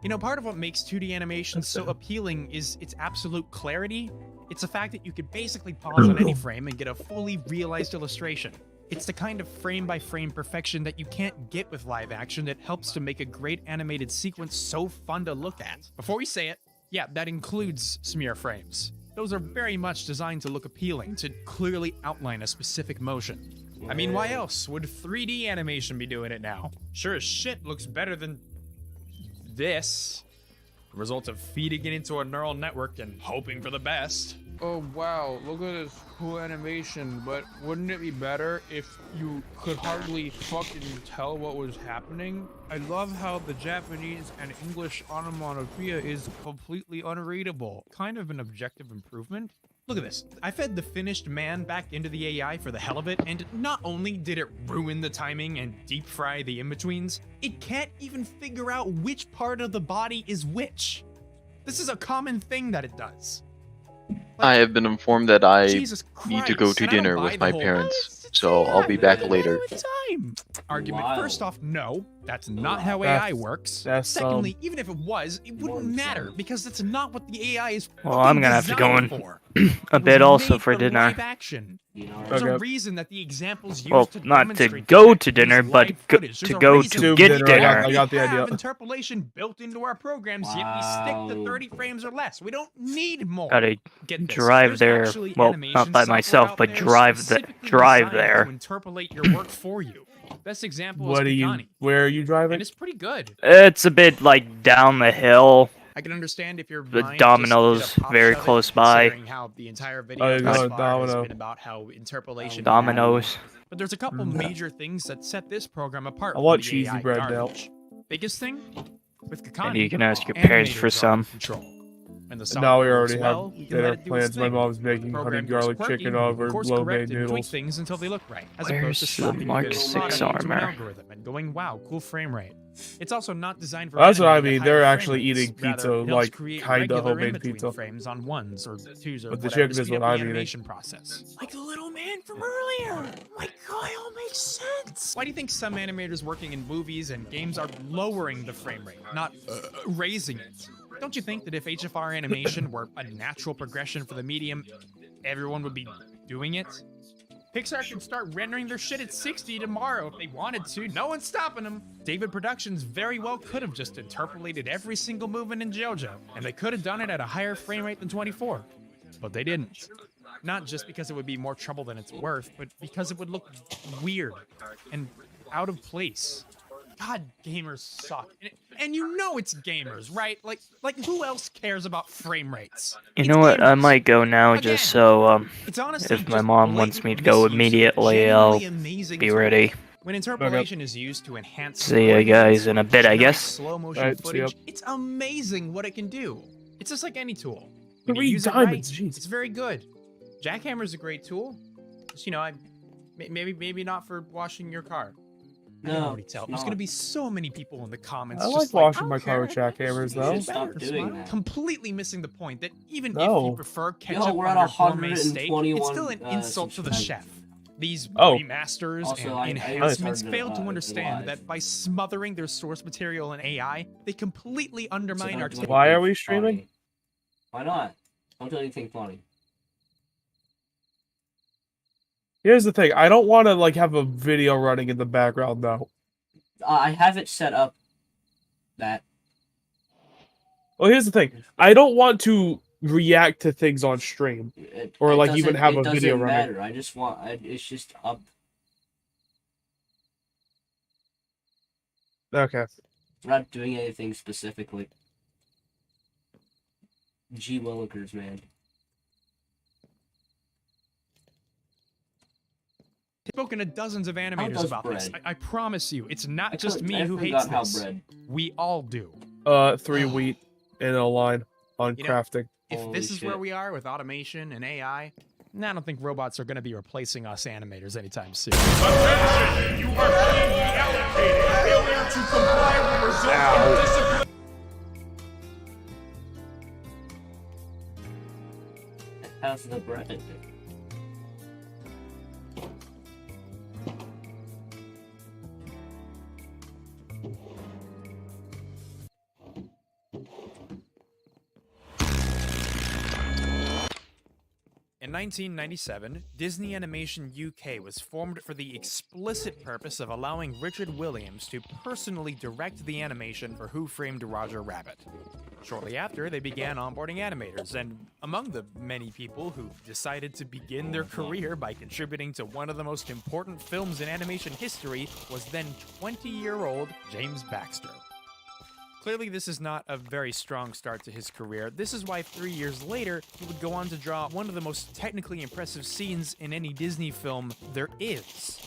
You know, part of what makes 2D animation so appealing is its absolute clarity. It's the fact that you could basically pause on any frame and get a fully realized illustration. It's the kind of frame-by-frame perfection that you can't get with live action that helps to make a great animated sequence so fun to look at. Before we say it, yeah, that includes smear frames. Those are very much designed to look appealing, to clearly outline a specific motion. I mean, why else would 3D animation be doing it now? Sure as shit looks better than this. The result of feeding it into a neural network and hoping for the best. Oh wow, look at this cool animation, but wouldn't it be better if you could hardly fucking tell what was happening? I love how the Japanese and English onomatopoeia is completely unreadable. Kind of an objective improvement. Look at this. I fed the finished man back into the AI for the hell of it, and not only did it ruin the timing and deep fry the in-betweens, it can't even figure out which part of the body is which. This is a common thing that it does. I have been informed that I Jesus need to go Christ, to and I don't dinner buy with the my whole, parents, "Oh, so I'll be back later. Argument. Wow. First off, no, that's not how That's- AI works. that's, Secondly, even if it was, it wouldn't matter because that's not what the AI is. Well, I'm gonna have to go designed in for. a It bit was also made for dinner. live action. You know, There's a Okay. reason that the examples used Well, to not to demonstrate go that to use dinner, live but footage. to There's a go reason to To get dinner, dinner. I got the we have idea. interpolation built into our programs, yet we stick to Wow. 30 frames or less. We don't need more. Gotta Get this, drive there's there. actually Well, animation not by software myself, out but there drive specifically drive designed there. to interpolate your work for you. Best example What is are you? Picani, Where are you driving? and it's pretty good. It's a bit like down the hill. I can understand if your The mind Domino's just did a pop very shove it, close by. considering how the entire video Oh, you thus go far has Domino. been about how interpolation Domino's. But there's a couple major things that set this program apart I from want the cheesy AI bread now. garbage. Biggest thing with Kakani, And you can ask your parents for animators are some. in control. When the Now software we already works have well, you can dinner let it do its plans. My thing. mom's making honey Program garlic gets quirky, chicken over course lo correct mein and tweak noodles. things until they look right, as Where's opposed to the slapping Mark a good 6 product into an armor? algorithm and going, wow, cool frame rate. It's also not designed for That's what I anime mean. at They're higher actually frame rates. eating pizza, Rather, it helps like, create kinda regular homemade in-between pizza. frames on ones or twos or But the whatever chicken to is speed what up I'm the eating. animation process. Like the little man from earlier. My God, it all makes sense. Why do you think some animators working in movies and games are lowering the frame rate, not raising it? Don't you think that if HFR animation were a natural progression for the medium, everyone would be doing it? Pixar could start rendering their shit at 60 tomorrow if they wanted to. No one's stopping them. David Productions very well could have just interpolated every single movement in JoJo, and they could have done it at a higher frame rate than 24. But they didn't. Not just because it would be more trouble than it's worth, but because it would look weird and out of place. God, gamers suck. And you know it's gamers, right? Like who else cares about frame rates? You It's know what? I gamers. might go now Again, just so It's honestly if my just mom wants me to blatant go misuse of a immediately, I'll genuinely amazing be tool. ready. When interpolation is used to enhance See you guys in a bit, I generate guess. slow motion Alright, see ya. footage, it's amazing what it can do. It's just like any tool. When you 3 use it diamonds, right, jeez. it's very good. Jackhammer's a great tool. Just, you know, maybe not for washing your car. I can No, already tell. it's There's not. gonna be so many people in the comments. I just like washing "I my don't car with care. jackhammers, You though. should stop Better, doing smart." that. Completely missing the point that even if No. you prefer ketchup we're on at your gourmet steak, 121, it's still an insult to the subscribers. chef. These Oh. remasters Also, and I enhancements started, fail to the understand live. that by smothering their source material in AI, they completely undermine So our don't do technique. Why are anything we streaming? funny. Why not? Don't do anything funny. Here's the thing. I don't want to like have a video running in the background though. I have it set up that Well, here's the thing. I don't want to react to things on stream. Or, like, even have a video It doesn't running. matter. I just want. It's just up. Okay. We're not doing anything specifically. G Willikers, man. Spoken to dozens of animators does about this. bread? I promise you, it's not I just forgot- me I who forgot hates how this. bread. We all do. 3 wheat in a line on You know, crafting. If Holy this is where shit. we are with automation and AI, I don't think robots are going to be replacing us animators anytime soon. Attention! You are being reallocated. Failure to comply will result in discipline. How's the bread? In 1997, Disney Animation UK was formed for the explicit purpose of allowing Richard Williams to personally direct the animation for Who Framed Roger Rabbit. Shortly after, they began onboarding animators, and among the many people who decided to begin their career by contributing to one of the most important films in animation history was then 20-year-old James Baxter. Clearly, this is not a very strong start to his career. This is why 3 years later, he would go on to draw one of the most technically impressive scenes in any Disney film there is.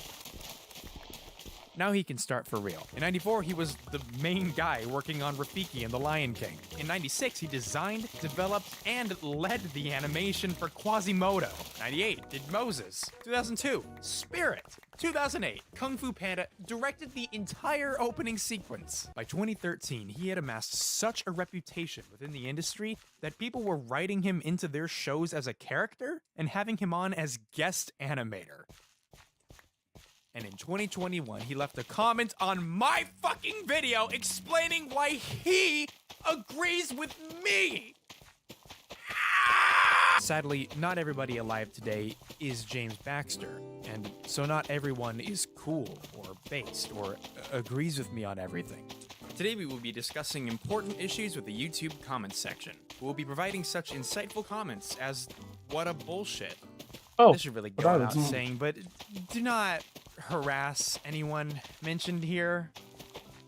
Now he can start for real. In 94, he was the main guy working on Rafiki and The Lion King. In 96, he designed, developed, and led the animation for Quasimodo. 98, did Moses. 2002, Spirit. 2008, Kung Fu Panda directed the entire opening sequence. By 2013, he had amassed such a reputation within the industry that people were writing him into their shows as a character and having him on as guest animator. And in 2021, he left a comment on my fucking video explaining why he agrees with me. Sadly, not everybody alive today is James Baxter, and so not everyone is cool or based or agrees with me on everything. Today we will be discussing important issues with the YouTube comments section. We'll be providing such insightful comments as, "What a bullshit." Oh, This should really go without saying, but do not harass anyone mentioned here.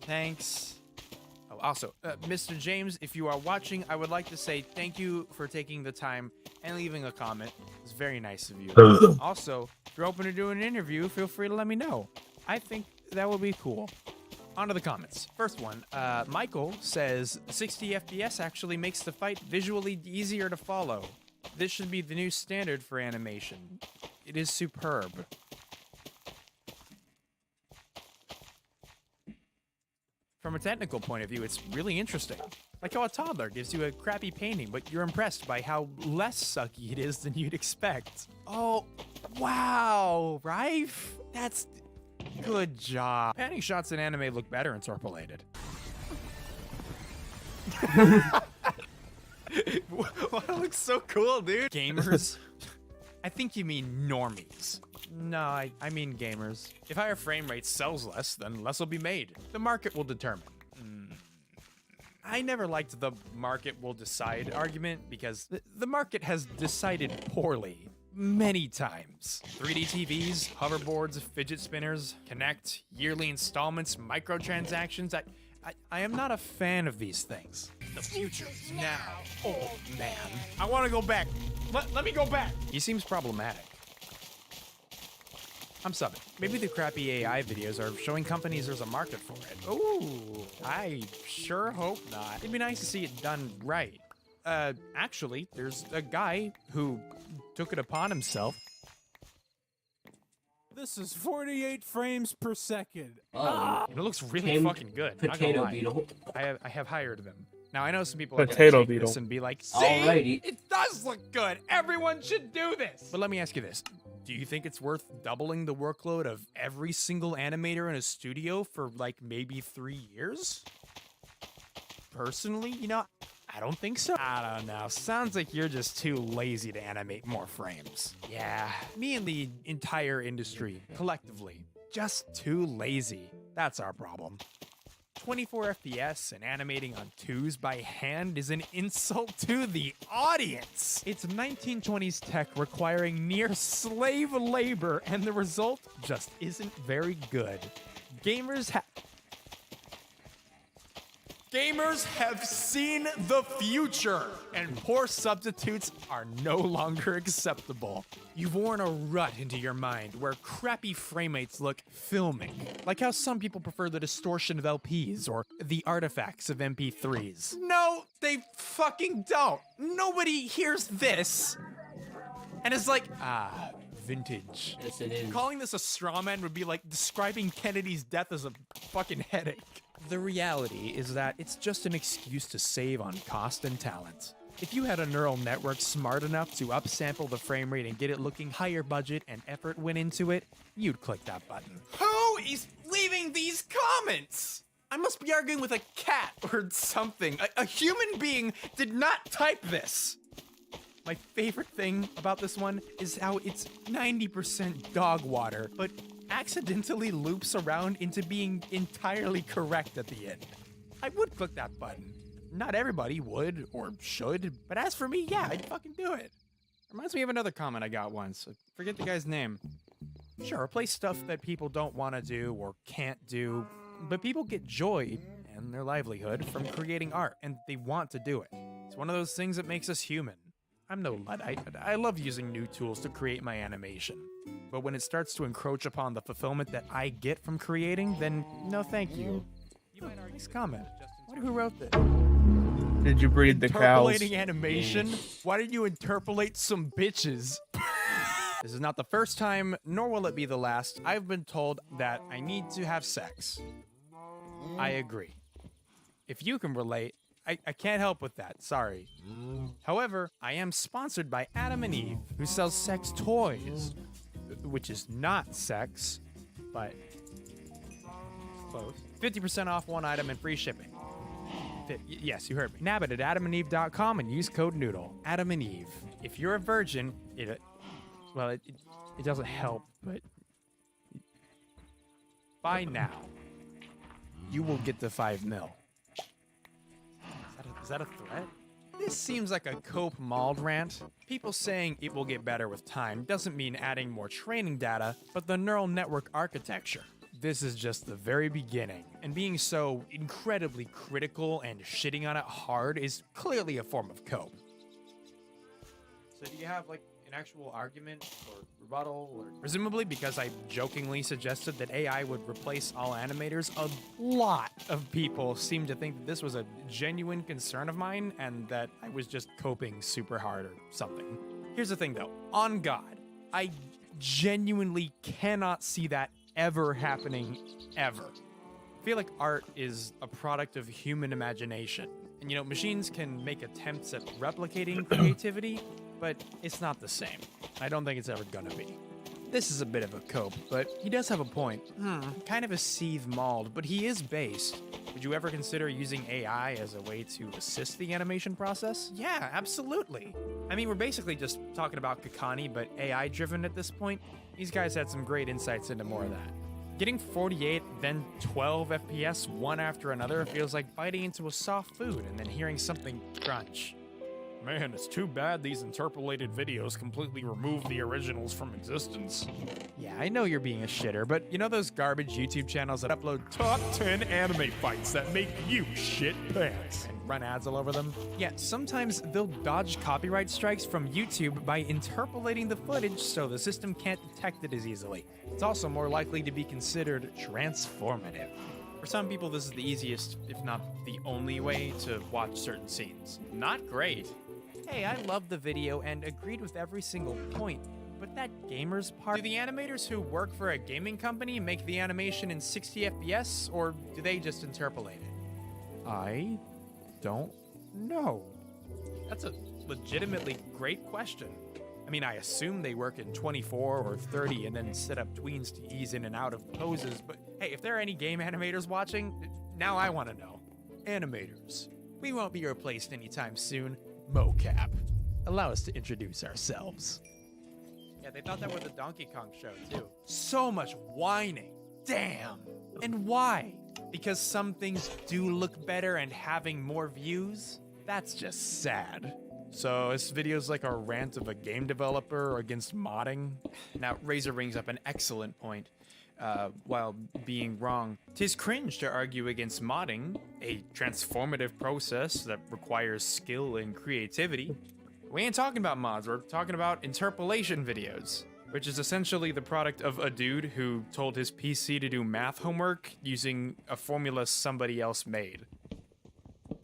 Thanks. Oh, also, Mr. James, if you are watching, I would like to say thank you for taking the time and leaving a comment. It's very nice of you. Also, if you're open to doing an interview, feel free to let me know. I think that would be cool. On to the comments. First one, Michael says 60 FPS actually makes the fight visually easier to follow. This should be the new standard for animation. It is superb. From a technical point of view, it's really interesting. Like how a toddler gives you a crappy painting, but you're impressed by how less sucky it is than you'd expect. Oh, wow, Rife? That's good job. Panning shots in anime look better interpolated. Wow, it looks so cool, dude. Gamers? I think you mean normies. No, I mean gamers. If higher frame rate sells less, then less will be made. The market will determine. I never liked the market will decide argument because the market has decided poorly many times. 3D TVs, hoverboards, fidget spinners, Kinect, yearly installments, microtransactions. I am not a fan of these things. The future is now, old man. I want to go back. Let me go back. He seems problematic. I'm subbing. Maybe the crappy AI videos are showing companies there's a market for it. Ooh, I sure hope not. It'd be nice to see it done right. Actually, there's a guy who took it upon himself. This is 48 frames per second. Oh, And it looks really fucking good. Not gonna Potato lie. beetle. I have hired them. Now I know some people are gonna Potato take beetle. this and be like, "See, Alrighty. it does look good. Everyone should do this." But let me ask you this: do you think it's worth doubling the workload of every single animator in a studio for like maybe 3 years? Personally, I don't think so. I don't know. Sounds like you're just too lazy to animate more frames. Yeah, me and the entire industry, collectively, just too lazy. That's our problem. 24 FPS and animating on 2s by hand is an insult to the audience. It's 1920s tech requiring near slave labor, and the result just isn't very good. Gamers have seen the future, and poor substitutes are no longer acceptable. You've worn a rut into your mind where crappy frame rates look filming, like how some people prefer the distortion of LPs or the artifacts of MP3s. No, they fucking don't. Nobody hears this and is like, vintage. Yes, it is. Calling this a straw man would be like describing Kennedy's death as a fucking headache. The reality is that it's just an excuse to save on cost and talent. If you had a neural network smart enough to upsample the frame rate and get it looking higher budget and effort went into it, you'd click that button. Who is leaving these comments? I must be arguing with a cat or something. A human being did not type this. My favorite thing about this one is how it's 90% dog water, but accidentally loops around into being entirely correct at the end. I would click that button. Not everybody would or should, but as for me, yeah, I'd fucking do it. Reminds me of another comment I got once. I forget the guy's name. Sure, replace stuff that people don't want to do or can't do, but people get joy and their livelihood from creating art, and they want to do it. It's one of those things that makes us human. I'm no Luddite, but I love using new tools to create my animation. But when it starts to encroach upon the fulfillment that I get from creating, then no thank you. You might argue this comment. I wonder who wrote this. Did you breed the cows? Interpolating animation? Why did you interpolate some bitches? This is not the first time, nor will it be the last, I've been told that I need to have sex. I agree. If you can relate, I can't help with that, sorry. However, I am sponsored by Adam and Eve, who sells sex toys, which is not sex, but close. 50% off one item and free shipping. Yes, you heard me. Nab it at adamandeve.com and use code NOODLE. Adam and Eve. If you're a virgin, it doesn't help, but by now, you will get the 5 mil. Is that a threat? This seems like a Cope Mauled rant. People saying it will get better with time doesn't mean adding more training data, but the neural network architecture. This is just the very beginning, and being so incredibly critical and shitting on it hard is clearly a form of cope. So do you have, like, an actual argument or rebuttal? Or presumably because I jokingly suggested that AI would replace all animators, a lot of people seem to think that this was a genuine concern of mine and that I was just coping super hard or something. Here's the thing though, on God, I genuinely cannot see that ever happening, ever. I feel like art is a product of human imagination. And you know, machines can make attempts at replicating creativity, but it's not the same. I don't think it's ever gonna be. This is a bit of a cope, but he does have a point. Kind of a Seethe Mauled, but he is based. Would you ever consider using AI as a way to assist the animation process? Yeah, absolutely. I mean, we're basically just talking about Kakani, but AI-driven at this point. These guys had some great insights into more of that. Getting 48, then 12 FPS one after another feels like biting into a soft food and then hearing something crunch. Man, it's too bad these interpolated videos completely remove the originals from existence. Yeah, I know you're being a shitter, but you know those garbage YouTube channels that upload top 10 anime fights that make you shit pants and run ads all over them? Yeah, sometimes they'll dodge copyright strikes from YouTube by interpolating the footage so the system can't detect it as easily. It's also more likely to be considered transformative. For some people, this is the easiest, if not the only way to watch certain scenes. Not great. Hey, I loved the video and agreed with every single point, but that gamers part... Do the animators who work for a gaming company make the animation in 60 FPS, or do they just interpolate it? I don't know. That's a legitimately great question. I mean, I assume they work in 24 or 30 and then set up tweens to ease in and out of poses, but hey, if there are any game animators watching, now I want to know. Animators, we won't be replaced anytime soon. Mocap, allow us to introduce ourselves. Yeah, they thought that was the Donkey Kong show, too. So much whining. Damn. And why? Because some things do look better and having more views? That's just sad. So this video's like a rant of a game developer against modding. Now, Razor brings up an excellent point. While being wrong, 'tis cringe to argue against modding, a transformative process that requires skill and creativity. We ain't talking about mods, we're talking about interpolation videos, which is essentially the product of a dude who told his PC to do math homework using a formula somebody else made.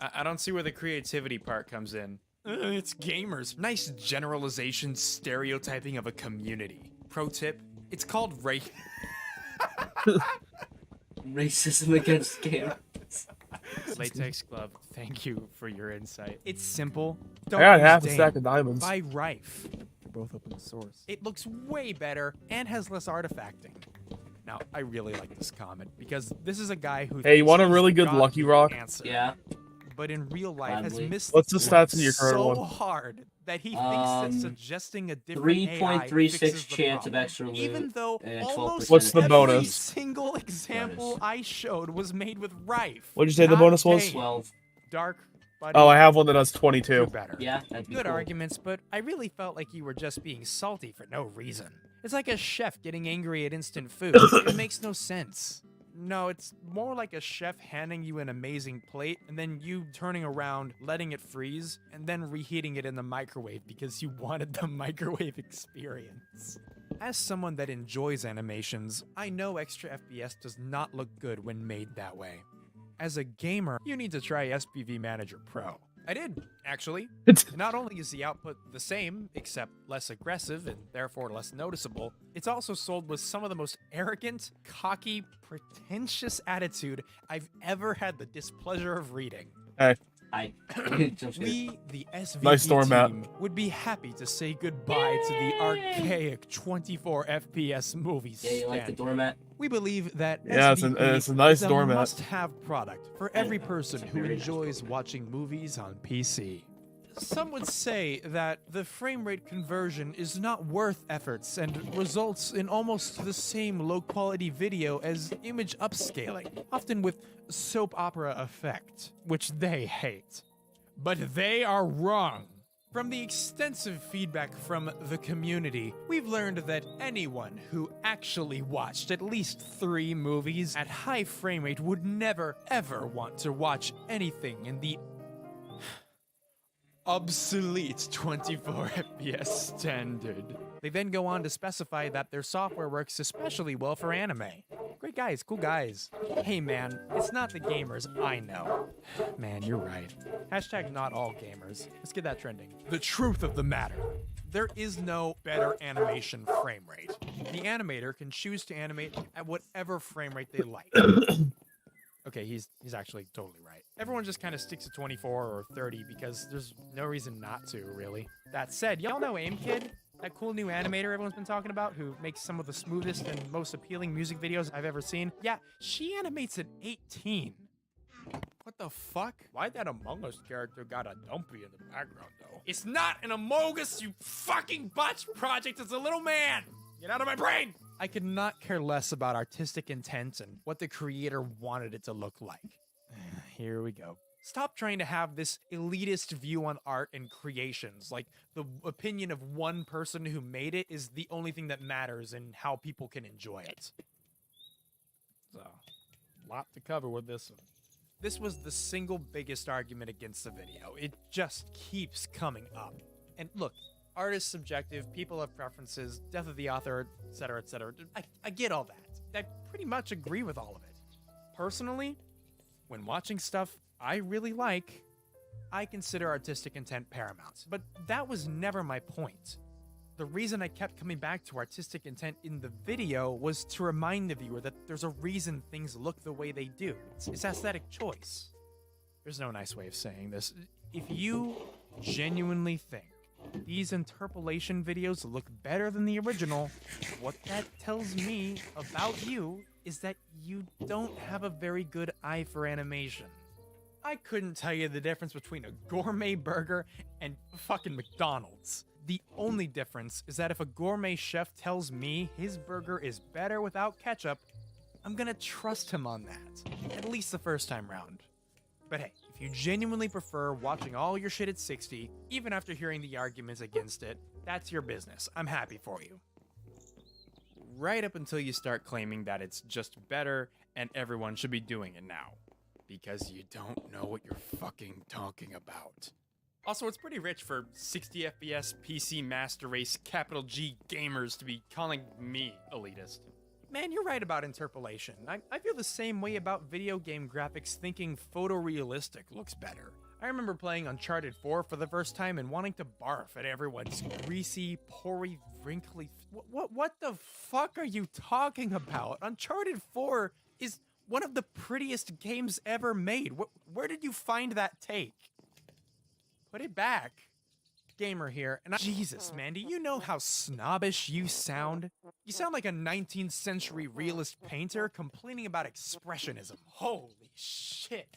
I don't see where the creativity part comes in. It's gamers. Nice generalization stereotyping of a community. Pro tip, it's called Racism against gamers. Latex Glove, thank you for your insight. It's simple. Don't I got use half a Dane. stack of diamonds. Buy Rife. They're both open source. It looks way better and has less artifacting. Now, I really like this comment because this is a guy who... Hey, you want a thinks really he's good got Lucky the Rock? answer. Yeah. but in real life has Gladly. missed What's the stats in your current so one? hard that he thinks that suggesting a different AI 3.36 fixes the chance of problem. extra loot. Even though and almost 12% What's the every bonus? single example I showed was made with Rife. What'd you say the not bonus was? Bane. 12. Dark. Buddy, Oh, I have one that does do 22. better. Yeah, that'd be Good cool. arguments, but I really felt like you were just being salty for no reason. It's like a chef getting angry at instant food. It makes no sense. No, it's more like a chef handing you an amazing plate and then you turning around, letting it freeze, and then reheating it in the microwave because you wanted the microwave experience. As someone that enjoys animations, I know extra FPS does not look good when made that way. As a gamer, you need to try SPV Manager Pro. I did, actually. Not only is the output the same, except less aggressive and therefore less noticeable, it's also sold with some of the most arrogant, cocky, pretentious attitude I've ever had the displeasure of reading. I just We, the SVP Nice doormat. team, would be happy to say goodbye to the archaic 24 FPS movies. yeah, you like the standard. doormat? We believe that Yeah, it's SVP a nice is a doormat. must-have product for every person who Very nice enjoys watching movies on PC. Some would say that the frame rate conversion is not worth efforts and results in almost the same low-quality video as image upscaling, often with soap opera effect, which they hate. But they are wrong. From the extensive feedback from the community, we've learned that anyone who actually watched at least 3 movies at high frame rate would never, ever want to watch anything in the obsolete 24 FPS standard. They then go on to specify that their software works especially well for anime. Great guys, cool guys. Hey man, it's not the gamers, I know. Man, you're right. Hashtag not all gamers. Let's get that trending. The truth of the matter. There is no better animation frame rate. The animator can choose to animate at whatever frame rate they like. Okay, he's actually totally right. Everyone just kind of sticks to 24 or 30 because there's no reason not to, really. That said, y'all know AimKid? That cool new animator everyone's been talking about who makes some of the smoothest and most appealing music videos I've ever seen? Yeah, she animates at 18. What the fuck? Why'd that Among Us character got a dumpy in the background, though? It's not an Among Us, you fucking botched project. It's a little man. Get out of my brain. I could not care less about artistic intent and what the creator wanted it to look like. Here we go. Stop trying to have this elitist view on art and creations, like the opinion of one person who made it is the only thing that matters in how people can enjoy it. So, lot to cover with this one. This was the single biggest argument against the video. It just keeps coming up. And look, art is subjective, people have preferences, death of the author, etc., etc. I get all that. I pretty much agree with all of it. Personally, when watching stuff I really like, I consider artistic intent paramount. But that was never my point. The reason I kept coming back to artistic intent in the video was to remind the viewer that there's a reason things look the way they do. It's aesthetic choice. There's no nice way of saying this. If you genuinely think these interpolation videos look better than the original, what that tells me about you is that you don't have a very good eye for animation. I couldn't tell you the difference between a gourmet burger and fucking McDonald's. The only difference is that if a gourmet chef tells me his burger is better without ketchup, I'm gonna trust him on that, at least the first time round. But hey, if you genuinely prefer watching all your shit at 60, even after hearing the arguments against it, that's your business. I'm happy for you. Right up until you start claiming that it's just better and everyone should be doing it now. Because you don't know what you're fucking talking about. Also, it's pretty rich for 60 FPS PC Master Race capital G gamers to be calling me elitist. Man, you're right about interpolation. I feel the same way about video game graphics, thinking photorealistic looks better. I remember playing Uncharted 4 for the first time and wanting to barf at everyone's greasy, pory, wrinkly... What the fuck are you talking about? Uncharted 4 is one of the prettiest games ever made. Where did you find that take? Put it back. Gamer here, and Jesus, man, do you know how snobbish you sound? You sound like a 19th century realist painter complaining about expressionism. Holy shit.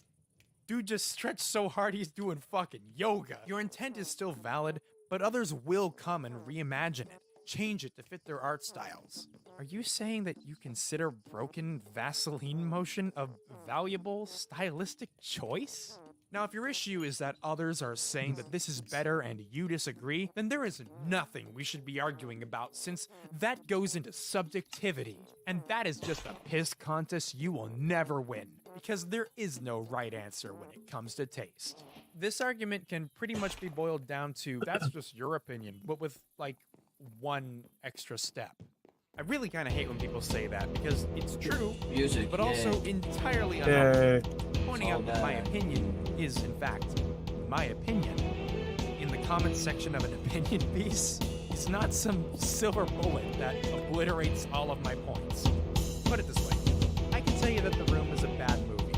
Dude just stretched so hard he's doing fucking yoga. Your intent is still valid, but others will come and reimagine it, change it to fit their art styles. Are you saying that you consider broken Vaseline motion a valuable stylistic choice? Now, if your issue is that others are saying that this is better and you disagree, then there is nothing we should be arguing about, since that goes into subjectivity. And that is just a piss contest you will never win, because there is no right answer when it comes to taste. This argument can pretty much be boiled down to that's just your opinion, but with, like, one extra step. I really kind of hate when people say that, because it's true, Music, but yeah. also entirely unhelpful. Yeah. Pointing out that my opinion is, in fact, my opinion in the comments section of an opinion piece is not some silver bullet that obliterates all of my points. Put it this way, I can tell you that The Room is a bad movie,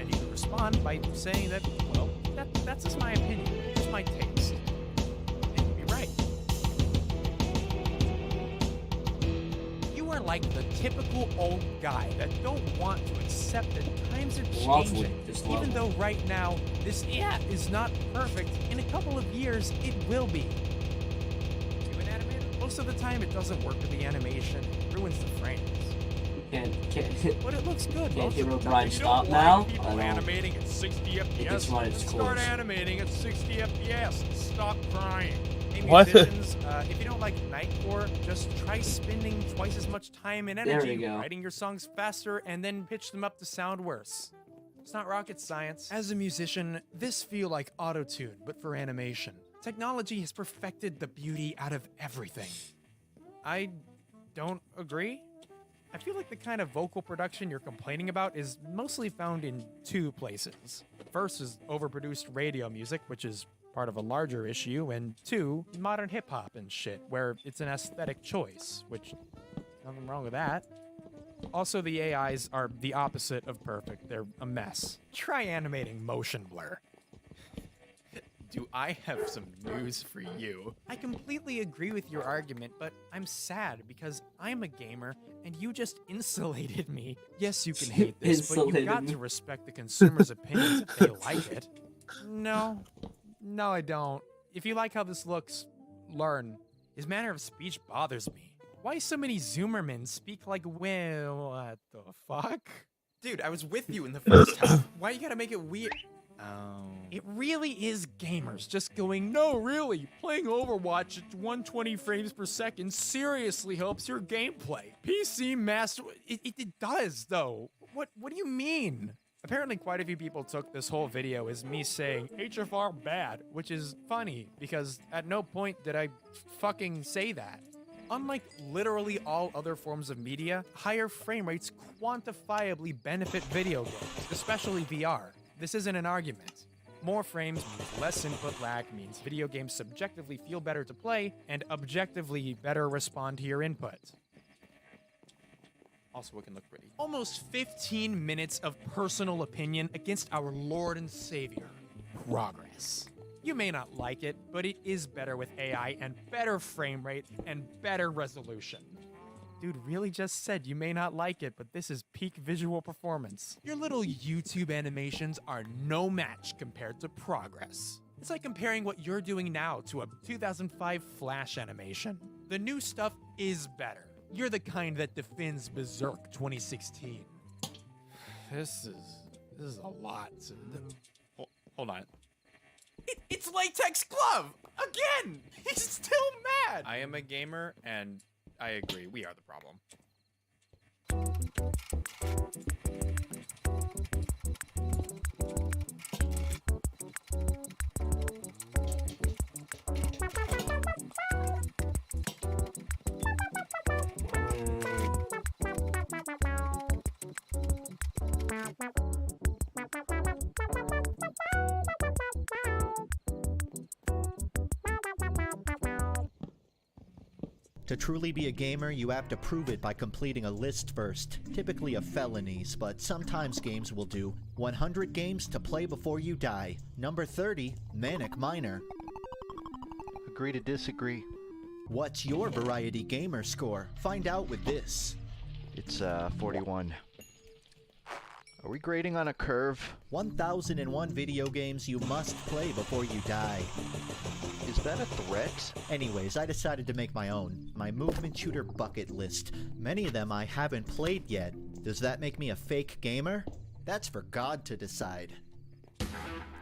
and you can respond by saying that, well, that's just my opinion, just my taste. And you'd be right. You are like the typical old guy that don't want to accept that times are Lovely, changing. just Even lovely. though right now this is not perfect, in a couple of years it will be. To an animator, most of the time it doesn't work with the animation, it ruins the frames. Can't. But it looks good. Can't most give of a the time. Brian You stop don't now? like people I don't- animating at 60 FPS. it's run its Then start course. animating at 60 FPS and stop crying. Hey, What? musicians, if you don't like Nightcore, just try spending twice as much time and There energy we go. writing your songs faster and then pitch them up to sound worse. It's not rocket science. As a musician, this feel like auto-tune, but for animation. Technology has perfected the beauty out of everything. I don't agree. I feel like the kind of vocal production you're complaining about is mostly found in two places. First is overproduced radio music, which is part of a larger issue, and two, modern hip-hop and shit, where it's an aesthetic choice, which, nothing wrong with that. Also, the AIs are the opposite of perfect. They're a mess. Try animating motion blur. Do I have some news for you? I completely agree with your argument, but I'm sad because I'm a gamer and you just insulated me. Yes, you can hate this, but you've Insulated got me. to respect the consumer's opinions if they like it. No, I don't. If you like how this looks, learn. His manner of speech bothers me. Why so many Zoomermen speak like, well, what the fuck? Dude, I was with you in the first half. Why you gotta make it weird? Oh. It really is gamers just going, no, really, playing Overwatch at 120 frames per second seriously helps your gameplay. PC master, it does, though. What do you mean? Apparently quite a few people took this whole video as me saying HFR bad, which is funny because at no point did I fucking say that. Unlike literally all other forms of media, higher frame rates quantifiably benefit video games, especially VR. This isn't an argument. More frames means less input lag, means video games subjectively feel better to play, and objectively better respond to your input. Also, it can look pretty. Almost 15 minutes of personal opinion against our Lord and Savior, progress. You may not like it, but it is better with AI and better frame rate and better resolution. Dude really just said you may not like it, but this is peak visual performance. Your little YouTube animations are no match compared to progress. It's like comparing what you're doing now to a 2005 Flash animation. The new stuff is better. You're the kind that defends Berserk 2016. This is a lot. Hold on. It's Latex Glove! Again! He's still mad! I am a gamer, and I agree, we are the problem. To truly be a gamer, you have to prove it by completing a list first, typically of felonies, but sometimes games will do. 100 games to play before you die. Number 30, Manic Miner. Agree to disagree. What's your Variety Gamer score? Find out with this. It's 41. Are we grading on a curve? 1001 video games you must play before you die. Is that a threat? Anyways, I decided to make my own. My movement shooter bucket list. Many of them I haven't played yet. Does that make me a fake gamer? That's for God to decide.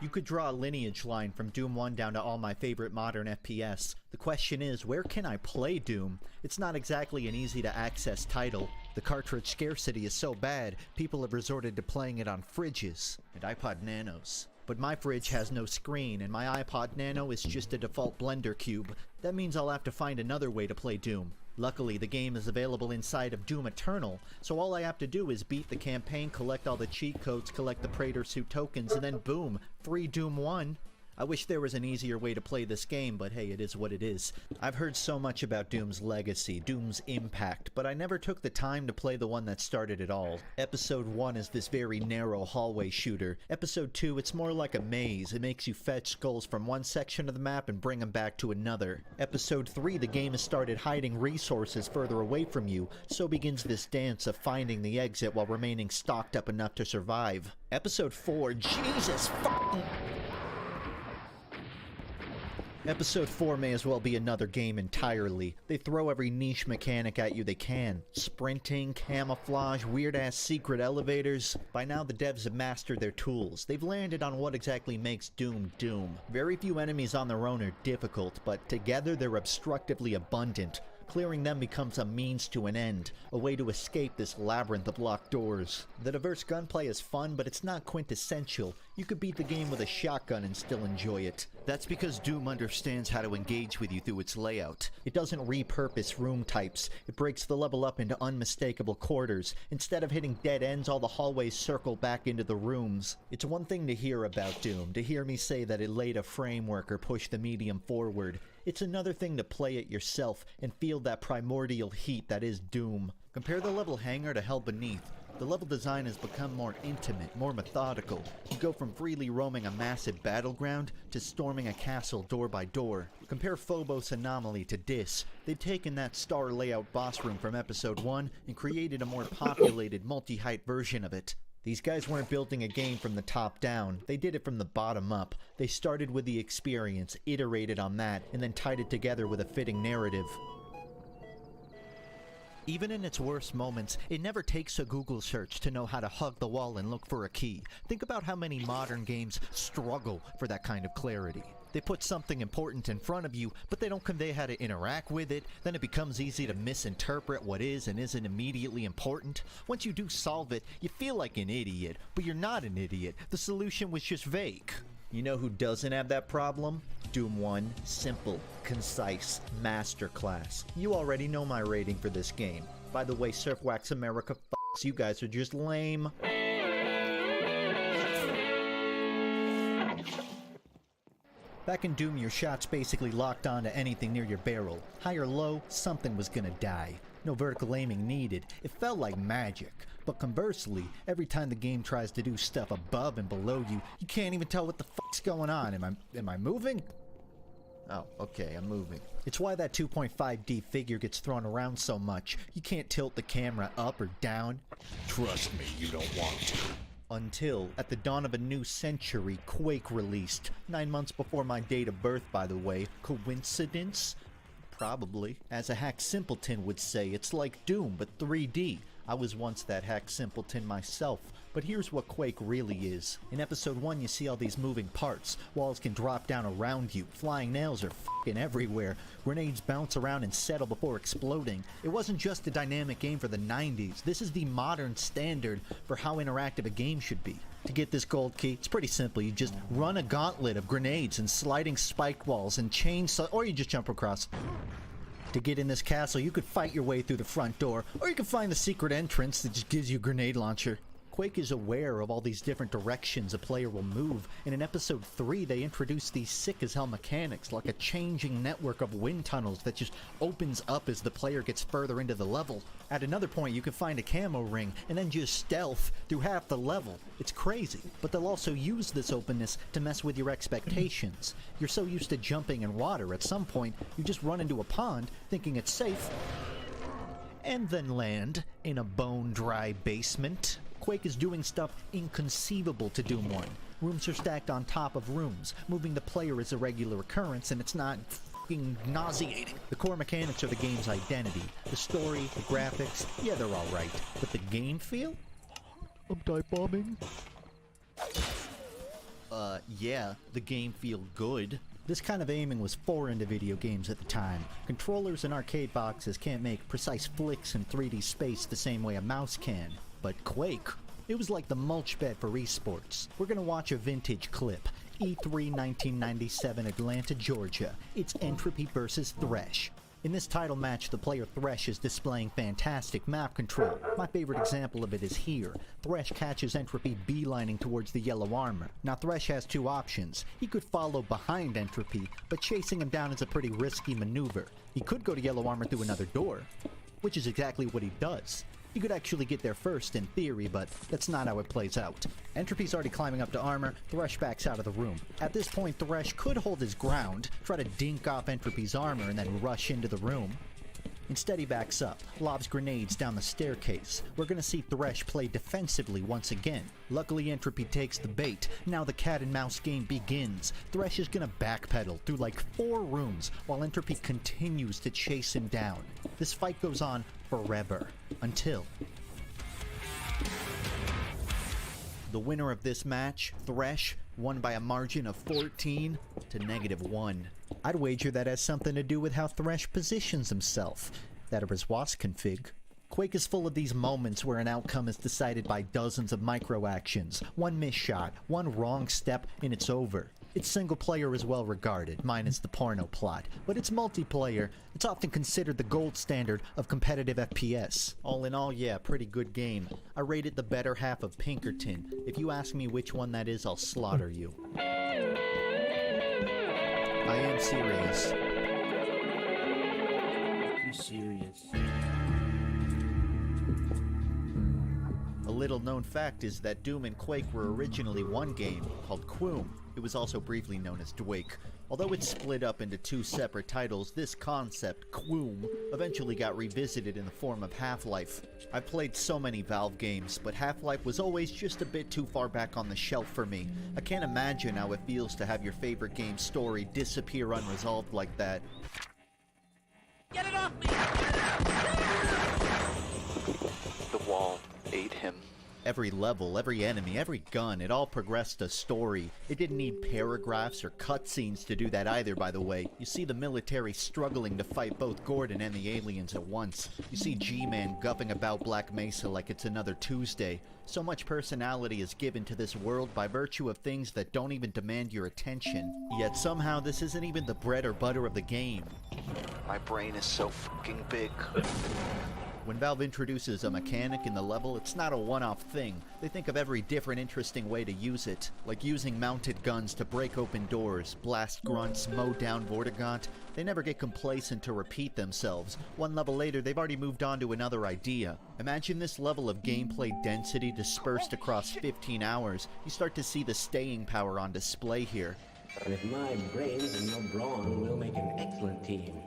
You could draw a lineage line from Doom 1 down to all my favorite modern FPS. The question is, where can I play Doom? It's not exactly an easy to access title. The cartridge scarcity is so bad, people have resorted to playing it on fridges and iPod Nanos. But my fridge has no screen, and my iPod Nano is just a default Blender cube. That means I'll have to find another way to play Doom. Luckily, the game is available inside of Doom Eternal, so all I have to do is beat the campaign, collect all the cheat codes, collect the Praetor Suit tokens, and then boom, free Doom 1. I wish there was an easier way to play this game, but hey, it is what it is. I've heard so much about Doom's legacy, Doom's impact, but I never took the time to play the one that started it all. Episode 1 is this very narrow hallway shooter. Episode 2, it's more like a maze. It makes you fetch skulls from one section of the map and bring them back to another. Episode 3, the game has started hiding resources further away from you, so begins this dance of finding the exit while remaining stocked up enough to survive. Episode 4, Jesus fucking... Episode 4 may as well be another game entirely. They throw every niche mechanic at you they can. Sprinting, camouflage, weird-ass secret elevators. By now the devs have mastered their tools. They've landed on what exactly makes Doom Doom. Very few enemies on their own are difficult, but together they're obstructively abundant. Clearing them becomes a means to an end, a way to escape this labyrinth of locked doors. The diverse gunplay is fun, but it's not quintessential. You could beat the game with a shotgun and still enjoy it. That's because Doom understands how to engage with you through its layout. It doesn't repurpose room types. It breaks the level up into unmistakable quarters. Instead of hitting dead ends, all the hallways circle back into the rooms. It's one thing to hear about Doom, to hear me say that it laid a framework or pushed the medium forward. It's another thing to play it yourself and feel that primordial heat that is Doom. Compare the level Hangar to Hell Beneath. The level design has become more intimate, more methodical. You go from freely roaming a massive battleground to storming a castle door by door. Compare Phobos Anomaly to Dis. They've taken that star layout boss room from episode 1 and created a more populated, multi-height version of it. These guys weren't building a game from the top down, they did it from the bottom up. They started with the experience, iterated on that, and then tied it together with a fitting narrative. Even in its worst moments, it never takes a Google search to know how to hug the wall and look for a key. Think about how many modern games struggle for that kind of clarity. They put something important in front of you, but they don't convey how to interact with it. Then it becomes easy to misinterpret what is and isn't immediately important. Once you do solve it, you feel like an idiot, but you're not an idiot. The solution was just vague. You know who doesn't have that problem? Doom 1, simple, concise, masterclass. You already know my rating for this game. By the way, Surfwax America f***s, you guys are just lame. Back in Doom, your shots basically locked onto anything near your barrel. High or low, something was gonna die. No vertical aiming needed. It felt like magic. But conversely, every time the game tries to do stuff above and below you, you can't even tell what the fuck's going on. Am I moving? Oh, okay, I'm moving. It's why that 2.5D figure gets thrown around so much. You can't tilt the camera up or down. Trust me, you don't want to. Until, at the dawn of a new century, Quake released. 9 months before my date of birth, by the way. Coincidence? Probably. As a hack simpleton would say, it's like Doom, but 3D. I was once that hack simpleton myself. But here's what Quake really is. In episode 1, you see all these moving parts. Walls can drop down around you. Flying nails are f***ing everywhere. Grenades bounce around and settle before exploding. It wasn't just a dynamic game for the 90s. This is the modern standard for how interactive a game should be. To get this gold key, it's pretty simple. You just run a gauntlet of grenades and sliding spike walls and chainsaw, or you just jump across. To get in this castle, you could fight your way through the front door, or you can find the secret entrance that just gives you a grenade launcher. Quake is aware of all these different directions a player will move, and in episode 3 they introduced these sick as hell mechanics, like a changing network of wind tunnels that just opens up as the player gets further into the level. At another point you can find a camo ring, and then just stealth through half the level. It's crazy, but they'll also use this openness to mess with your expectations. You're so used to jumping in water, at some point you just run into a pond thinking it's safe, and then land in a bone-dry basement. Quake is doing stuff inconceivable to Doom 1. Rooms are stacked on top of rooms. Moving the player is a regular occurrence, and it's not fucking nauseating. The core mechanics are the game's identity. The story, the graphics, yeah, they're alright. But the game feel? I'm dive bombing. Yeah, the game feel good. This kind of aiming was foreign to video games at the time. Controllers and arcade boxes can't make precise flicks in 3D space the same way a mouse can. But Quake, it was like the mulch bed for esports. We're gonna watch a vintage clip. E3 1997 Atlanta, Georgia. It's Entropy versus Thresh. In this title match, the player Thresh is displaying fantastic map control. My favorite example of it is here. Thresh catches Entropy beelining towards the yellow armor. Now Thresh has two options. He could follow behind Entropy, but chasing him down is a pretty risky maneuver. He could go to yellow armor through another door, which is exactly what he does. He could actually get there first in theory, but that's not how it plays out. Entropy's already climbing up to armor, Thresh backs out of the room. At this point, Thresh could hold his ground, try to dink off Entropy's armor and then rush into the room. Instead he backs up, lobs grenades down the staircase. We're gonna see Thresh play defensively once again. Luckily Entropy takes the bait. Now the cat and mouse game begins. Thresh is gonna backpedal through like 4 rooms while Entropy continues to chase him down. This fight goes on forever. Until the winner of this match, Thresh, won by a margin of 14 to -1. I'd wager that has something to do with how Thresh positions himself. That or his WASD config. Quake is full of these moments where an outcome is decided by dozens of micro actions. One missed shot, one wrong step, and it's over. Its single player is well regarded, minus the porno plot, but its multiplayer, it's often considered the gold standard of competitive FPS. All in all, yeah, pretty good game. I rate it the better half of Pinkerton. If you ask me which one that is, I'll slaughter you. I am serious. You serious? A little known fact is that Doom and Quake were originally one game called Quoom. It was also briefly known as Dwake. Although it's split up into 2 separate titles, this concept, Quoom, eventually got revisited in the form of Half-Life. I've played so many Valve games, but Half-Life was always just a bit too far back on the shelf for me. I can't imagine how it feels to have your favorite game's story disappear unresolved like that. Get it off me! The wall ate him. Every level, every enemy, every gun, it all progressed a story. It didn't need paragraphs or cutscenes to do that either, by the way. You see the military struggling to fight both Gordon and the aliens at once. You see G-Man guffing about Black Mesa like it's another Tuesday. So much personality is given to this world by virtue of things that don't even demand your attention. Yet somehow this isn't even the bread or butter of the game. My brain is so fucking big. When Valve introduces a mechanic in the level, it's not a one-off thing. They think of every different interesting way to use it, like using mounted guns to break open doors, blast grunts, mow down Vortigaunt. They never get complacent to repeat themselves. One level later, they've already moved on to another idea. Imagine this level of gameplay density dispersed across 15 hours. You start to see the staying power on display here. With my brains and your brawn, we'll make an excellent team.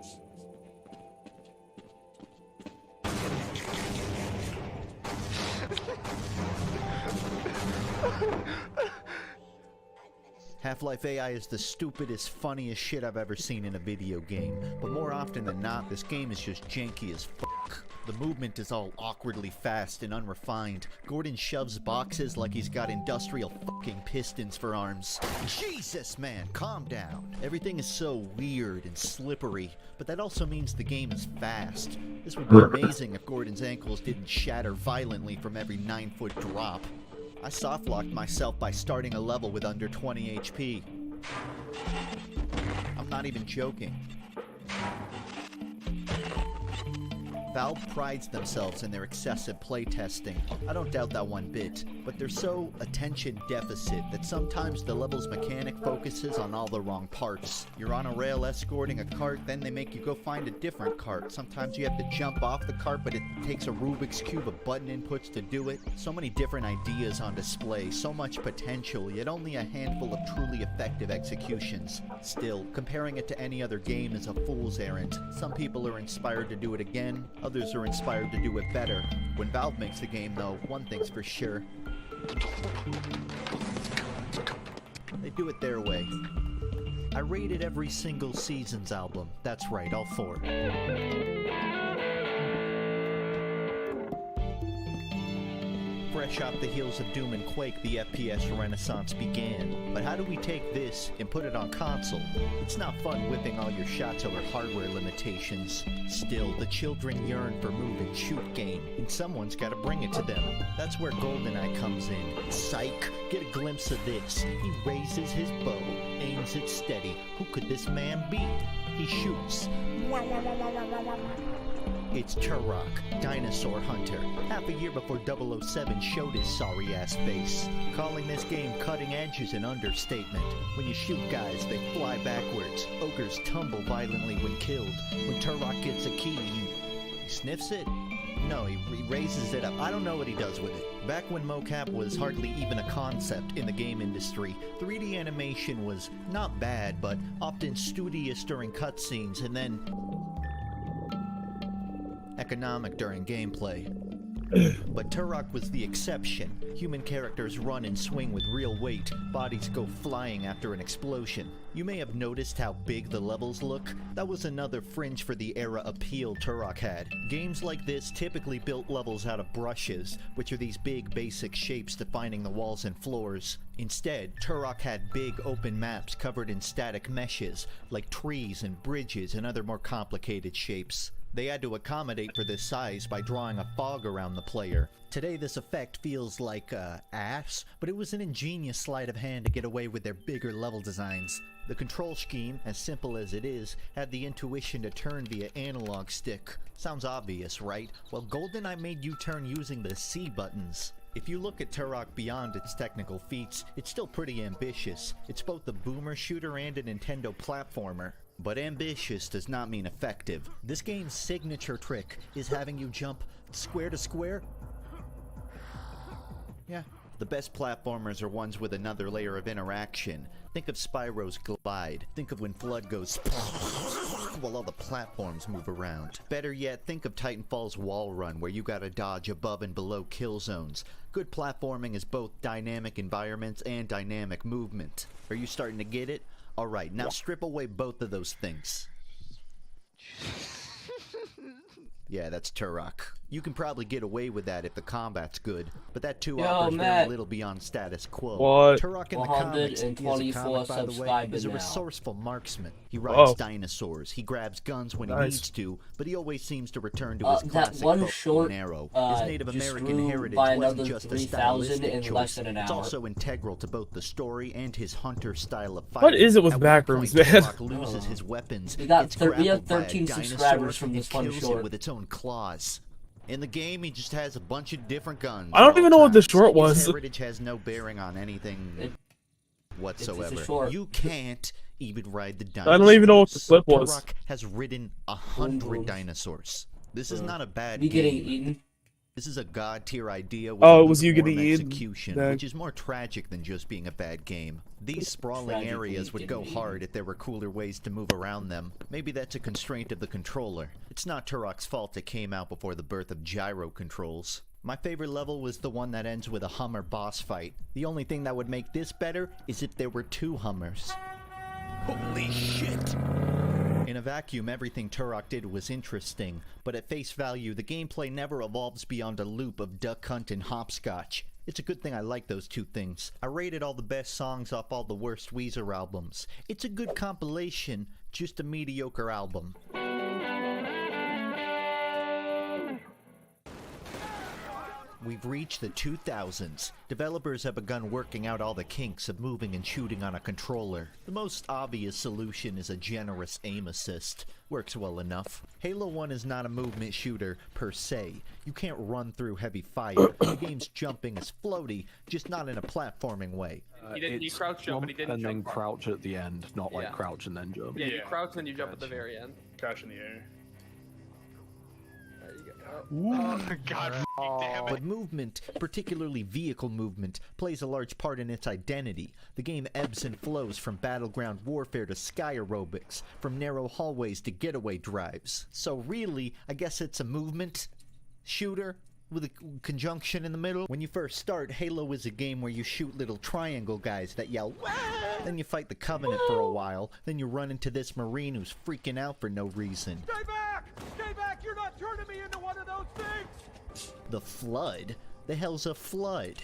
Half-Life AI is the stupidest, funniest shit I've ever seen in a video game, but more often than not, this game is just janky as fuck. The movement is all awkwardly fast and unrefined. Gordon shoves boxes like he's got industrial fucking pistons for arms. Jesus, man, calm down. Everything is so weird and slippery, but that also means the game is fast. This would be amazing if Gordon's ankles didn't shatter violently from every 9-foot drop. I softlocked myself by starting a level with under 20 HP. I'm not even joking. Valve prides themselves in their excessive playtesting. I don't doubt that one bit, but they're so attention deficit that sometimes the level's mechanic focuses on all the wrong parts. You're on a rail escorting a cart, then they make you go find a different cart. Sometimes you have to jump off the cart, but it takes a Rubik's Cube of button inputs to do it. So many different ideas on display, so much potential, yet only a handful of truly effective executions. Still, comparing it to any other game is a fool's errand. Some people are inspired to do it again, Others are inspired to do it better. When Valve makes a game, though, one thing's for sure. They do it their way. I rated every single Seasons album. That's right, all 4. Fresh off the heels of Doom and Quake, the FPS renaissance began. But how do we take this and put it on console? It's not fun whipping all your shots over hardware limitations. Still, the children yearn for move and shoot game, and someone's gotta bring it to them. That's where GoldenEye comes in. Psych! Get a glimpse of this. He raises his bow, aims it steady. Who could this man be? He shoots. It's Turok, Dinosaur Hunter. Half a year before 007 showed his sorry-ass face. Calling this game cutting edge is an understatement. When you shoot guys, they fly backwards. Ogres tumble violently when killed. When Turok gets a key, he sniffs it? No, he raises it up. I don't know what he does with it. Back when mocap was hardly even a concept in the game industry, 3D animation was not bad, but often studious during cutscenes and then economic during gameplay. But Turok was the exception. Human characters run and swing with real weight. Bodies go flying after an explosion. You may have noticed how big the levels look. That was another fringe for the era appeal Turok had. Games like this typically built levels out of brushes, which are these big basic shapes defining the walls and floors. Instead, Turok had big open maps covered in static meshes, like trees and bridges and other more complicated shapes. They had to accommodate for this size by drawing a fog around the player. Today this effect feels like ass, but it was an ingenious sleight of hand to get away with their bigger level designs. The control scheme, as simple as it is, had the intuition to turn via analog stick. Sounds obvious, right? Well, GoldenEye made you turn using the C buttons. If you look at Turok beyond its technical feats, it's still pretty ambitious. It's both a boomer shooter and a Nintendo platformer. But ambitious does not mean effective. This game's signature trick is having you jump square to square. Yeah. The best platformers are ones with another layer of interaction. Think of Spyro's Glide. Think of when Flood goes while all the platforms move around. Better yet, think of Titanfall's Wall Run, where you gotta dodge above and below kill zones. Good platforming is both dynamic environments and dynamic movement. Are you starting to get it? Alright, now strip away both of those things. Yeah, that's Turok. You can probably get away with that if the combat's good, but that too offers very little beyond status quo. What? Turok in the comics, he is a comic, by the way, is a resourceful marksman. He rides dinosaurs, he grabs guns when he needs to, but he always seems to return to his classic bow and arrow. His Native American heritage wasn't just a stylistic choice, it's also integral to both the story and his hunter style of fighting. What is it with Backrooms, man? Turok loses his weapons, we have 13 subscribers from this one short. With its own claws. In the game, he just has a bunch of different guns. I don't even know what the short was. His heritage has no bearing on anything whatsoever. You can't even ride the dinosaurs. I don't even know what the clip was. Turok has ridden 100 dinosaurs. This is not a bad Me game. getting eaten. This is a god-tier idea with it was you getting execution, eaten? which is more tragic than just being a bad game. These sprawling areas would go hard if there were cooler ways to move around them. Maybe that's a constraint of the controller. It's not Turok's fault it came out before the birth of gyro controls. My favorite level was the one that ends with a Hummer boss fight. The only thing that would make this better is if there were 2 Hummers. Holy shit! In a vacuum, everything Turok did was interesting, but at face value, the gameplay never evolves beyond a loop of duck hunt and hopscotch. It's a good thing I like those 2 things. I rated all the best songs off all the worst Weezer albums. It's a good compilation, just a mediocre album. We've reached the 2000s. Developers have begun working out all the kinks of moving and shooting on a controller. The most obvious solution is a generous aim assist. Works well enough. Halo 1 is not a movement shooter, per se. You can't run through heavy fire. The game's jumping is floaty, just not in a platforming way. He crouch jump, but he didn't jump. And then crouch at the end, not like crouch and then jump. Yeah, you crouch and then you jump at the very end. Crouch in the air. But movement, particularly vehicle movement, plays a large part in its identity. The game ebbs and flows from battleground warfare to sky aerobics, from narrow hallways to getaway drives. So really, I guess it's a movement shooter with a conjunction in the middle. When you first start, Halo is a game where you shoot little triangle guys that yell, "Wah!" Then you fight the Covenant for a while, then you run into this Marine who's freaking out for no reason. Stay back! Stay back! You're not turning me into one of those things! The Flood? The hell's a flood?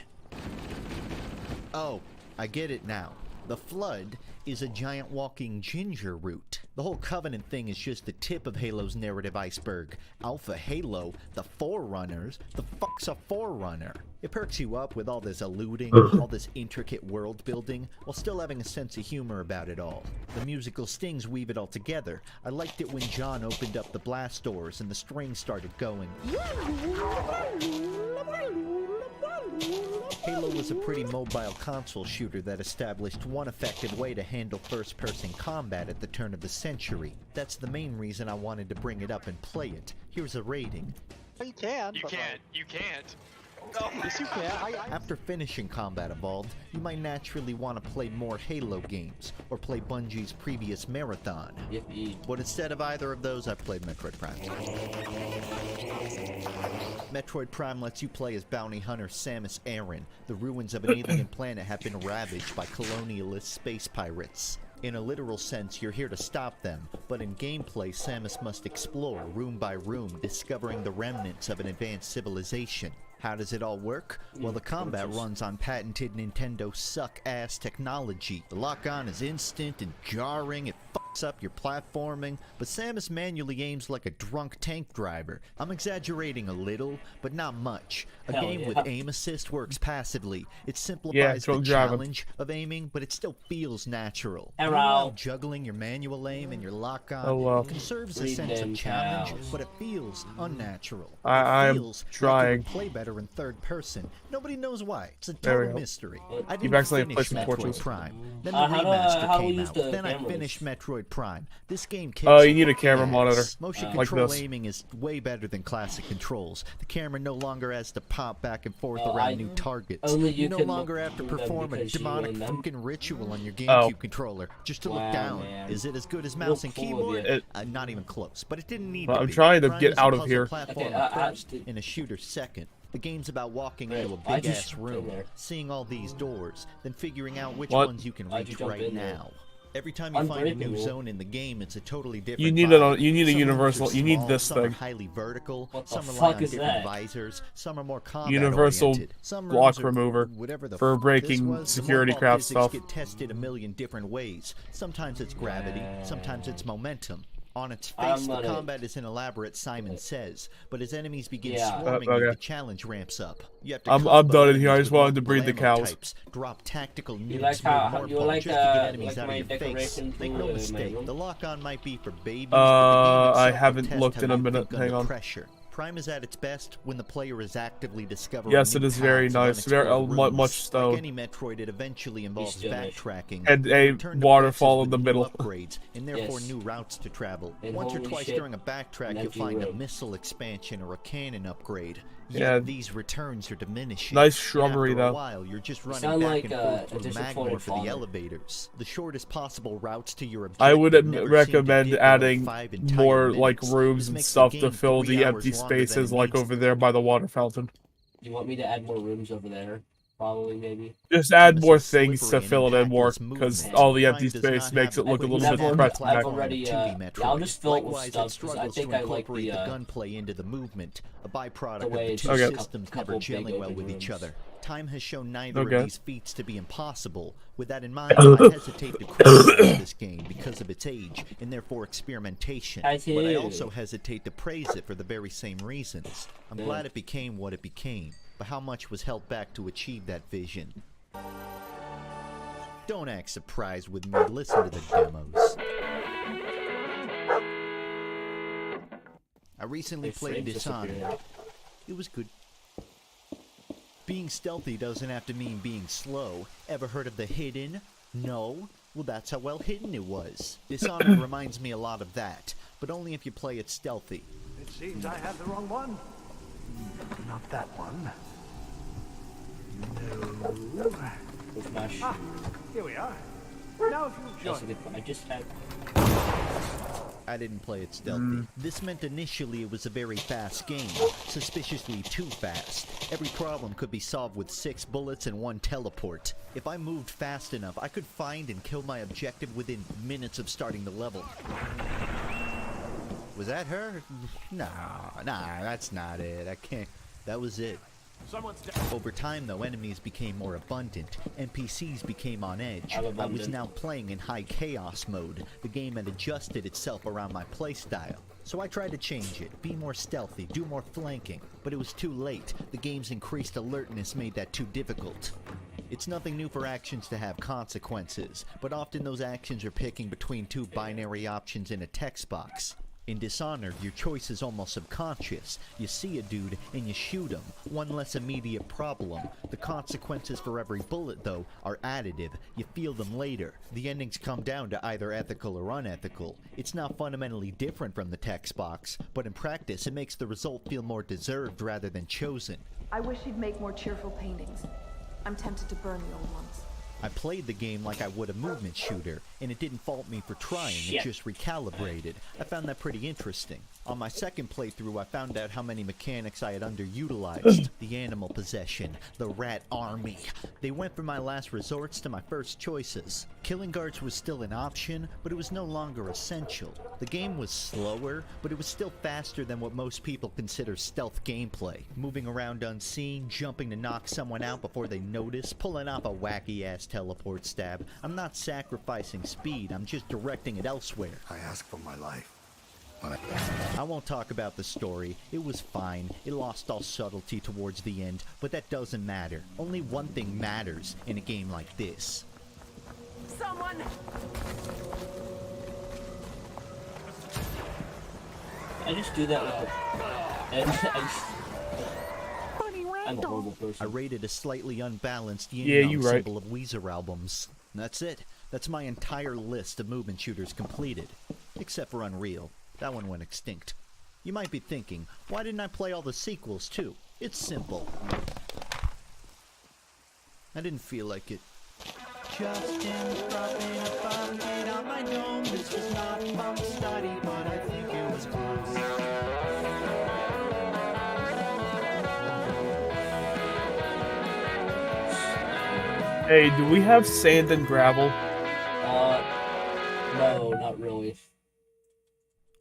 Oh, I get it now. The Flood is a giant walking ginger root. The whole Covenant thing is just the tip of Halo's narrative iceberg. Alpha Halo, the Forerunners, the fuck's a Forerunner? It perks you up with all this eluding, all this intricate world building, while still having a sense of humor about it all. The musical stings weave it all together. I liked it when John opened up the blast doors and the strings started going. Halo was a pretty mobile console shooter that established one effective way to handle first-person combat at the turn of the century. That's the main reason I wanted to bring it up and play it. Here's a rating. You can. You can't. You can't. Yes, you can. After finishing Combat Evolved, you might naturally want to play more Halo games, or play Bungie's previous Marathon. But instead of either of those, I played Metroid Prime. Metroid Prime lets you play as bounty hunter Samus Aran. The ruins of an alien planet have been ravaged by colonialist space pirates. In a literal sense, you're here to stop them, but in gameplay, Samus must explore room by room, discovering the remnants of an advanced civilization. How does it all work? Well, the combat runs on patented Nintendo suck-ass technology. The lock-on is instant and jarring, it fucks up your platforming, but Samus manually aims like a drunk tank driver. I'm exaggerating a little, but not much. A game with aim assist works passively. It simplifies the challenge of aiming, but it still feels natural. Meanwhile, juggling your manual aim and your lock-on conserves a sense of challenge, but it feels unnatural. It feels like you play better in third person. Nobody knows why. It's a total mystery. I didn't finish Metroid Prime. Then the remaster came out. Then I finished Metroid Prime. This game kicks you need a camera monitor. Motion control aiming is way better than classic controls. The camera no longer has to pop back and forth around new targets. You no longer have to perform a demonic fucking ritual on your GameCube controller just to look down. Is it as good as mouse and keyboard? Not even close. But it didn't need to be. I'm trying to get out of here. First, in a shooter second. The game's about walking into a big-ass room, seeing all these doors, then figuring out which ones you can reach right now. Every time you find a new zone in the game, it's a totally different You need a universal. You need this some are thing. highly vertical, some rely on different visors, some are more combat Universal oriented. Some block rooms are remover whatever the for fuck breaking this was. security The craft physics stuff. get tested a million different ways. Sometimes it's gravity, sometimes it's momentum. On its face, the combat is an elaborate Simon Says, but as enemies begin swarming you, the challenge ramps up. You have to I'm done in here. I just wanted to breed the cows. Types, drop tactical nukes, just to get enemies out of your face. Make no mistake, the lock-on might be for babies, but the game I itself haven't will test looked how in a you minute. think under Hang on. pressure. Prime is at its best when the player is actively discovering Yes, it new is very paths of nice. Very unexplored much rooms. so. Like any Metroid, it eventually involves backtracking. And a Return to waterfall places in the with middle. new upgrades, and therefore new routes to travel. Once or twice during a backtrack, you'll find a missile expansion or a cannon upgrade. Yet these returns are diminishing. Nice shrubbery, After a though. while, you're just running back and forth through Magmor for the elevators. The shortest possible routes to your objective I would never seem to recommend get below adding 5 entire more like minutes. rooms This and makes the stuff to game fill 3 the hours empty longer than spaces it like needs over there by the water fountain. You want me to add more rooms over there? Probably, maybe. Just add more things to fill it in more, because all the empty space makes it look a little bit depressing. I've already, yeah, I'll just fill it with Likewise, stuff, it 'cause struggles I think to I like incorporate the gunplay into the movement, a byproduct the of way the it's two just systems couple never big gelling well open with each rooms. other. Time has shown neither Okay. of these feats to be impossible. With that in mind, I hesitate to criticize this game because of its age, and therefore experimentation. But I also hesitate to praise it for the very same reasons. I'm glad it became what it became, but how much was held back to achieve that vision? Don't act surprised with me, listen to the demos. I recently played Dishonored. It was good. Being stealthy doesn't have to mean being slow. Ever heard of The Hidden? No? Well, that's how well hidden it was. Dishonored reminds me a lot of that, but only if you play it stealthy. Seems I have the wrong one. Not that one. No. With my shoe. Ah, here we are. Now if you'll That's a join. good point. I just had. I didn't play it stealthy. This meant initially it was a very fast game, suspiciously too fast. Every problem could be solved with 6 bullets and 1 teleport. If I moved fast enough, I could find and kill my objective within minutes of starting the level. Was that her? Nah, that's not it. I can't. That was it. Over time, though, enemies became more abundant. NPCs became on edge. I was now playing in high chaos mode. The game had adjusted itself around my playstyle. So I tried to change it, be more stealthy, do more flanking. But it was too late. The game's increased alertness made that too difficult. It's nothing new for actions to have consequences, but often those actions are picking between 2 binary options in a text box. In Dishonored, your choice is almost subconscious. You see a dude and you shoot him. One less immediate problem. The consequences for every bullet, though, are additive. You feel them later. The endings come down to either ethical or unethical. It's not fundamentally different from the text box, but in practice it makes the result feel more deserved rather than chosen. I wish he'd make more cheerful paintings. I'm tempted to burn the old ones. I played the game like I would a movement shooter, and it didn't fault me for trying, it just recalibrated. I found that pretty interesting. On my second playthrough, I found out how many mechanics I had underutilized. The animal possession, the rat army. They went from my last resorts to my first choices. Killing guards was still an option, but it was no longer essential. The game was slower, but it was still faster than what most people consider stealth gameplay. Moving around unseen, jumping to knock someone out before they notice, pulling off a wacky-ass teleport stab. I'm not sacrificing speed, I'm just directing it elsewhere. I ask for my life. I won't talk about the story. It was fine. It lost all subtlety towards the end, but that doesn't matter. Only one thing matters in a game like this. Someone! I just do that with I'm a horrible person. I rated a slightly unbalanced Yeah, you right. symbol of Weezer albums. That's it. That's my entire list of movement shooters completed. Except for Unreal. That one went extinct. You might be thinking, why didn't I play all the sequels too? It's simple. I didn't feel like it. Justin dropping a bucket on my dome. This was not fun study, but I think it was close. Hey, do we have sand and gravel? No, not really.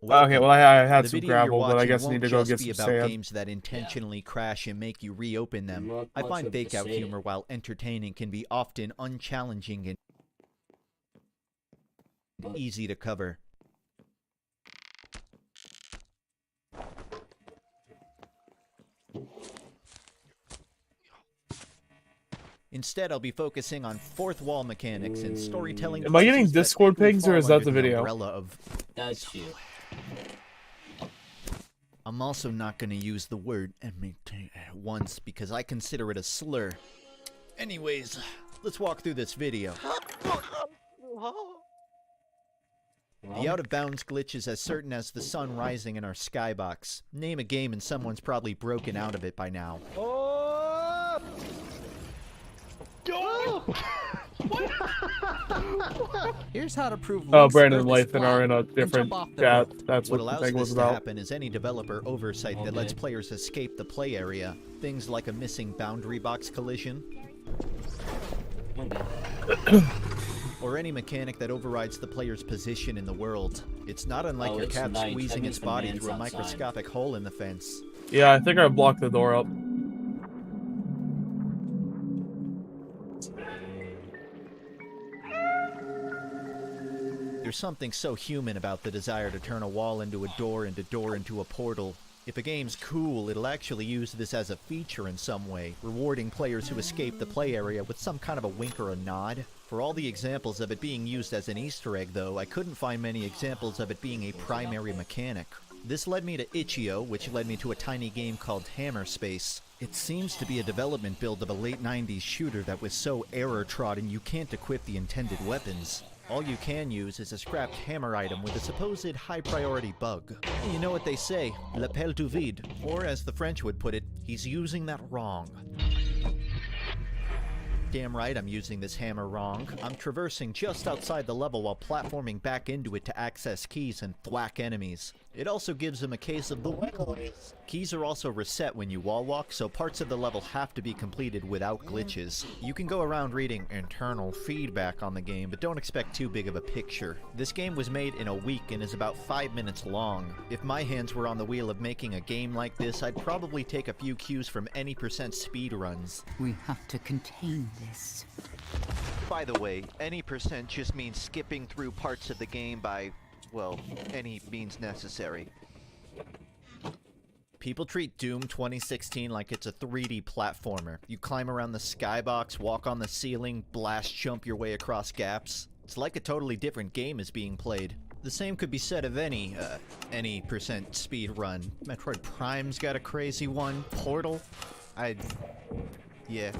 Okay, well I had The some video you're gravel, but I watching guess I won't need to go just get be some about sand. games that intentionally crash and make you reopen them. Not I much find of the fake out same. humor, while entertaining, can be often unchallenging and easy to cover. Instead, I'll be focusing on fourth wall mechanics and storytelling. Am I getting choices that Discord typically pings or fall is that under the video? umbrella of That's you. I'm also not going to use the word once because I consider it a slur. Anyways, let's walk through this video. The out-of-bounds glitch is as certain as the sun rising in our skybox. Name a game and someone's probably broken out of it by now. Here's how to prove. Oh, links Brandon are and Lathan are in a different chat. That's What what the allows thing was this to about. happen is any developer oversight that lets players escape the play area. Things like a missing boundary box collision. Or any mechanic that overrides the player's position in the world. It's not unlike your it's cat night. That squeezing means its the body man's through a outside. microscopic hole in the fence. Yeah, I think I blocked the door up. There's something so human about the desire to turn a wall into a door and a door into a portal. If a game's cool, it'll actually use this as a feature in some way, rewarding players who escape the play area with some kind of a wink or a nod. For all the examples of it being used as an Easter egg, though, I couldn't find many examples of it being a primary mechanic. This led me to Itch.io, which led me to a tiny game called Hammerspace. It seems to be a development build of a late 90s shooter that was so error-trodden you can't equip the intended weapons. All you can use is a scrapped hammer item with a supposed high-priority bug. You know what they say, l'appel du vide, or as the French would put it, he's using that wrong. Damn right I'm using this hammer wrong. I'm traversing just outside the level while platforming back into it to access keys and thwack enemies. It also gives him a case of the wiggles. Keys are also reset when you wall walk, so parts of the level have to be completed without glitches. You can go around reading internal feedback on the game, but don't expect too big of a picture. This game was made in a week and is about 5 minutes long. If my hands were on the wheel of making a game like this, I'd probably take a few cues from any % speedruns. We have to contain this. By the way, any % just means skipping through parts of the game by, well, any means necessary. People treat Doom 2016 like it's a 3D platformer. You climb around the skybox, walk on the ceiling, blast jump your way across gaps. It's like a totally different game is being played. The same could be said of any % speed run. Metroid Prime's got a crazy one. Portal? Yeah.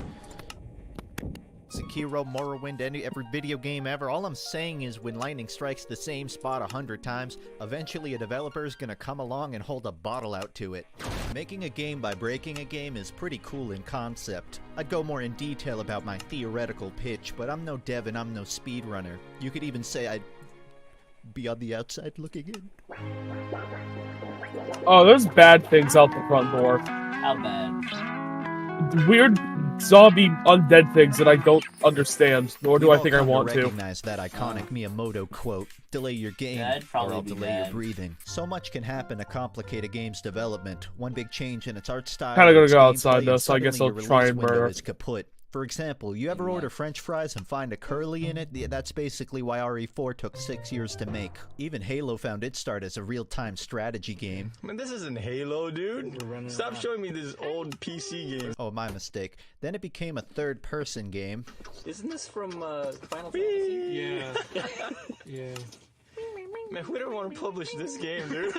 Sekiro, Morrowind, every video game ever. All I'm saying is when lightning strikes the same spot 100 times, eventually a developer's gonna come along and hold a bottle out to it. Making a game by breaking a game is pretty cool in concept. I'd go more in detail about my theoretical pitch, but I'm no dev and I'm no speedrunner. You could even say I'd be on the outside looking in. Oh, there's bad things out the front door. How bad? Weird zombie undead things that I don't understand, nor do I think I want to. Recognize that iconic Miyamoto quote, delay your game, or I'll delay your breathing. So much can happen to complicate a game's development. One big change in its art style. Kinda gonna go outside though, so I guess I'll try and murder. Is kaput. For example, you ever order french fries and find a curly in it? Yeah, that's basically why RE4 took 6 years to make. Even Halo found its start as a real-time strategy game. Man, this isn't Halo, dude. Stop showing me this old PC game. Oh, my mistake. Then it became a third-person game. Isn't this from Final Fantasy? Yeah. Yeah. Man, we don't want to publish this game, dude.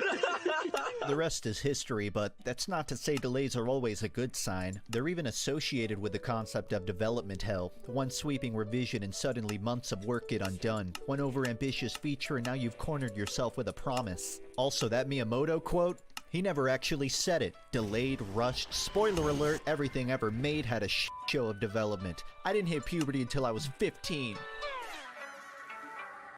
The rest is history, but that's not to say delays are always a good sign. They're even associated with the concept of development hell. One sweeping revision and suddenly months of work get undone. One overambitious feature and now you've cornered yourself with a promise. Also, that Miyamoto quote? He never actually said it. Delayed, rushed, spoiler alert, everything ever made had a show of development. I didn't hit puberty until I was 15.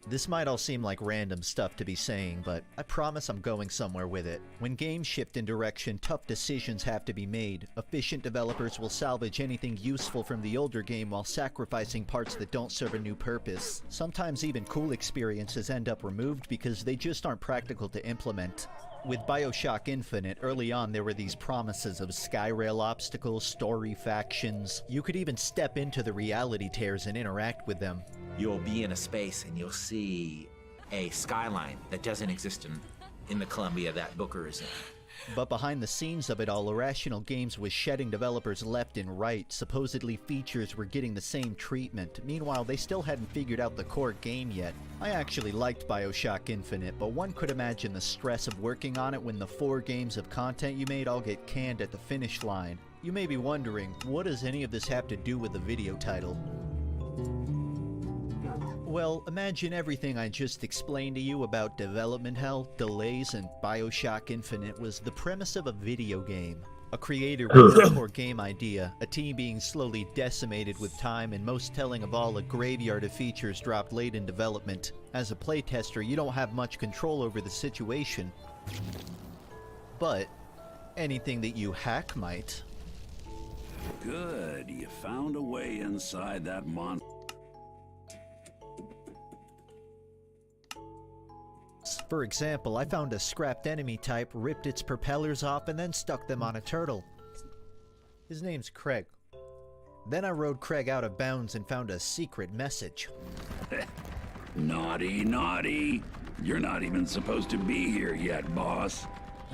This might all seem like random stuff to be saying, but I promise I'm going somewhere with it. When games shift in direction, tough decisions have to be made. Efficient developers will salvage anything useful from the older game while sacrificing parts that don't serve a new purpose. Sometimes even cool experiences end up removed because they just aren't practical to implement. With BioShock Infinite, early on there were these promises of Skyrail obstacles, story factions. You could even step into the reality tears and interact with them. You'll be in a space and you'll see a skyline that doesn't exist in the Columbia that Booker is in. But behind the scenes of it all, Irrational Games was shedding developers left and right. Supposedly features were getting the same treatment. Meanwhile, they still hadn't figured out the core game yet. I actually liked BioShock Infinite, but one could imagine the stress of working on it when the 4 games of content you made all get canned at the finish line. You may be wondering, what does any of this have to do with the video title? Well, imagine everything I just explained to you about development hell, delays, and BioShock Infinite was the premise of a video game. A creator with a core game idea, a team being slowly decimated with time, and most telling of all, a graveyard of features dropped late in development. As a playtester, you don't have much control over the situation. But anything that you hack might. Good, you found a way inside that monster. For example, I found a scrapped enemy type, ripped its propellers off, and then stuck them on a turtle. His name's Craig. Then I rode Craig out of bounds and found a secret message. Naughty, naughty. You're not even supposed to be here yet, boss.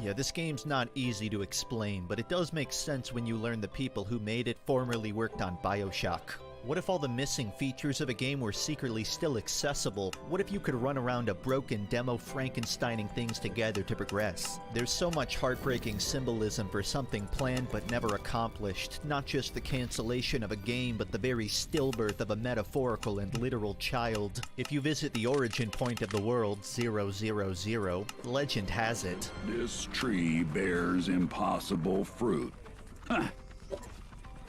Yeah, this game's not easy to explain, but it does make sense when you learn the people who made it formerly worked on BioShock. What if all the missing features of a game were secretly still accessible? What if you could run around a broken demo Frankensteining things together to progress? There's so much heartbreaking symbolism for something planned but never accomplished. Not just the cancellation of a game, but the very stillbirth of a metaphorical and literal child. If you visit the origin point of the world, 000, legend has it. This tree bears impossible fruit. Huh.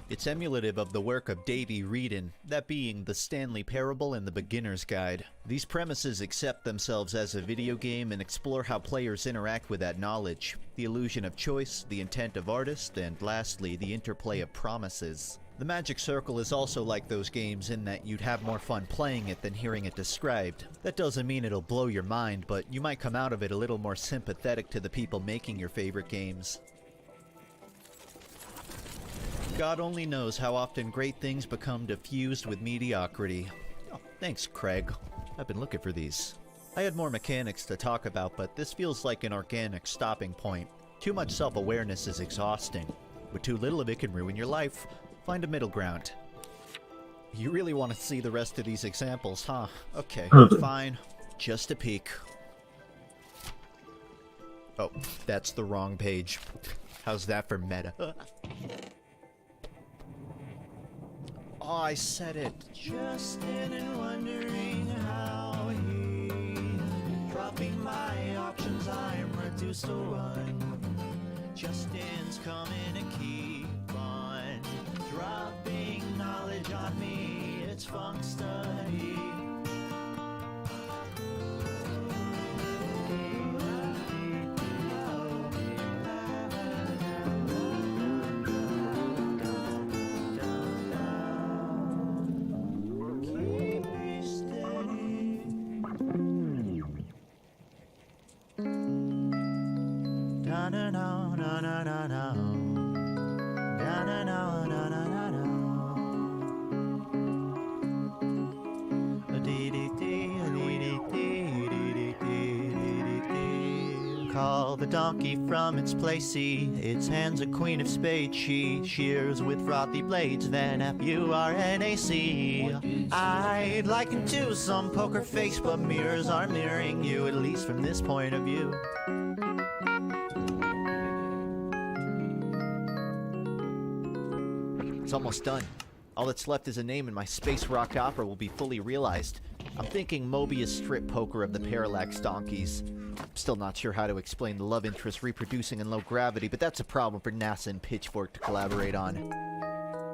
It's emulative of the work of Davey Wreden, that being the Stanley Parable and the Beginner's Guide. These premises accept themselves as a video game and explore how players interact with that knowledge, the illusion of choice, the intent of artists, and lastly, the interplay of promises. The Magic Circle is also like those games in that you'd have more fun playing it than hearing it described. That doesn't mean it'll blow your mind, but you might come out of it a little more sympathetic to the people making your favorite games. God only knows how often great things become diffused with mediocrity. Oh, thanks, Craig. I've been looking for these. I had more mechanics to talk about, but this feels like an organic stopping point. Too much self-awareness is exhausting, but too little of it can ruin your life. Find a middle ground. You really want to see the rest of these examples, huh? Okay, fine. Just a peek. Oh, that's the wrong page. How's that for meta? Oh, I said it. Justin and wondering how he dropping my options, I'm reduced to one. Justin's coming to keep on dropping knowledge on me. It's funk study. Call the donkey from its place, see, its hands a queen of spades, she shears with frothy blades, then F-U-R-N-A-C. I'd liken to some poker face, but mirrors are mirroring you, at least from this point of view. It's almost done. All that's left is a name and my space rock opera will be fully realized. I'm thinking Mobius strip poker of the Parallax Donkeys. I'm still not sure how to explain the love interest reproducing in low gravity, but that's a problem for NASA and Pitchfork to collaborate on.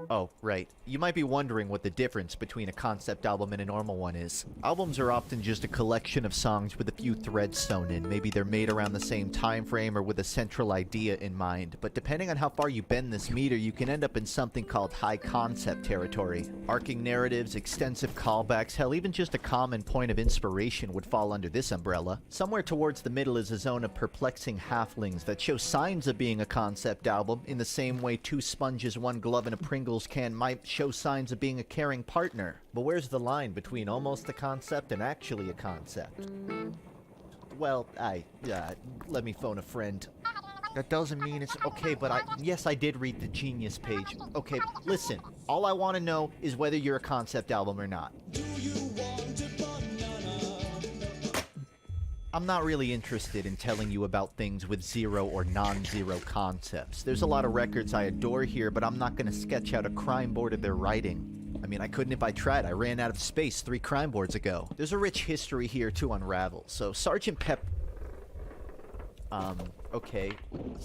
Oh, right. You might be wondering what the difference between a concept album and a normal one is. Albums are often just a collection of songs with a few threads sewn in. Maybe they're made around the same time frame or with a central idea in mind. But depending on how far you bend this meter, you can end up in something called high concept territory. Arcing narratives, extensive callbacks, hell, even just a common point of inspiration would fall under this umbrella. Somewhere towards the middle is a zone of perplexing halflings that show signs of being a concept album, in the same way two sponges, one glove, and a Pringles can might show signs of being a caring partner. But where's the line between almost a concept and actually a concept? Well, let me phone a friend. That doesn't mean it's okay, but yes, I did read the Genius page. Okay, listen, all I want to know is whether you're a concept album or not. I'm not really interested in telling you about things with zero or non-zero concepts. There's a lot of records I adore here, but I'm not going to sketch out a crime board of their writing. I mean, I couldn't if I tried. I ran out of space 3 crime boards ago. There's a rich history here to unravel. So, Sgt. Pep... okay.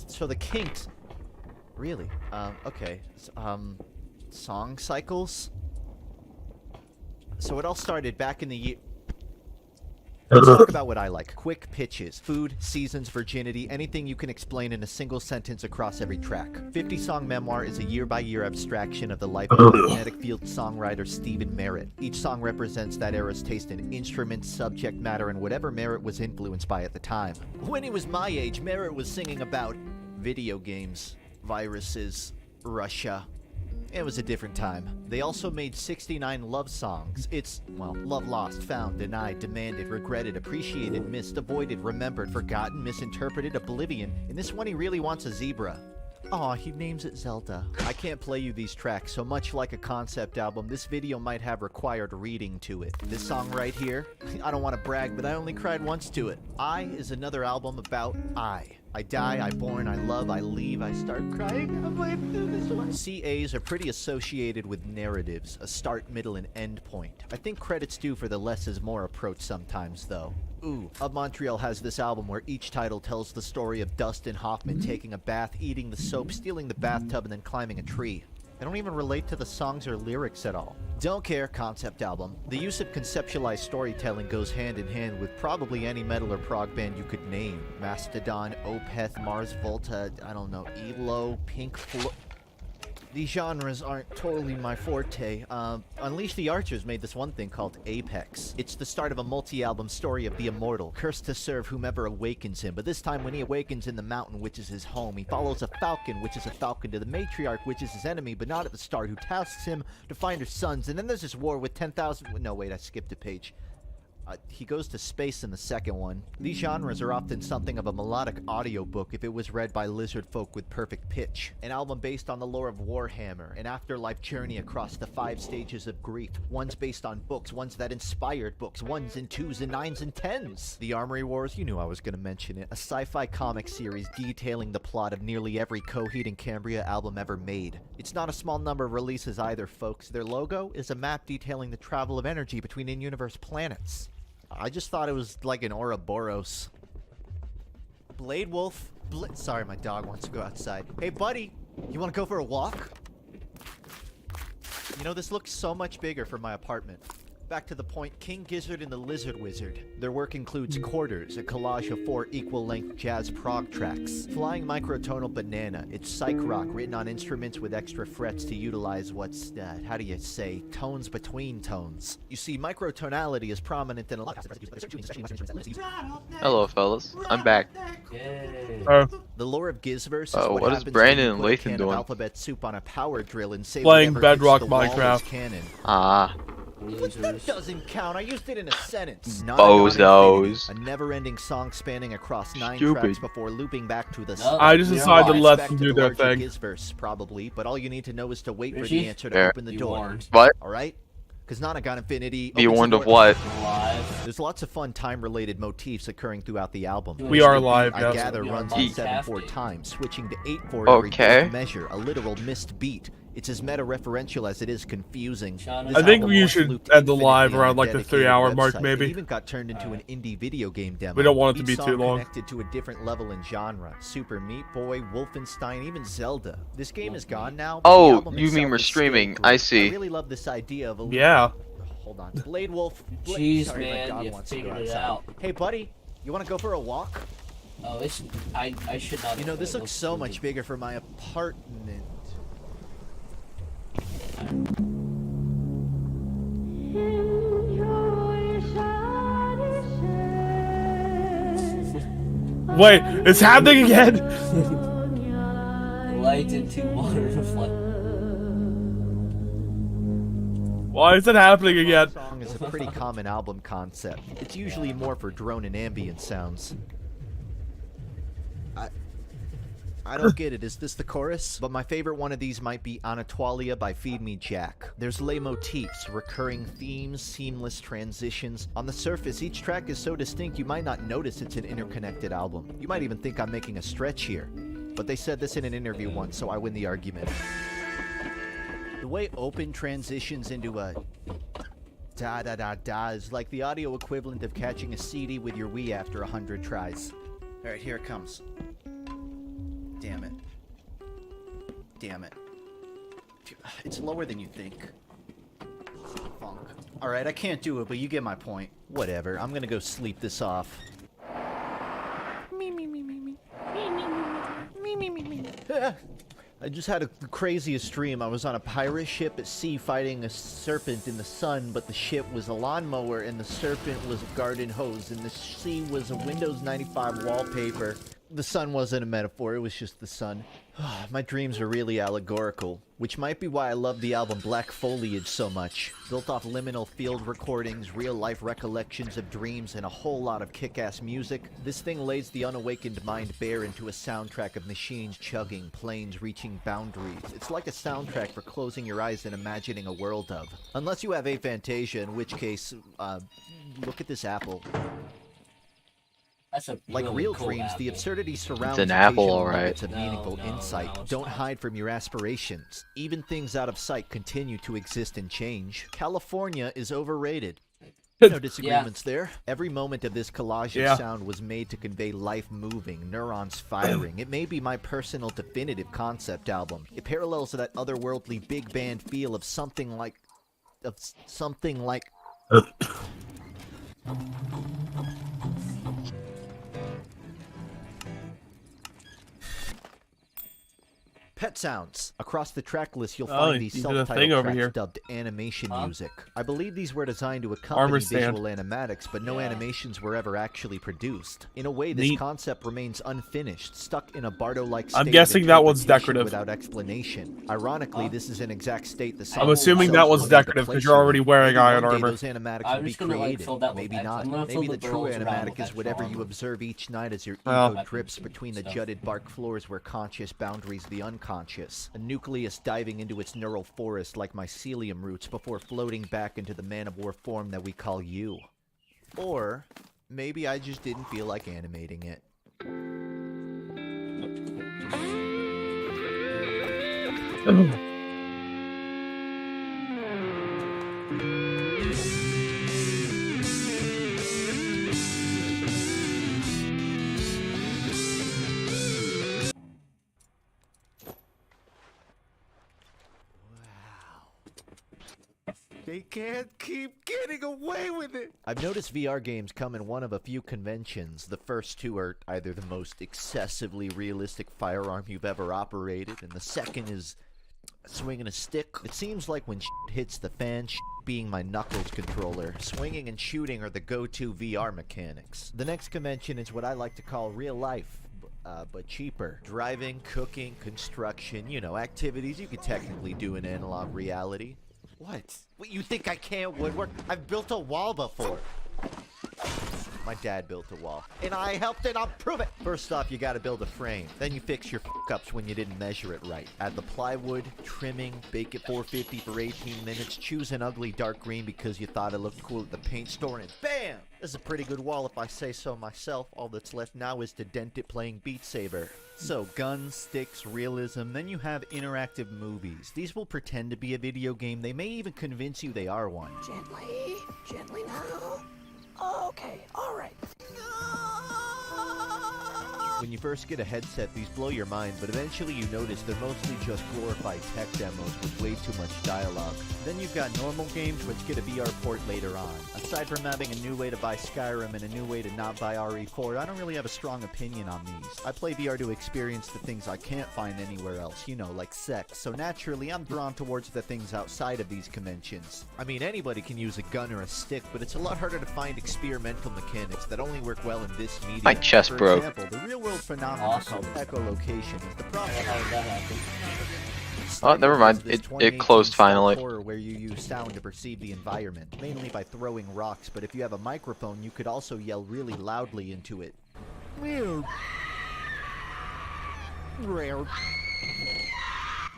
So the Kinks... Really? Okay. Song cycles? So it all started back in the year... Let's talk about what I like. Quick pitches, food, seasons, virginity, anything you can explain in a single sentence across every track. 50-song memoir is a year-by-year abstraction of the life of the magnetic field songwriter Stephen Merritt. Each song represents that era's taste in instruments, subject matter, and whatever Merritt was influenced by at the time. When he was my age, Merritt was singing about video games, viruses, Russia. It was a different time. They also made 69 love songs. It's, well, love lost, found, denied, demanded, regretted, appreciated, missed, avoided, remembered, forgotten, misinterpreted, oblivion. In this one, he really wants a zebra. Aw, he names it Zelda. I can't play you these tracks, so much like a concept album, this video might have required reading to it. This song right here, I don't want to brag, but I only cried once to it. I is another album about I. I die, I born, I love, I leave, I start crying. I'm like, this one. CAs are pretty associated with narratives, a start, middle, and end point. I think credit's due for the less is more approach sometimes, though. Ooh, Of Montreal has this album where each title tells the story of Dustin Hoffman taking a bath, eating the soap, stealing the bathtub, and then climbing a tree. They don't even relate to the songs or lyrics at all. Don't care, concept album. The use of conceptualized storytelling goes hand in hand with probably any metal or prog band you could name. Mastodon, Opeth, Mars Volta, I don't know, ELO, Pink Floyd. These genres aren't totally my forte. Unleash the Archers made this one thing called Apex. It's the start of a multi-album story of the immortal, cursed to serve whomever awakens him. But this time when he awakens in the mountain, which is his home, he follows a falcon, which is a falcon, to the matriarch, which is his enemy, but not at the start, who tasks him to find her sons. And then there's this war with 10,000... No, wait, I skipped a page. He goes to space in the second one. These genres are often something of a melodic audiobook if it was read by lizard folk with perfect pitch. An album based on the lore of Warhammer, an afterlife journey across the 5 stages of grief. One's based on books, ones that inspired books, ones in 2s and 9s and 10s. The Armory Wars, you knew I was gonna mention it. A sci-fi comic series detailing the plot of nearly every Coheed and Cambria album ever made. It's not a small number of releases either, folks. Their logo is a map detailing the travel of energy between in-universe planets. I just thought it was like an Ouroboros. Blade Wolf. Sorry, my dog wants to go outside. Hey, buddy, you want to go for a walk? You know, this looks so much bigger for my apartment. Back to the point, King Gizzard and the Lizard Wizard. Their work includes Quarters, a collage of 4 equal-length jazz prog tracks. Flying Microtonal Banana, it's psych rock written on instruments with extra frets to utilize what's, how do you say, tones between tones. You see, microtonality is prominent in a lot of... Hello, fellas. I'm back. The lore of Gizverse is what is happens Brandon when you and put a can Lathan of doing? alphabet soup on a power drill and say Playing whatever hits Bedrock the wall is Minecraft. canon. Ah. But that doesn't count. I used it in a sentence. Bozos. A never-ending song spanning across 9 Stupid. tracks before looping back to the start. I just decided to let them do their thing. Gizverse, probably, but all you need to know is to wait for Richie? the answer to Fair. open the door. What? All right? Because Nonagon Infinity. Be opens the warned of door- what? There's lots of fun time-related motifs occurring throughout the album. We are live, I yes. gather We are runs on live. 7/4 time, switching to 8/4 every Okay. brief measure, a literal missed beat. It's as meta-referential as it is confusing. Sean, This I think album you was should looped end the live infinitely on around a like the dedicated 3-hour mark, website. maybe. It even got turned into an indie video game demo. We don't want it to Each be song too long. connected to a different level in genre. Super Meat Boy, Wolfenstein, even Zelda. This game is gone now. but the Oh, album you mean itself we're is still streaming. great. I see. I really love this idea of a Yeah. Hold on. Blade Wolf. Jeez, Sorry, my man, dog you wants to go figured it outside. out. Hey, buddy, you want to go for a walk? Oh, it's I should not. You know, have this played looks those so movies. much bigger for my apartment. Wait, it's happening again! Light into water reflect. Why is it happening again? This song is a pretty common album concept. It's usually more for drone and ambient sounds. I don't get it. Is this the chorus? But my favorite one of these might be Anatolia by Feed Me Jack. There's leitmotifs, recurring themes, seamless transitions. On the surface, each track is so distinct you might not notice it's an interconnected album. You might even think I'm making a stretch here. But they said this in an interview once, so I win the argument. The way open transitions into a da-da-da-da is like the audio equivalent of catching a CD with your Wii after 100 tries. Alright, here it comes. Damn it. Damn it. It's lower than you think. Funk. Alright, I can't do it, but you get my point. Whatever, I'm gonna go sleep this off. I just had a craziest dream. I was on a pirate ship at sea fighting a serpent in the sun, but the ship was a lawnmower and the serpent was a garden hose and the sea was a Windows 95 wallpaper. The sun wasn't a metaphor, it was just the sun. My dreams are really allegorical, which might be why I love the album Black Foliage so much. Built off liminal field recordings, real-life recollections of dreams, and a whole lot of kick-ass music, this thing lays the unawakened mind bare into a soundtrack of machines chugging, planes reaching boundaries. It's like a soundtrack for closing your eyes and imagining a world of. Unless you have aphantasia, in which case, look at this apple. That's a like really real cool dreams, apple. the absurdity surrounds an apple, occasional alright. moments of meaningful insight. Don't hide from your aspirations. Even things out of sight continue to exist and change. California is overrated. No disagreements there. Every moment of this collage of sound was made to convey life moving, neurons firing. It may be my personal definitive concept album. It parallels that otherworldly big band feel of something like... Pet sounds. Across the track list, you'll find these you did a thing self-titled over tracks here. dubbed animation music. I believe these were designed to Armor accompany stand. visual animatics, but no animations were ever actually produced. In a way, this Neat. concept remains unfinished, stuck in a Bardo-like state I'm of guessing that one's interpretation decorative. without explanation. Ironically, this is an exact state the I'm assuming that one's decorative because you're already wearing iron armor. Those animatics I'm will be just gonna, like, created. fill that with Maybe X. not. I'm gonna fill Maybe the the true girls around animatic with is whatever extra you armor. observe each night as your Well. ego drips between the jutted bark floors where conscious boundaries the unconscious. A nucleus diving into its neural forest like mycelium roots before floating back into the man-of-war form that we call you. Or maybe I just didn't feel like animating it. They can't keep getting away with it! I've noticed VR games come in one of a few conventions. The first two are either the most excessively realistic firearm you've ever operated, and the second is swinging a stick. It seems like when shit hits the fan, shit being my Knuckles controller, swinging and shooting are the go-to VR mechanics. The next convention is what I like to call real life. But cheaper. Driving, cooking, construction, you know, activities you could technically do in analog reality. What? What, you think I can't woodwork? I've built a wall before. My dad built a wall. And I helped it, I'll prove it! First off, you gotta build a frame. Then you fix your f***ups when you didn't measure it right. Add the plywood, trimming, bake it 450 for 18 minutes, choose an ugly dark green because you thought it looked cool at the paint store, and BAM! This is a pretty good wall if I say so myself. All that's left now is to dent it playing Beat Saber. So, guns, sticks, realism, then you have interactive movies. These will pretend to be a video game. They may even convince you they are one. Gently now. Okay, alright. When you first get a headset, these blow your mind, but eventually you notice they're mostly just glorified tech demos with way too much dialogue. Then you've got normal games which get a VR port later on. Aside from having a new way to buy Skyrim and a new way to not buy RE4, I don't really have a strong opinion on these. I play VR to experience the things I can't find anywhere else, you know, like sex. So naturally, I'm drawn towards the things outside of these conventions. I mean, anybody can use a gun or a stick, but it's a lot harder to find experimental mechanics that only work well in this medium. My chest For broke. example, the real-world phenomenon called echolocation is the problem. Oh, never mind. It closed finally. Horror where you use sound to perceive the environment, mainly by throwing rocks, but if you have a microphone, you could also yell really loudly into it.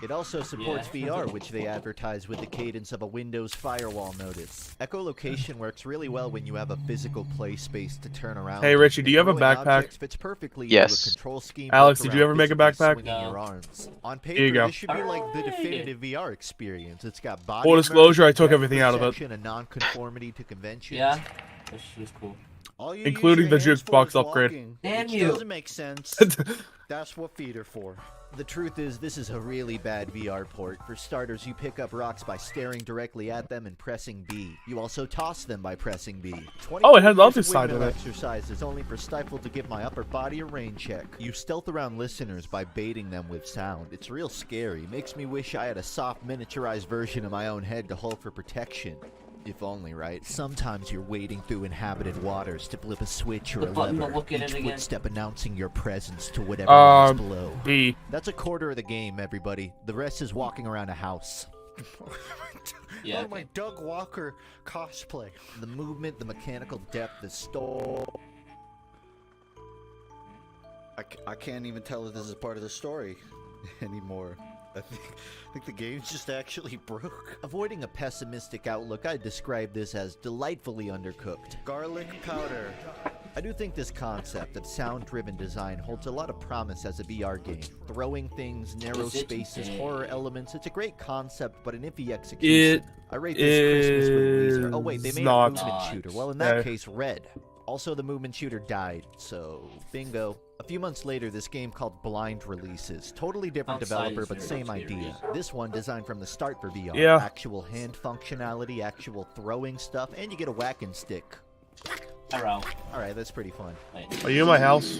It also supports VR, which they advertise with the cadence of a Windows firewall notice. Echolocation works really well when you have a physical play space to turn around. Hey, Richie, do you have a Throwing backpack? objects fits perfectly into Yes. a control scheme Alex, built did you around ever make a physically backpack? swinging your arms. On Here you paper, go. this should be like the definitive VR experience. It's got body Full disclosure, I immersion, took depth everything out of it. perception, and non-conformity to conventions. Yeah, this is cool. All you Including use the your hands jukebox for is upgrade. walking, Damn which you. doesn't make sense. That's what feet are for. The truth is, this is a really bad VR port. For starters, you pick up rocks by staring directly at them and pressing B. You also toss them by pressing B. Oh, it had the years other of side of windmill it. exercises only for Stifle to give my upper body a rain check. You stealth around listeners by baiting them with sound. It's real scary. Makes me wish I had a soft miniaturized version of my own head to hold for protection. If only, right? Sometimes you're wading through inhabited waters to flip a switch or The a button to lever, look at each it again. footstep announcing your presence to whatever lies below. B. That's a quarter of the game, everybody. The rest is walking around a house. Yeah, my Doug Walker cosplay. The movement, the mechanical depth, the story. I can't even tell if this is part of the story anymore. I think the game's just actually broke. Avoiding a pessimistic outlook, I'd describe this as delightfully undercooked. Garlic powder. I do think this concept of sound-driven design holds a lot of promise as a VR game. Throwing things, narrow spaces, horror elements, it's a great concept, but an iffy execution. I rate this Christmas release. Oh wait, they made a movement shooter. Well, in that case, red. Also, the movement shooter died, so bingo. A few months later, this game called Blind releases. Totally different developer, but same idea. This one designed from the start for VR. Yeah. Actual hand functionality, actual throwing stuff, and you get a whacking stick. Hello. Alright, that's pretty fun. Are you in my house?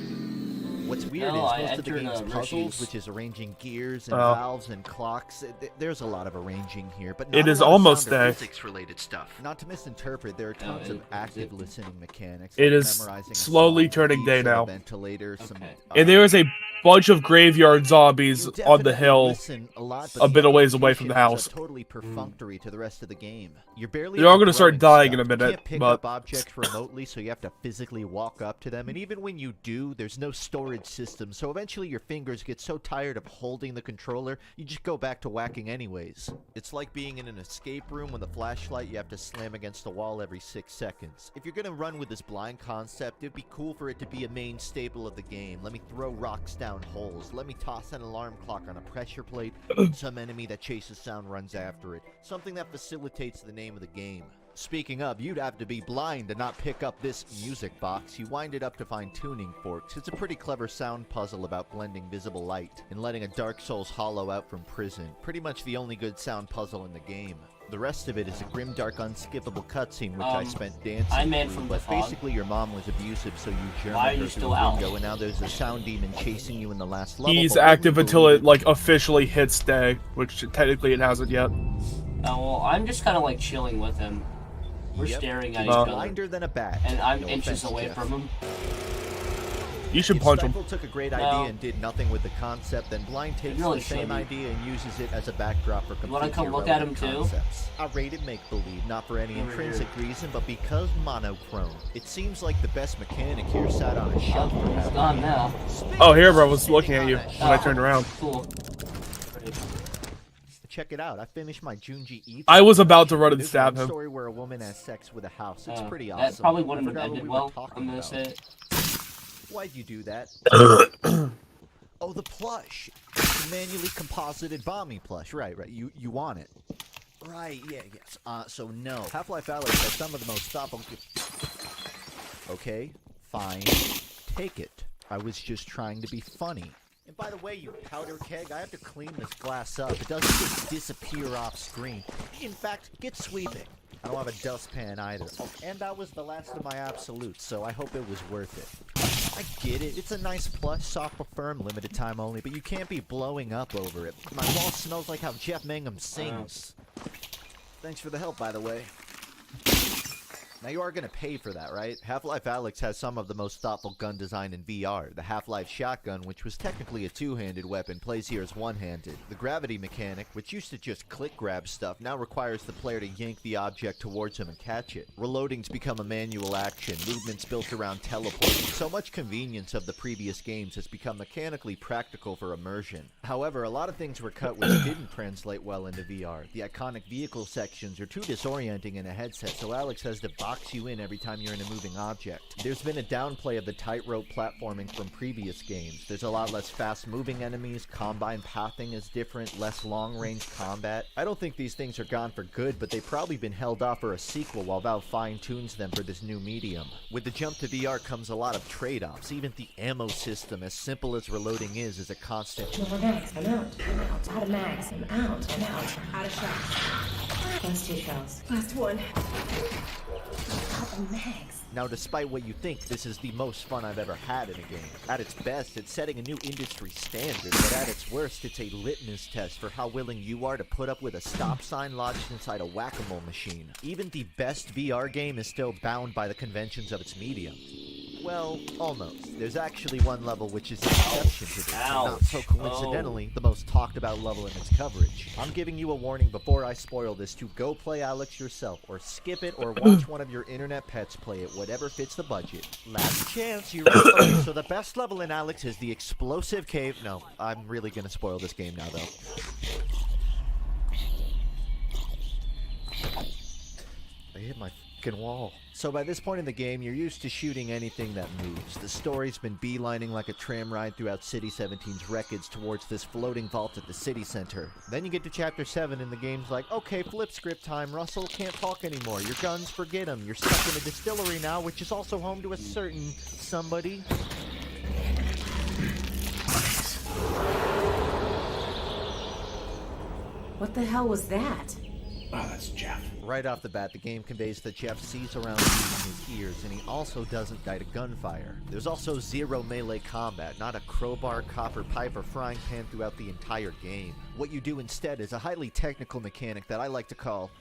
What's weird No, is I most of the entered, game's puzzles, Rishi's. which is arranging gears and valves and clocks. There's a lot of arranging here, but not It a is lot of almost sound or day. physics-related stuff. Not to misinterpret, there are tons of active listening mechanics. It like is memorizing a slowly song, turning keys day in a now. ventilator, some, And there is a bunch of graveyard zombies you on the definitely hill listen a lot, but a the bit away away from the execution house. is totally perfunctory to the rest of the game. You're barely They're all ever gonna start throwing dying in a stuff. You minute, can't pick but- up objects remotely, so you have to physically walk up to them. And even when you do, there's no storage system. So eventually, your fingers get so tired of holding the controller, you just go back to whacking anyways. It's like being in an escape room with a flashlight you have to slam against the wall every 6 seconds. If you're gonna run with this blind concept, it'd be cool for it to be a main staple of the game. Let me throw rocks down holes. Let me toss an alarm clock on a pressure plate. Some enemy that chases sound runs after it. Something that facilitates the name of the game. Speaking of, you'd have to be blind to not pick up this music box. You wind it up to find tuning forks. It's a pretty clever sound puzzle about blending visible light and letting a Dark Souls hollow out from prison. Pretty much the only good sound puzzle in the game. The rest of it is a grim, dark, unskippable cutscene which I spent dancing I Man through, from but the Fog. basically your mom was abusive, so you Why are journeyed you her through still a out? window, and now there's a sound demon chasing you in the last level. He's but wouldn't active until believe it like officially hits day, which technically it hasn't yet. Oh, well, I'm just kind of like chilling with him. We're Yep. staring at He's each other. blinder than a bat. And I'm No inches offense, away Jeff. from him. You should If punch him. Stifle took a great No. idea and did nothing with the concept, then Blind takes really the same shouldn't. idea and uses it as a backdrop for wanna completely come look at irrelevant him too? concepts. I rated make-believe, not for any Over intrinsic reason, but because monochrome. It seems like the best mechanic here sat on a shelf for It's half. gone now. Oh, here, bro, I was looking at you when I turned around. Cool. Check it out. I finished my Junji Ito. I was about to run and There's stab one him. story where a woman has sex with a house. It's pretty That awesome. probably I wouldn't have forgot what ended we were well. talking I'm gonna about. say it. Why'd you do that? Oh, the plush. The manually composited bombing plush. Right. You want it. Right, yes. So no. Half-Life Alyx has some of the most thoughtful... Okay, fine. Take it. I was just trying to be funny. And by the way, you powder keg, I have to clean this glass up. It doesn't just disappear off screen. In fact, get sweeping. I don't have a dustpan either. Oh, and that was the last of my absolutes, so I hope it was worth it. I get it. It's a nice plush, soft but firm, limited time only, but you can't be blowing up over it. My wall smells like how Jeff Mangum sings. Thanks for the help, by the way. Now you are going to pay for that, right? Half-Life Alyx has some of the most thoughtful gun design in VR. The Half-Life shotgun, which was technically a two-handed weapon, plays here as one-handed. The gravity mechanic, which used to just click grab stuff, now requires the player to yank the object towards him and catch it. Reloading's become a manual action, movements built around teleporting. So much convenience of the previous games has become mechanically practical for immersion. However, a lot of things were cut which didn't translate well into VR. The iconic vehicle sections are too disorienting in a headset, so Alyx has to box you in every time you're in a moving object. There's been a downplay of the tightrope platforming from previous games. There's a lot less fast-moving enemies, combine pathing is different, less long-range combat. I don't think these things are gone for good, but they've probably been held off for a sequel while Valve fine-tunes them for this new medium. With the jump to VR comes a lot of trade-offs. Even the ammo system, as simple as reloading is a constant... No more mags. I'm out. I'm out. Out of mags. I'm out. I'm out. Out of shells. Last 2 shells. Last one. couple mags. Now, despite what you think, this is the most fun I've ever had in a game. At its best, it's setting a new industry standard, but at its worst, it's a litmus test for how willing you are to put up with a stop sign lodged inside a whack-a-mole machine. Even the best VR game is still bound by the conventions of its medium. Well, almost. There's actually one level which is an exception to this, and not so coincidentally, the most talked about level in its coverage. I'm giving you a warning before I spoil this to go play Alex yourself, or skip it, or watch one of your internet pets play it, whatever fits the budget. Last chance, you ready? Okay, so the best level in Alex is the explosive cave. No, I'm really gonna spoil this game now, though. I hit my fucking wall. So by this point in the game, you're used to shooting anything that moves. The story's been beelining like a tram ride throughout City 17's wreckage towards this floating vault at the city center. Then you get to Chapter 7 and the game's like, okay, flip script time, Russell can't talk anymore, your guns, forget them, you're stuck in a distillery now, which is also home to a certain somebody. What the hell was that? Oh, that's Jeff. Right off the bat, the game conveys that Jeff sees around using his ears, and he also doesn't die to gunfire. There's also zero melee combat, not a crowbar, copper pipe, or frying pan throughout the entire game. What you do instead is a highly technical mechanic that I like to call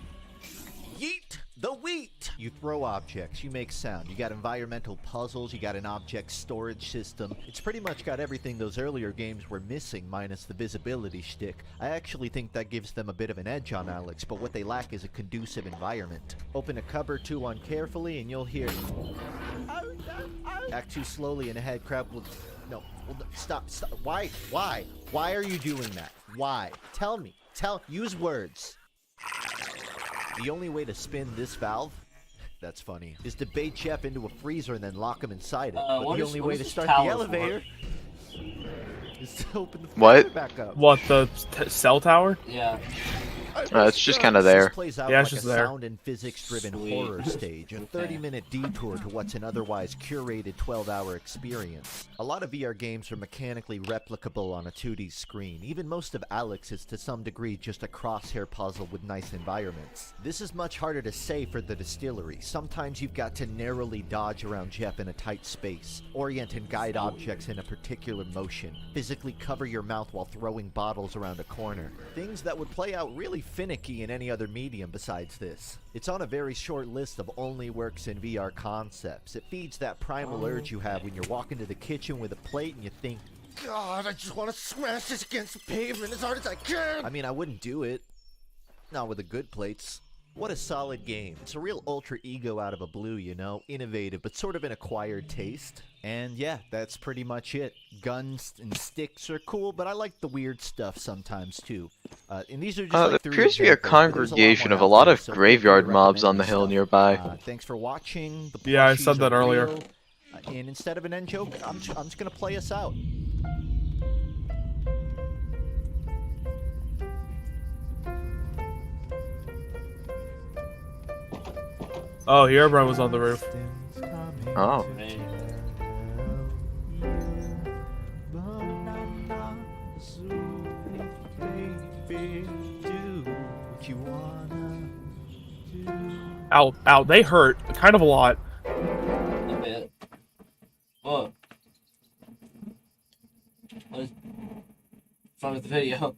yeet the wheat. You throw objects, you make sound, you got environmental puzzles, you got an object storage system. It's pretty much got everything those earlier games were missing, minus the visibility shtick. I actually think that gives them a bit of an edge on Alex, but what they lack is a conducive environment. Open a cupboard too carefully and you'll hear act too slowly and a head crab will... No, stop. Why are you doing that? Why? Tell me. Use words. The only way to spin this valve, that's funny, is to bait Jeff into a freezer and then lock him inside it. But the only way to start the elevator is to open the freezer back up. What, the cell tower? Yeah. It's just kind of there. This plays out Yeah, like it's just a there. sound and physics-driven horror stage, a 30-minute detour to what's an otherwise curated 12-hour experience. A lot of VR games are mechanically replicable on a 2D screen. Even most of Alex is to some degree just a crosshair puzzle with nice environments. This is much harder to say for the distillery. Sometimes you've got to narrowly dodge around Jeff in a tight space, orient and guide objects in a particular motion, physically cover your mouth while throwing bottles around a corner. Things that would play out really finicky in any other medium besides this. It's on a very short list of only works in VR concepts. It feeds that primal urge you have when you're walking to the kitchen with a plate and you think, God, I just want to smash this against the pavement as hard as I can! I mean, I wouldn't do it. Not with the good plates. What a solid game. It's a real ultra ego out of a blue, you know? Innovative, but sort of an acquired taste. And yeah, that's pretty much it. Guns and sticks are cool, but I like the weird stuff sometimes too. And these are just there like 3 appears to be a examples, but there's congregation more of a out lot there, of so graveyard definitely mobs on the recommend hill stuff. nearby. Thanks for watching. The Yeah, I plushies said that are earlier. real. And instead of an end joke, I'm just gonna play us out. Oh, here everyone was on the roof. Oh. Ow, they hurt. Kind of a lot. A bit. Whoa. What's wrong with the video?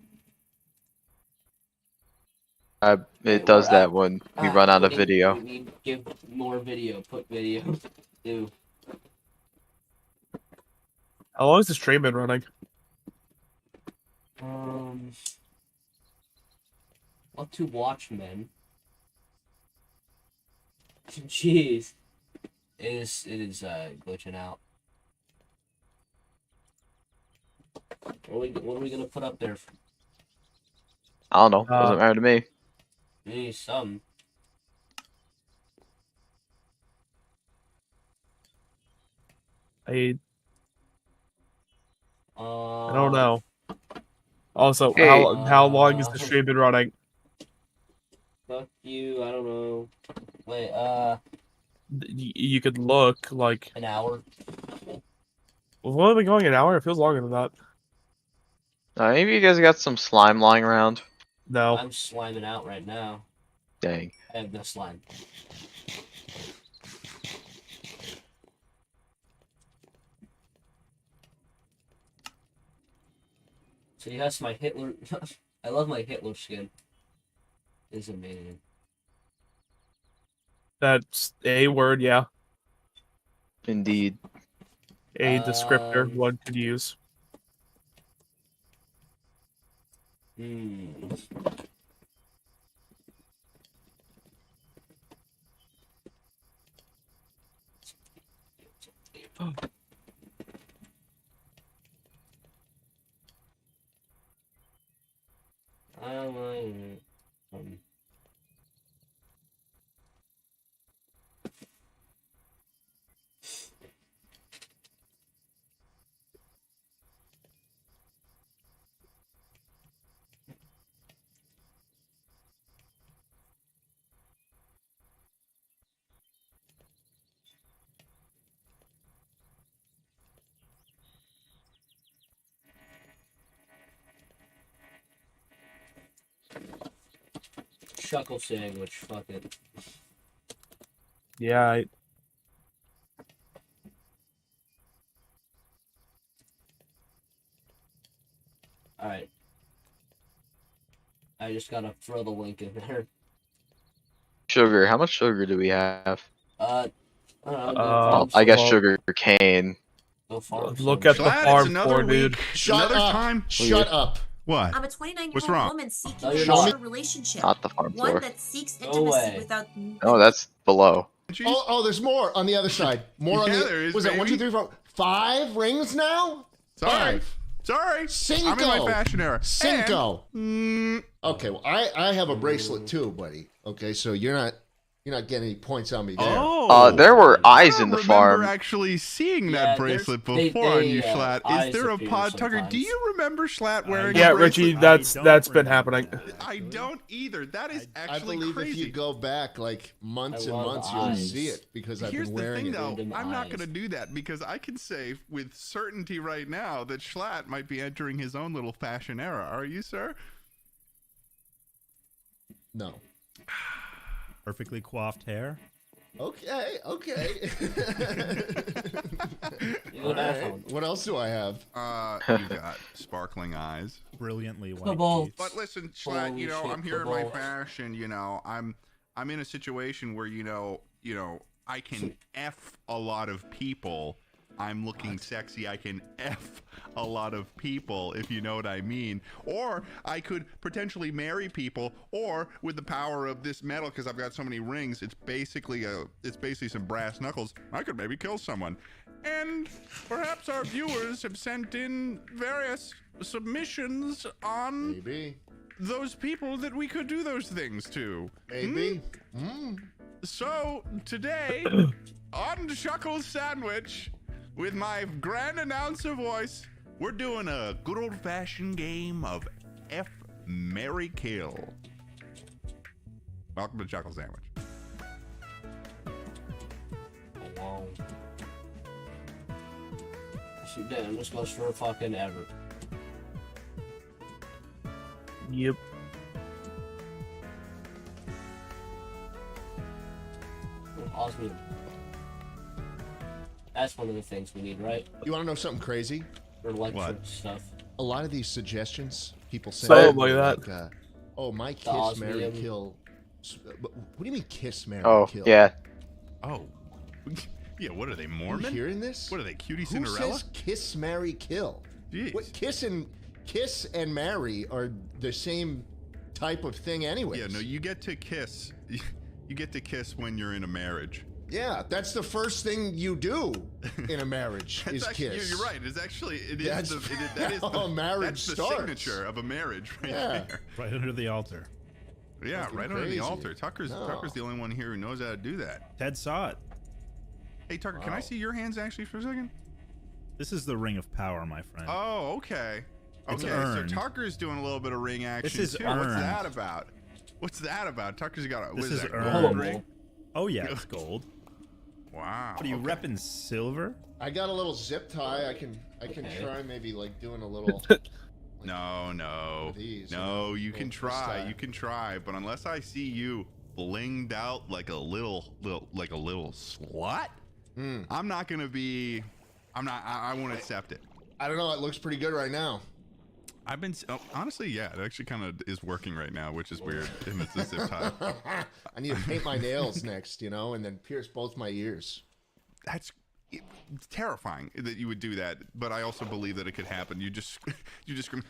It does that when we run out of video. We need to give more video. Put video. Do. How long has the stream been running? What to watch, men? Jeez. It is glitching out. What are we gonna put up there? I don't know. Doesn't matter to me. We need some. I don't know. Also, Hey. how long has the stream been running? Fuck you, I don't know. Wait, You could look like an hour. We've only been going an hour. It feels longer than that. Maybe you guys got some slime lying around. No. I'm sliming out right now. Dang. I have no slime. So yes, my Hitler. I love my Hitler skin. It's amazing. That's a word, yeah. Indeed. A descriptor one could use. Chuckle sandwich, fuck it. Yeah, Alright. I just gotta throw the link in there. Sugar. How much sugar do we have? I don't know. I guess sugar cane. Go farm. Look at the Glad it's farm another for, week. dude. Shut Another up. time. Shut up. What? I'm a 29-year-old What's wrong? woman seeking No, a you're mature not. relationship. Not the farm One floor. that seeks No intimacy way. without. Oh, that's below. Oh, there's more on the other side. More on Yeah, the. there is, Was it 1, 2, baby. 3, 4, 5 rings now? Sorry. 5. Sorry. Cinco. I'm in my fashion era. Cinco. And, Okay, well, I have a bracelet too, buddy. Okay, so you're not getting any points on me there. oh. There were eyes I in the remember farm. actually seeing Yeah, that there's- bracelet they- before on you, they, Schlatt. eyes Is there a appear pod, Tucker? Do sometimes. you remember Schlatt wearing Yeah, a bracelet? Richie, that's been happening. I don't either. That is I actually believe crazy. if you go back like months I and love months, you'll eyes. see it because I've Here's been the wearing thing, it. though. Random I'm not eyes. going to do that because I can say with certainty right now that Schlatt might be entering his own little fashion era. Are you, sir? No. Perfectly coiffed hair. Okay. You All would have right. fun. What else do I have? You got sparkling eyes. Brilliantly white Football. teeth. But listen, Schlatt, Holy you know, shit, I'm here in my football. fashion, you know, I'm in a situation where, you know, I can F a lot of people. I'm looking sexy. I can F a lot of people, if you know what I mean. Or I could potentially marry people, or with the power of this metal, because I've got so many rings, it's basically some brass knuckles. I could maybe kill someone. And perhaps our viewers have sent in various submissions on Maybe. those people that we could do those things to. Maybe. So today, on Shuckle's Sandwich, with my grand announcer voice, we're doing a good old-fashioned game of F, Marry, Kill. Welcome to Shuckle Sandwich. Wow. Damn, this goes for fucking ever. Yep. Osmium. That's one of the things we need, right? You want to know something crazy? For electric What? stuff. A lot of these suggestions, people say, Something like that. "Oh, my kiss, marry, osmium. kill." What do you mean, kiss, marry, Oh, kill? yeah. Oh. Yeah, what are they, You Mormon? hearing this? What are they, Cutie Who Cinderella? says kiss, marry, kill? Jeez. What kiss and marry are the same type of thing, anyways. Yeah, no, you get to kiss. You get to kiss when you're in a marriage. Yeah, that's the first thing you do in a marriage That's is actually, kiss. You're right. It's actually That's that is how a marriage that's the starts. signature of a marriage right Yeah. there. Right under the altar. Yeah, Fucking right under the crazy. altar. Tucker's the only one here who knows how to do that. Ted saw it. Hey Tucker, can I Wow. see your hands actually for a second? This is the ring of power, my friend. Oh, okay. It's Okay, earned. so Tucker's doing a little bit of ring action is too. What's earned. that about? What's that about? Tucker's got a This what is that, earned. gold ring? Oh yeah, it's gold. Wow. What are you okay. repping silver? I got a little zip tie. I can try maybe like doing a little. No, these, no. You can little twist try. tie. You can try, but unless I see you blinged out like a little slut, I'm not gonna be. I'm not. I won't accept it. I don't know. It looks pretty good right now. I've been honestly, yeah, it actually kind of is working right now, which is weird. And it's a zip tie. I need to paint my nails next, you know, and then pierce both my ears. That's terrifying that you would do that, but I also believe that it could happen. You just scream.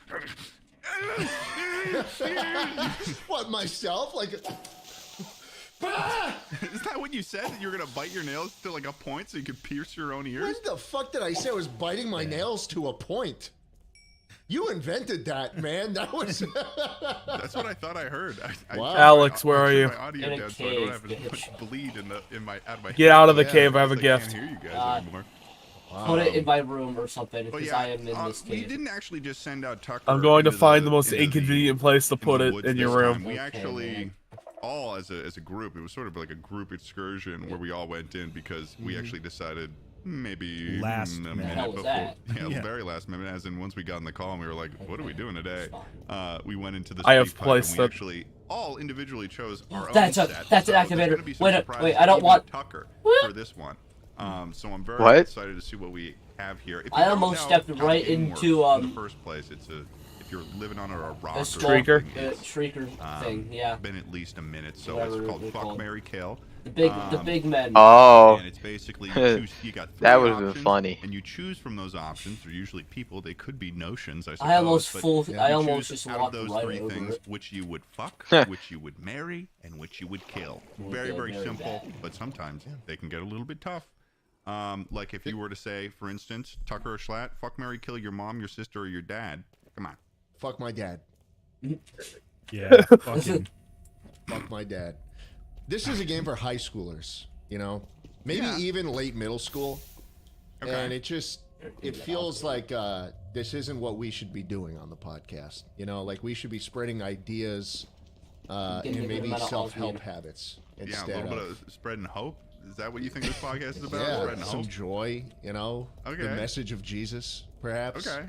What, myself? Like, Is that what you said? That you were gonna bite your nails to like a point so you could pierce your own ears? when the fuck did I say I was biting my nails to a point? You invented that, man. That was. That's what I thought I heard. Wow. Alex, where are you? My audio In a down, so I don't have cave, as much bleed in my out of my. Get head. out of the Yeah, cave. I have a I gift. can't hear you guys anymore. Put it in my room or something, But because yeah, I am in this we cave. didn't actually just send out Tucker. I'm going to into find the most into inconvenient place to put the it woods in your this room. time. We actually all as a group, it was sort of like a group excursion where we all went in because we actually decided maybe Last a minute. minute Hell was before, that? yeah, very last minute. As in, once we got in the call and we were like, "What are we doing today?" We went into the. I have speed pipe placed and we it. actually all individually chose our That's own a- set. that's an so there's activator. gonna be some Wait, surprises wait, I don't even want- Tucker What? for this one. So I'm very What? excited to see what we have here. If you I don't almost know stepped how right the game into, works in the first place, it's if you're living under a rock A or small, something, shrieker thing, yeah. been at least a minute, so Whatever it's called they're Fuck, called. Marry, Kill. The big men. Oh. And it's basically you got three That would've been options, funny. and you choose from those options. They're usually people. They could be notions. I suppose. I almost but full- you I almost choose just out of walked those right three over things, it. which you would fuck, which you would marry, and which you would kill. Very Yeah, very very simple, bad. but sometimes they can get a little bit tough. Like if you were to say, for instance, Tucker or Schlatt, fuck, marry, kill your mom, your sister, or your dad. Come on. Fuck my dad. Yeah, fucking. Fuck my dad. This is a game for high schoolers, you know? Maybe Yeah. even late middle school. Okay. And it feels like this isn't what we should be doing on the podcast. You know, like we should be spreading ideas Getting and a good maybe amount of self-help osmium. habits Yeah, a instead little bit of spreading hope. Is that what you think this podcast is about? yeah, Spreading some hope. joy, you know? The Okay. message of Jesus, perhaps. Okay.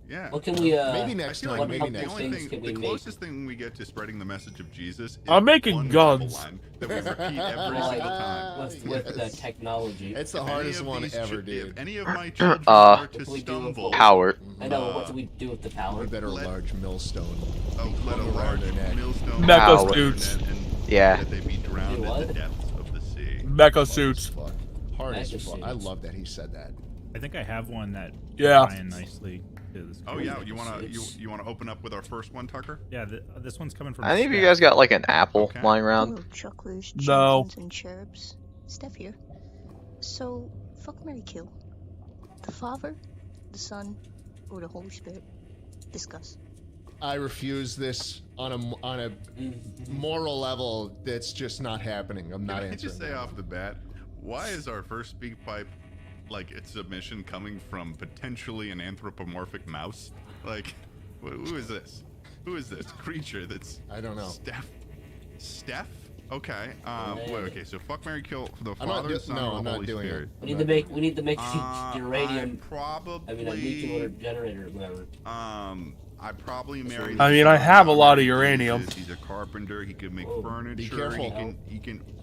Yeah. What can we, maybe next I feel time, like maybe the next only time. things thing, can the we make? closest thing we get to spreading the message of Jesus is I'm making one guns. line that we repeat every single time. with the technology. It's the If any hardest of one these ever, If dude. any of my children Uh, are to What do we do with stumble, Power. I know, what do we do with the power? We better Let- large millstone. let a around large their neck. millstone Mecha around their suits. net and Yeah. that they be drowned Do in what? the depths of the sea. Mecha suits. Fuck. Hard as Mecha fuck. I suits. love that he said that. I think I have one that Yeah. tie in nicely to this. Oh game. yeah, you wanna open up with our first one, Tucker? Yeah, this one's coming from. I think you Steph. guys got like an apple Okay. lying around. Hello, chucklers, No. chickens, and cherubs. Steph here. So, fuck, marry, kill. The Father, the Son, or the Holy Spirit? Discuss. I refuse this on a moral level. That's just not happening. I'm not Can I answering. just say off the bat, why is our first speak pipe like its submission coming from potentially an anthropomorphic mouse? Like, who is this? Who is this creature that's? I don't know. Steph? Okay. Wait. Okay. So fuck, marry, kill the I'm not Father, do- Son, no, or I'm the not Holy doing it. Spirit. We need to make uranium. Probably. a nuclear generator or whatever. I probably married. I mean, I have a lot of uranium. He's a carpenter. He can make Whoa. furniture. Be careful. He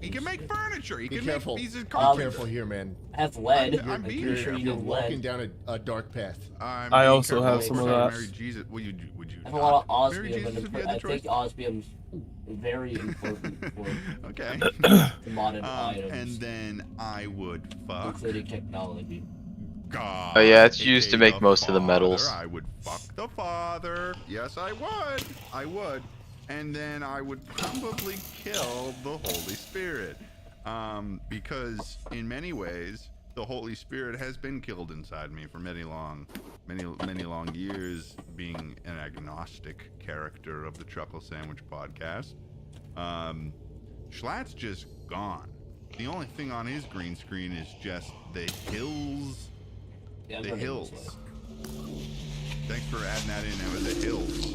can make furniture. He Be can careful. make. He's a Be carpenter. careful here, man. I have lead. I'm I'm being pretty sure you You're need walking lead. down a dark path. I'm I being also careful. have some of If I that. married Jesus, would you? I have a lot of not marry osmium, Jesus if you had and the I choice? think osmium's very important for Okay. modern items, And then I would fuck. including technology. God. Oh, yeah, it's used to aka make most of the Father. metals. I would fuck the Father. Yes, I would. I would. And then I would probably kill the Holy Spirit. Because in many ways, the Holy Spirit has been killed inside me for many long years, being an agnostic character of the Chuckle Sandwich podcast. Schlatt's just gone. The only thing on his green screen is just the hills. Yeah, I'm The gonna hills. use Thanks for adding that in there with the hills.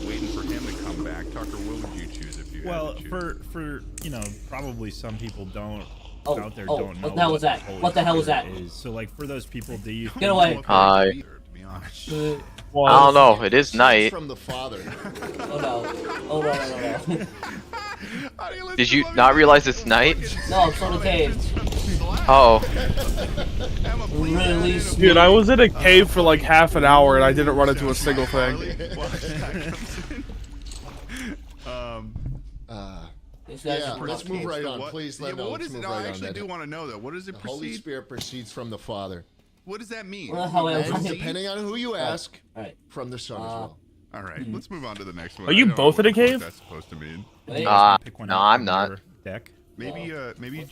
Waiting for him to come back. Tucker, what would you choose if you Well, had to choose? for you know, probably some people don't Oh, out there oh, don't know what the hell was that? Holy What the hell was Spirit that? is. So like for those people, do you Get away. Hi. To be honest. I don't know. It is night. From the Father. Oh no! Oh no! Did you not realize it's night? No, I'm still in the cave. Oh. Really Dude, I was in a cave for like half an hour and I didn't run into a single thing. Yeah, let's move right on. Please let what us is move it? No, right I actually on. do want to know though. What does it The proceed? Holy Spirit proceeds from the Father. What does that mean? And depending on who you ask, from the Son as well. All right, let's move on to the next one. Are you I don't both know in a cave? what that's supposed to mean. No, I'm not. Deck. Maybe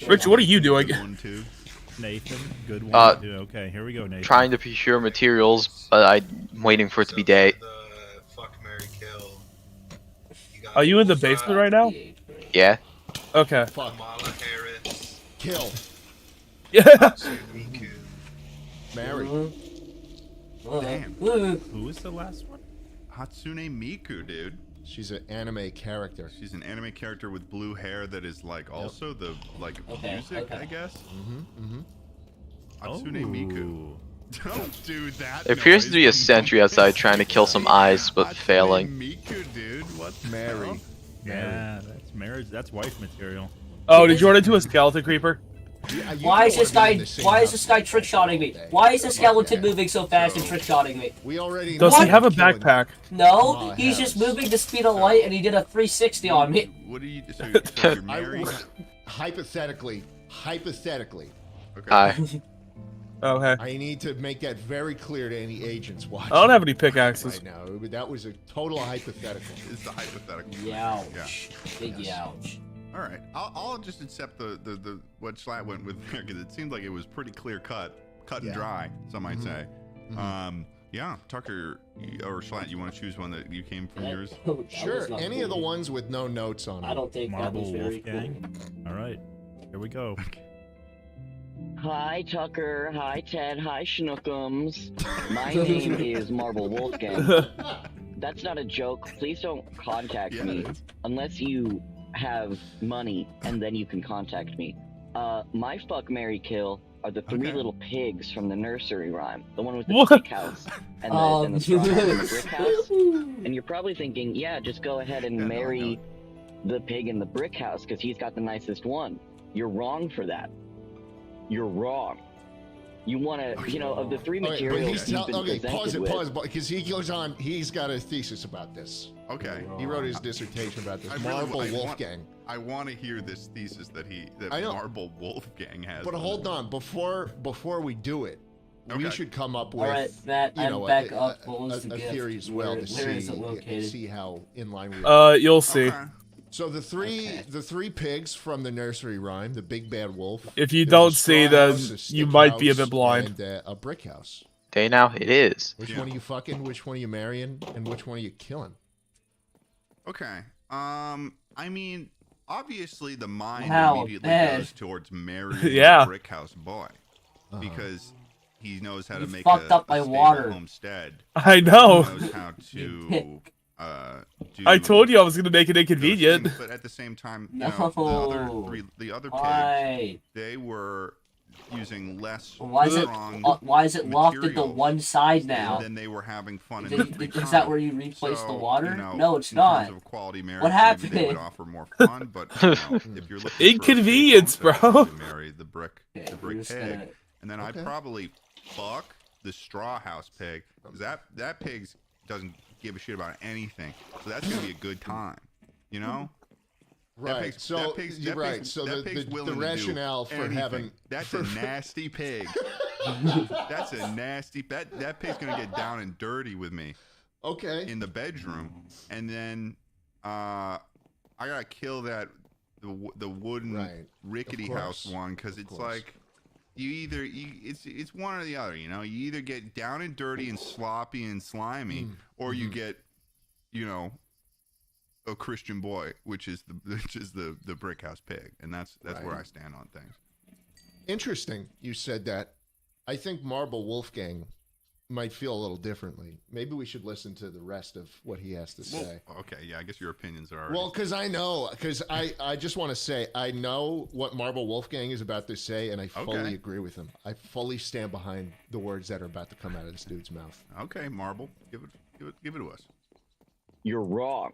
Rich, what are you doing? One, two. Nathan, good one. Two. Okay, here we go, Nathan. Trying to procure materials, but I'm waiting for it to be day. Are you in the basement right now? Yeah. Okay. Kill. Yeah. Mary. Damn. Who was the last one? Hatsune Miku, dude. She's an anime character. She's an anime character with blue hair that is like also the music, I guess. Hatsune Miku. Don't do that. There appears to be a sentry outside trying to kill some eyes, but failing. Miku, dude. What the Mary. hell? Yeah, that's marriage. That's wife material. Oh, did you run into a skeleton creeper? Why is this guy trick-shotting me? Why is the skeleton moving so fast and trick-shotting me? We already Does he have a backpack? No, he's just moving the speed of light and he did a 360 on me. What are you? So you're married? Hypothetically. Okay. Okay. I need to make that very clear to any agents watching. I don't have any pickaxes. Right now. That was a total hypothetical. It's the hypothetical. Youch. Big youch. All right, I'll just accept the what Schlatt went with there because it seemed like it was pretty clear cut and dry. Some might say. Yeah, Tucker or Schlatt, you want to choose one that you came from yours? Sure, any of the ones with no notes on them. I don't think Marble that was very Wolfgang. All right, here we go. Hi Tucker, hi Ted, hi Schnookums. My name is Marble Wolfgang. That's not a joke. Please don't contact me unless you have money, and then you can contact me. My fuck, marry, kill are the three little pigs from the nursery rhyme. The one with the stick house and the straw house and the brick house. And you're probably thinking, yeah, just go ahead and marry the pig in the brick house because he's got the nicest one. You're wrong for that. You're wrong. You want to, of the three materials you've been presented with. Pause, because he goes on, he's got a thesis about this. Okay. He wrote his dissertation about this. Marble Wolfgang. I want to hear this thesis that Marble Wolfgang has. But hold on, before we do it, we should come up with a theory as well to see how in line we are. You'll see. So the three pigs from the nursery rhyme, the big bad wolf. If you don't see them, you might be a bit blind. And a brick house. Day now, it is. Which one are you fucking? Which one are you marrying? And which one are you killing? Okay. I mean, obviously the mind immediately goes towards marrying the brick house boy because he knows how to make a stable homestead. I know. He knows how to. I told you I was gonna make it inconvenient. But at the same time, the other pigs, they were using less strong. Why is it lofted to one side now? And then they were having fun. Is that where you replace the water? No, it's in not. Terms of quality marriage, what happened? They would offer more fun, but if you're looking inconvenience, for bro. Marry the brick pig, and then I'd probably fuck the straw house pig because that pig doesn't give a shit about anything, so that's gonna be a good time, Right. So you're right. So the rationale for having that's a nasty pig. That's a nasty that pig's gonna get down and dirty with me. Okay. In the bedroom, and then I gotta kill the wooden rickety house one because it's like. It's one or the other, you either get down and dirty and sloppy and slimy, or you get, a Christian boy, which is the brick house pig, and that's where I stand on things. Interesting, you said that. I think Marble Wolfgang might feel a little differently. Maybe we should listen to the rest of what he has to say. Well, okay, yeah, I guess your opinions are. Well, because I just want to say I know what Marble Wolfgang is about to say, and I fully agree with him. I fully stand behind the words that are about to come out of this dude's mouth. Okay, Marble, give it to us. You're wrong.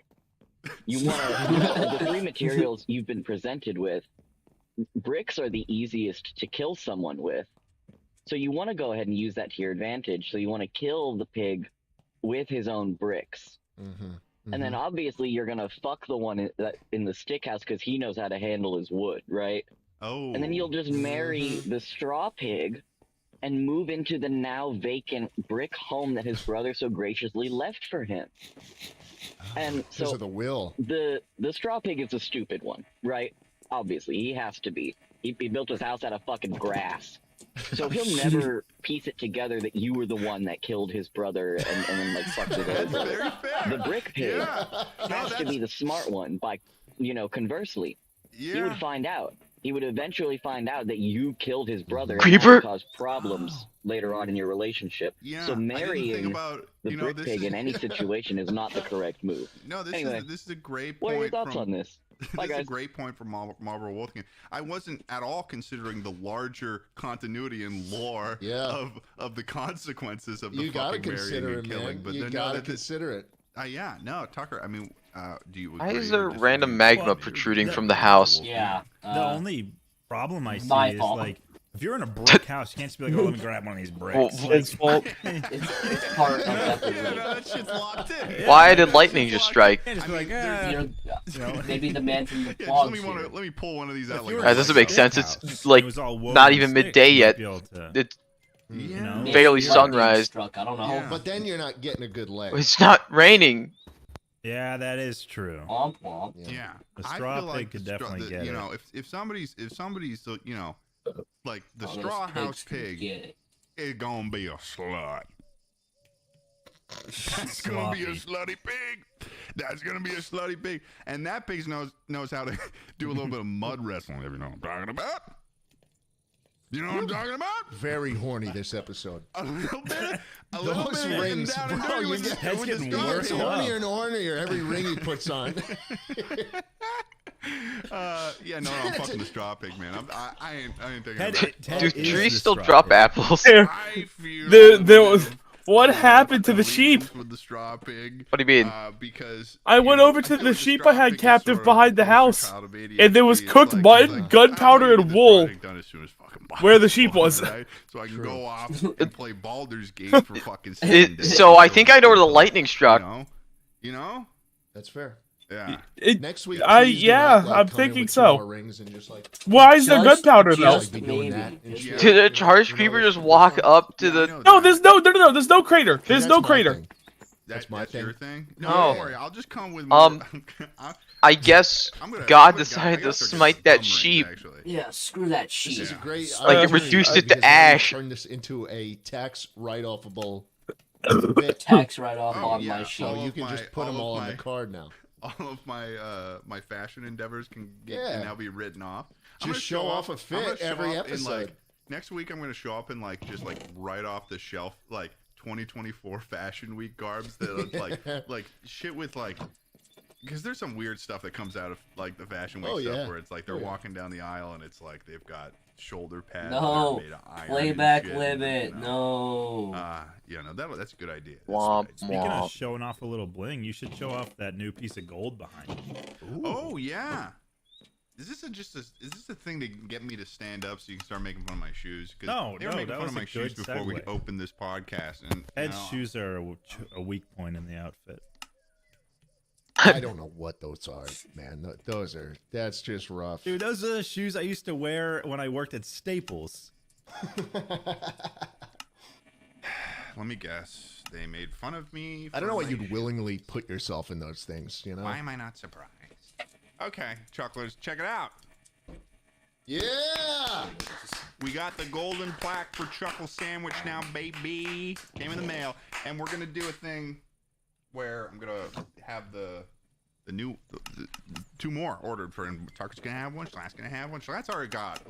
You want the three materials you've been presented with. bricks are the easiest to kill someone with. So you want to go ahead and use that to your advantage. So you want to kill the pig with his own bricks. And then obviously you're going to fuck the one in the stick house because he knows how to handle his wood, right? Oh. And then you'll just marry the straw pig and move into the now vacant brick home that his brother so graciously left for him. And so Because of the will. The straw pig is a stupid one, right? Obviously, he has to be. He built his house out of fucking grass. So he'll never piece it together that you were the one that killed his brother and then like fucked his other brother. The brick pig has to be the smart one by, conversely. He would find out. He would eventually find out that you killed his brother and that would cause problems later on in your relationship. So marrying the brick pig in any situation is not the correct move. No, this is a great point. What are your thoughts on this? This is a great point from Marvel Wolfgang. I wasn't at all considering the larger continuity and lore of the consequences of the fucking marrying and killing. But you gotta consider it. Tucker. I mean, do you? Why is there random magma protruding from the house? Yeah. The only problem I see is like, if you're in a brick house, you can't just be like, oh, let me grab one of these bricks. It's fault. It's part of that shit's locked in. Why did lightning just strike? Maybe the man from the let me pull one of these out. That doesn't make sense. It's like not even midday yet. It's barely sunrise. I don't know. But then you're not getting a good leg. It's not raining. Yeah, that is true. Yeah, the straw pig could definitely get it. If somebody's like the straw house pig is gonna be a slut. That's gonna be a slutty pig. That's gonna be a slutty pig, and that pig knows how to do a little bit of mud wrestling. If you know what I'm talking about. You know what I'm talking about? Very horny this episode. A little bit. Those rings, bro. Your head's getting worse. Hornier and hornier every ring he puts on. I'm fucking the straw pig, man. I ain't thinking about it. Do trees still drop apples? What happened to the sheep? With the straw pig. What do you mean? Because I went over to the sheep I had captive behind the house, and there was cooked mutton, gunpowder, and wool where the sheep was. So I can go off and play Baldur's Gate for fucking 7 days. So I think I know where the lightning struck. You know? That's fair. Yeah. Next week, I'm thinking so. Why is there gunpowder though? Did a charged creeper just walk up to the? No, there's no crater. There's no crater. That's my your thing. No, Oh. don't worry. I'll just come with more. I guess God decided to smite that sheep. Yeah, screw that sheep. This is great. Like it reduced it to ash. Turn this into a tax write-offable tax write-off on my sheep. So you can just put them all on the card now. All of my fashion endeavors can now be written off. Just show off a fit every episode. Next week, I'm going to show up in just right off the shelf 2024 Fashion Week garbs that like shit with because there's some weird stuff that comes out of the Fashion Week stuff where it's they're walking down the aisle and it's they've got shoulder pads. No, made of iron playback and shit, no. That's a good idea. Speaking of showing off a little bling, you should show off that new piece of gold behind you. Oh yeah. Is this a thing to get me to stand up so you can start making fun of my shoes? No, they were making fun of my shoes before we opened this podcast. And Ed's shoes are a weak point in the outfit. I don't know what those are, man. That's just rough. Dude, those are the shoes I used to wear when I worked at Staples. Let me guess. They made fun of me. I don't know why you'd willingly put yourself in those things, you know? Why am I not surprised? Okay, chucklers, check it out. Yeah! We got the golden plaque for Chuckle Sandwich now, baby. Came in the mail. And we're going to do a thing where I'm going to have the two more ordered for him. Tucker's going to have one. Slack's going to have one. Slack's already got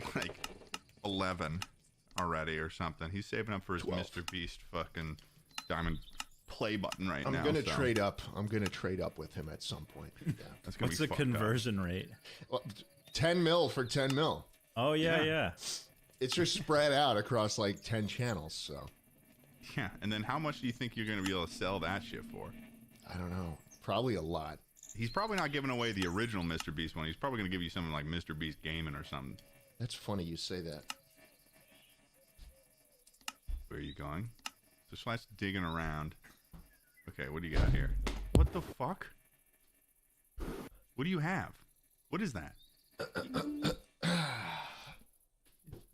11 already or something. He's saving up for his 12. Mr. Beast fucking diamond play button now. I'm gonna trade up. I'm gonna trade up with him at some point. Yeah. What's the conversion rate? Well, 10 mil for 10 mil. Oh yeah. It's just spread out across 10 channels. So. Yeah, and then how much do you think you're gonna be able to sell that shit for? I don't know. Probably a lot. He's probably not giving away the original Mr. Beast one. He's probably gonna give you something like Mr. Beast Gaming or something. That's funny you say that. Where are you going? Just let's digging around. Okay, what do you got here? What the fuck? What do you have? What is that? That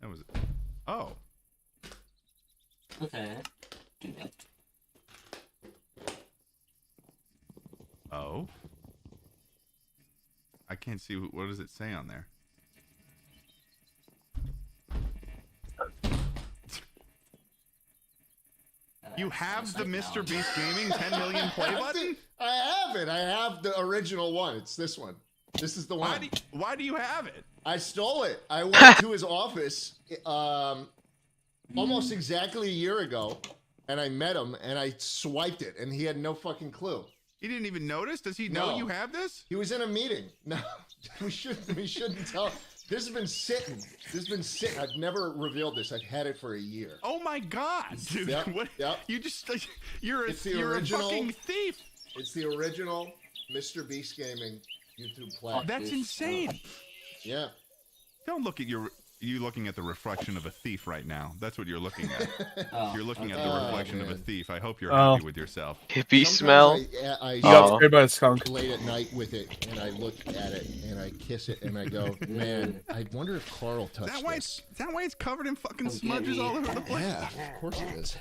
was. Oh. Okay. Do that. Oh. I can't see. What does it say on there? You have the Mr. Beast Gaming 10 million play button? I have it. I have the original one. It's this one. This is the one. Why do you have it? I stole it. I went to his office almost exactly a year ago, and I met him, and I swiped it, and he had no fucking clue. He didn't even notice? Does he know you have this? He was in a meeting. No, we shouldn't tell. This has been sitting. I've never revealed this. I've had it for a year. Oh my god, dude! Yep, What? yep. You just you're a original, fucking thief. It's the original Mr. Beast Gaming YouTube play. Oh, that's insane. Yeah. Don't look at you looking at the reflection of a thief right now. That's what you're looking at. You're looking at the reflection of a thief. I hope you're happy with yourself. Hippie smell. I got sprayed by a skunk late at night with it, and I look at it, and I kiss it, and I go, man, I wonder if Carl touched this. That way it's covered in fucking smudges all over the place. Yeah, of course it is.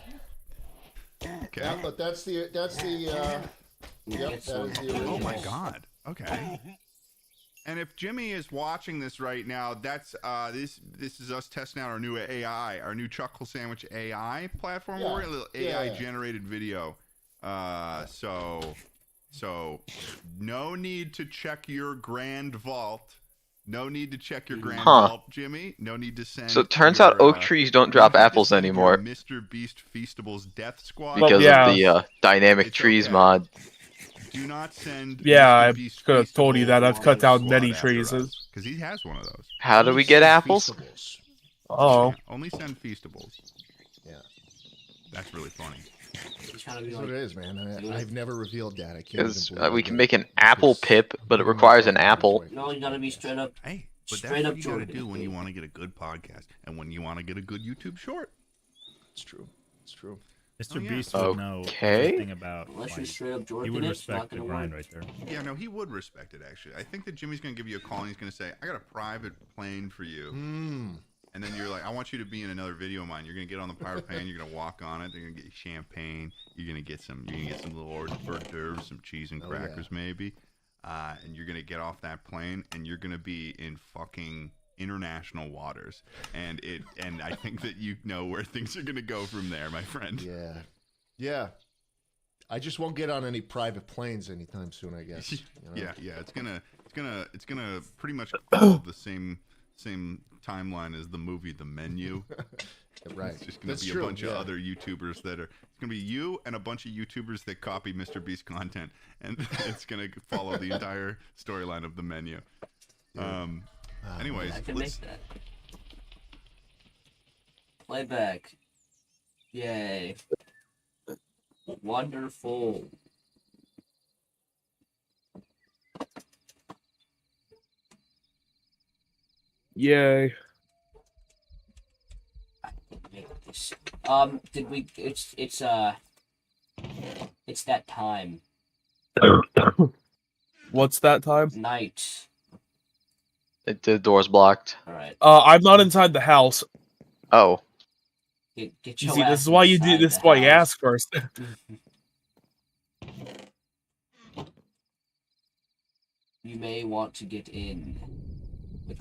Okay. Yeah, but that's the yep, that is the original. Oh my god. Okay. And if Jimmy is watching this right now, that's this is us testing out our new AI, our new Chuckle Sandwich AI platform. Yeah. We're a little AI generated video. So no need to check your grand vault. No need to check your grand vault, Jimmy. No need to send. So it turns out oak trees don't drop apples anymore. Mr. Beast Feastables Death Squad. Because of the dynamic trees mod. Do not send. Yeah, I could have told you that. I've cut down many trees. Because he has one of those. How do we get apples? Oh. Yeah, only send Feastables. Yeah. That's really funny. That's what it is, man. I've never revealed that. I can't. Because we can make an apple pip, but it requires an apple. No, you gotta be straight up. Hey, but that's what you gotta do when you want to get a good podcast and when you want to get a good YouTube short. It's true. It's true. Mr. Beast would know everything about. Unless you're straight up Jordan, he would it's not respect the gonna grind work. right there. Yeah, no, he would respect it actually. I think that Jimmy's gonna give you a call and he's gonna say, "I got a private plane for you." And then you're like, "I want you to be in another video of mine." You're gonna get on the private plane. You're gonna walk on it. They're gonna get you champagne. You're gonna get some little hors d'oeuvres, some cheese and crackers maybe. And you're gonna get off that plane and you're gonna be in fucking international waters. And I think that you know where things are gonna go from there, my friend. Yeah. Yeah. I just won't get on any private planes anytime soon, I guess. You know? Yeah. It's gonna pretty much follow the same timeline as the movie The Menu. Right. It's just gonna be a bunch of other YouTubers that are. It's gonna be you and a bunch of YouTubers that copy Mr. Beast content, and it's gonna follow the entire storyline of The Menu. Anyways, I can make that. Playback. Yay. Wonderful. Yay. Did we? It's that time. What's that time? Night. The door's blocked. All right. I'm not inside the house. Oh. Get You your see, ass this is why you do. inside This is the why you house. ask first. You may want to get in.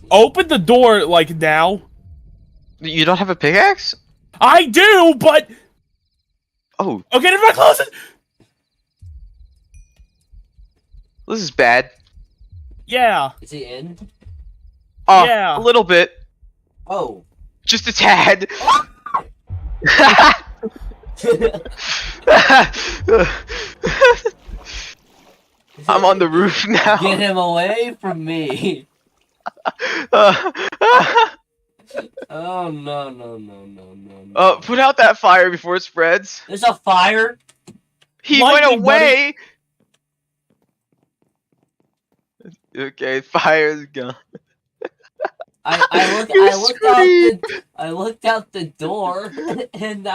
Open the door, like, now. You don't have a pickaxe? I do, but... Oh. Okay, never mind, close it! This is bad. Yeah. Is he in? Yeah. A little bit. Oh. Just a tad. I'm on the roof now. Get him away from me. Oh no. Put out that fire before it spreads. There's a fire. He Lightning, went away. Okay, fire's gone. I looked out the door, and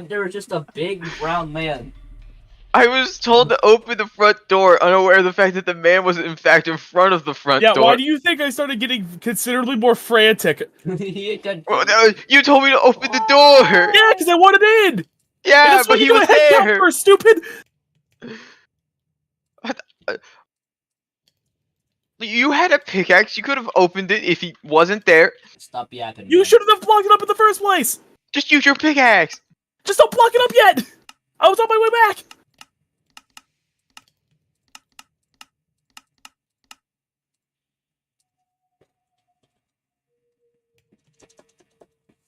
there was just a big brown man. I was told to open the front door, unaware of the fact that the man was in fact in front of the front door. Yeah, why do you think I started getting considerably more frantic? Well, no, you told me to open the door! Yeah, because I wanted in! Yeah, but he was there! For, stupid! You had a pickaxe, you could have opened it if he wasn't there. Stop yapping. You shouldn't have blocked it up in the first place! Just use your pickaxe! Just don't block it up yet! I was on my way back!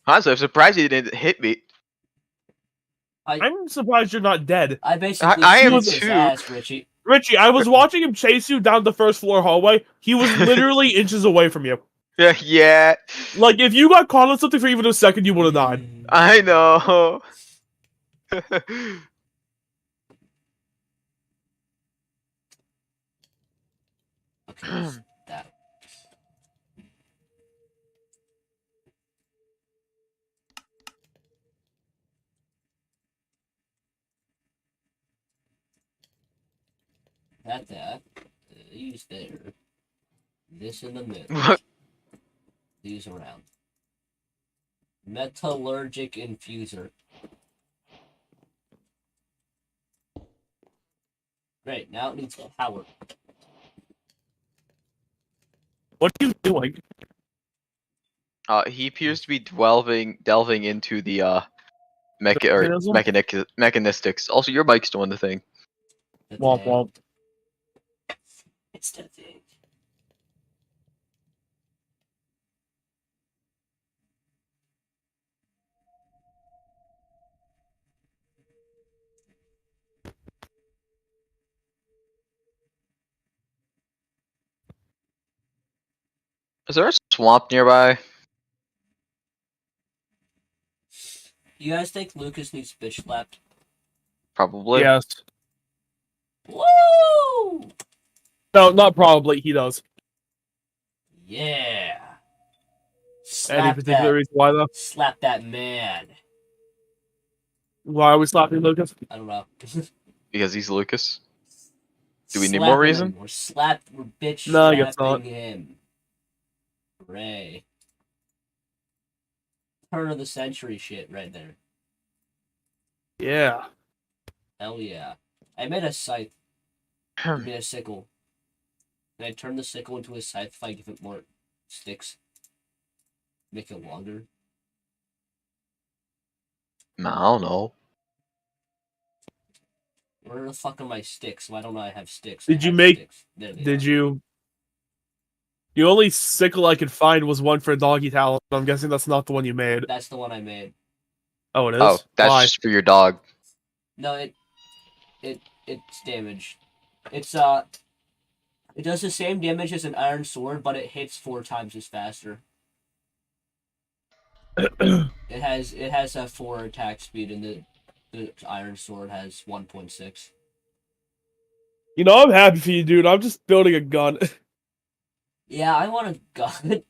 Honestly, I'm surprised he didn't hit me. I'm surprised you're not dead. I basically I am his too. ass, Richie. Richie, I was watching him chase you down the first floor hallway. He was literally inches away from you. Yeah. Like, if you got caught on something for even a second, you would have died. I know. Okay, that. That. These there. This in the middle. These around. Metallurgic infuser. Great, now it needs power. What are you doing? He appears to be delving into the mechanistics. Also, your mic's doing the thing. Womp womp. It's the thing. Is there a swamp nearby? You guys think Lucas needs bitch slapped? Probably. Yes. Woo! No, not probably. He does. Yeah. Any particular reason why, though? Slap that man. Why are we slapping Lucas? I don't know. Because he's Lucas. Do we need more reason? We're bitch No, I guess not. slapping him. Hooray. Turn of the century shit right there. Yeah. Hell yeah. I made a scythe. I made a sickle. And I turned the sickle into a scythe if I give it more sticks. Make it longer. No, I don't know. Where the fuck are my sticks? Why don't I have sticks? Did you make... Did you... The only sickle I could find was one for Doggy Talon. I'm guessing that's not the one you made. That's the one I made. Oh, it is? Oh, that's Why? just for your dog. No, it's damaged. It does the same damage as an iron sword, but it hits 4 times as faster. it has a 4 attack speed, and the iron sword has 1.6. You know, I'm happy for you, dude. I'm just building a gun. Yeah, I want a gun.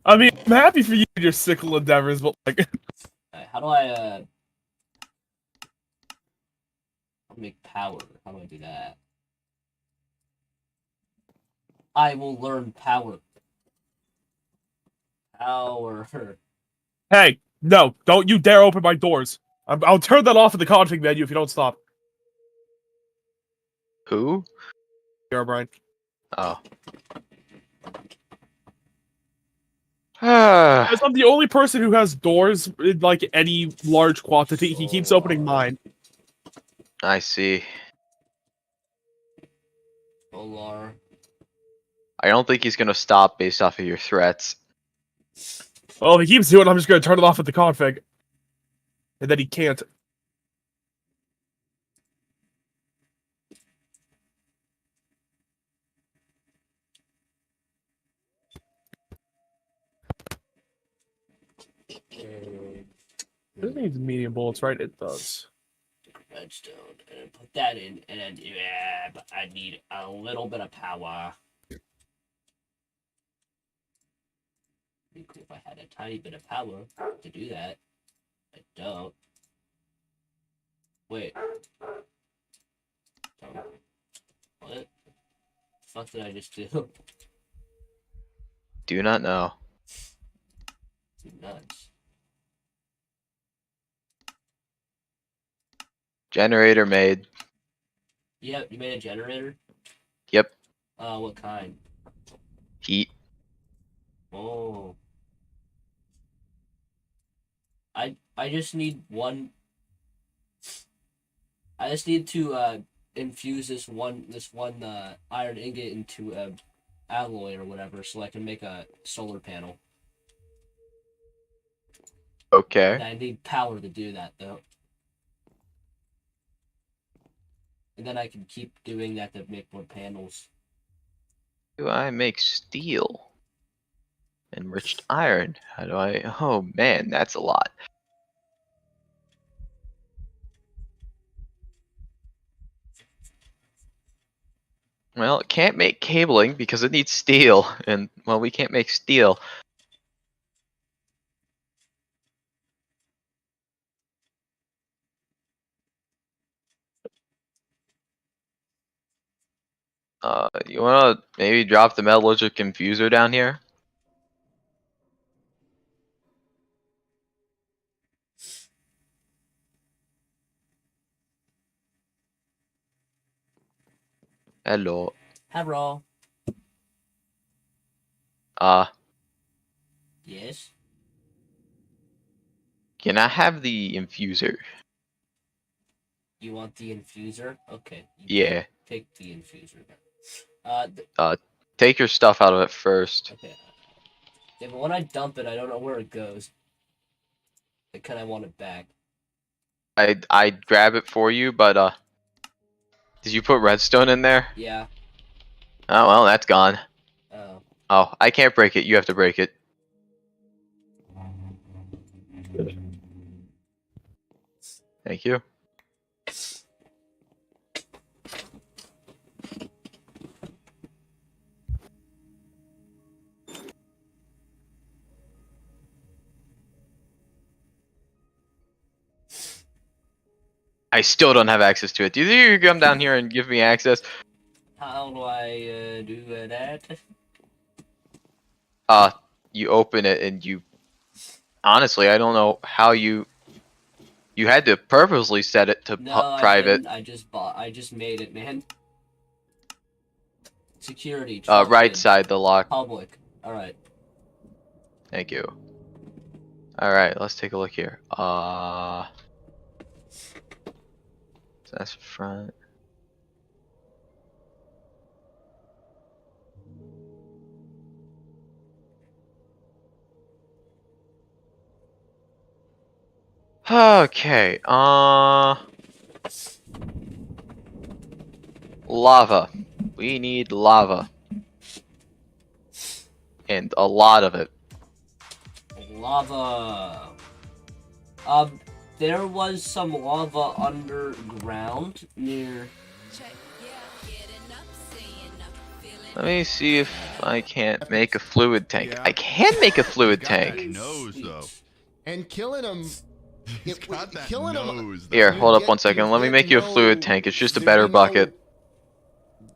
I mean, I'm happy for you and your sickle endeavors, but like... How do I, make power? How do I do that? I will learn power. Power. Hey, no, don't you dare open my doors. I'll turn that off in the config menu if you don't stop. Who? O'Brien. Oh. Because I'm the only person who has doors in, like, any large quantity. He keeps opening mine. I see. Olar. I don't think he's gonna stop based off of your threats. Well, if he keeps doing it, I'm just gonna turn it off at the config. And then he can't. This needs medium bullets, right? It does. Redstone, and put that in, and yeah, but I need a little bit of power. If I had a tiny bit of power to do that, I don't. Wait. What the fuck did I just do? Do not know. Nuts. Generator made. Yep, you made a generator? Yep. What kind? Heat. Oh. I just need one. I just need to infuse this one iron ingot into a alloy or whatever, so I can make a solar panel. Okay. And I need power to do that though. And then I can keep doing that to make more panels. Do I make steel? Enriched iron. How do I? Oh man, that's a lot. Well, it can't make cabling because it needs steel, and well, we can't make steel. You wanna maybe drop the metallurgic infuser down here? Hello. Hello. Yes. Can I have the infuser? You want the infuser? Okay. Yeah. Take the infuser. Take your stuff out of it first. Okay. Yeah, but when I dump it, I don't know where it goes. I kind of want it back. I'd grab it for you, but did you put redstone in there? Yeah. Oh well, that's gone. Oh. Oh, I can't break it. You have to break it. Thank you. I still don't have access to it. Do you think you can come down here and give me access? How do I do that? You open it and you... Honestly, I don't know how you... You had to purposely set it to private. I just made it, man. Security. Right side, the lock. Public. Alright. Thank you. Alright, let's take a look here. So that's front. Okay, lava. We need lava. And a lot of it. Lava. There was some lava underground near... Let me see if I can't make a fluid tank. Yeah. I can make a fluid tank. Nose, though. And killing him... killing him... Here, hold up 1 second. Let me make you a fluid tank. It's just a better bucket.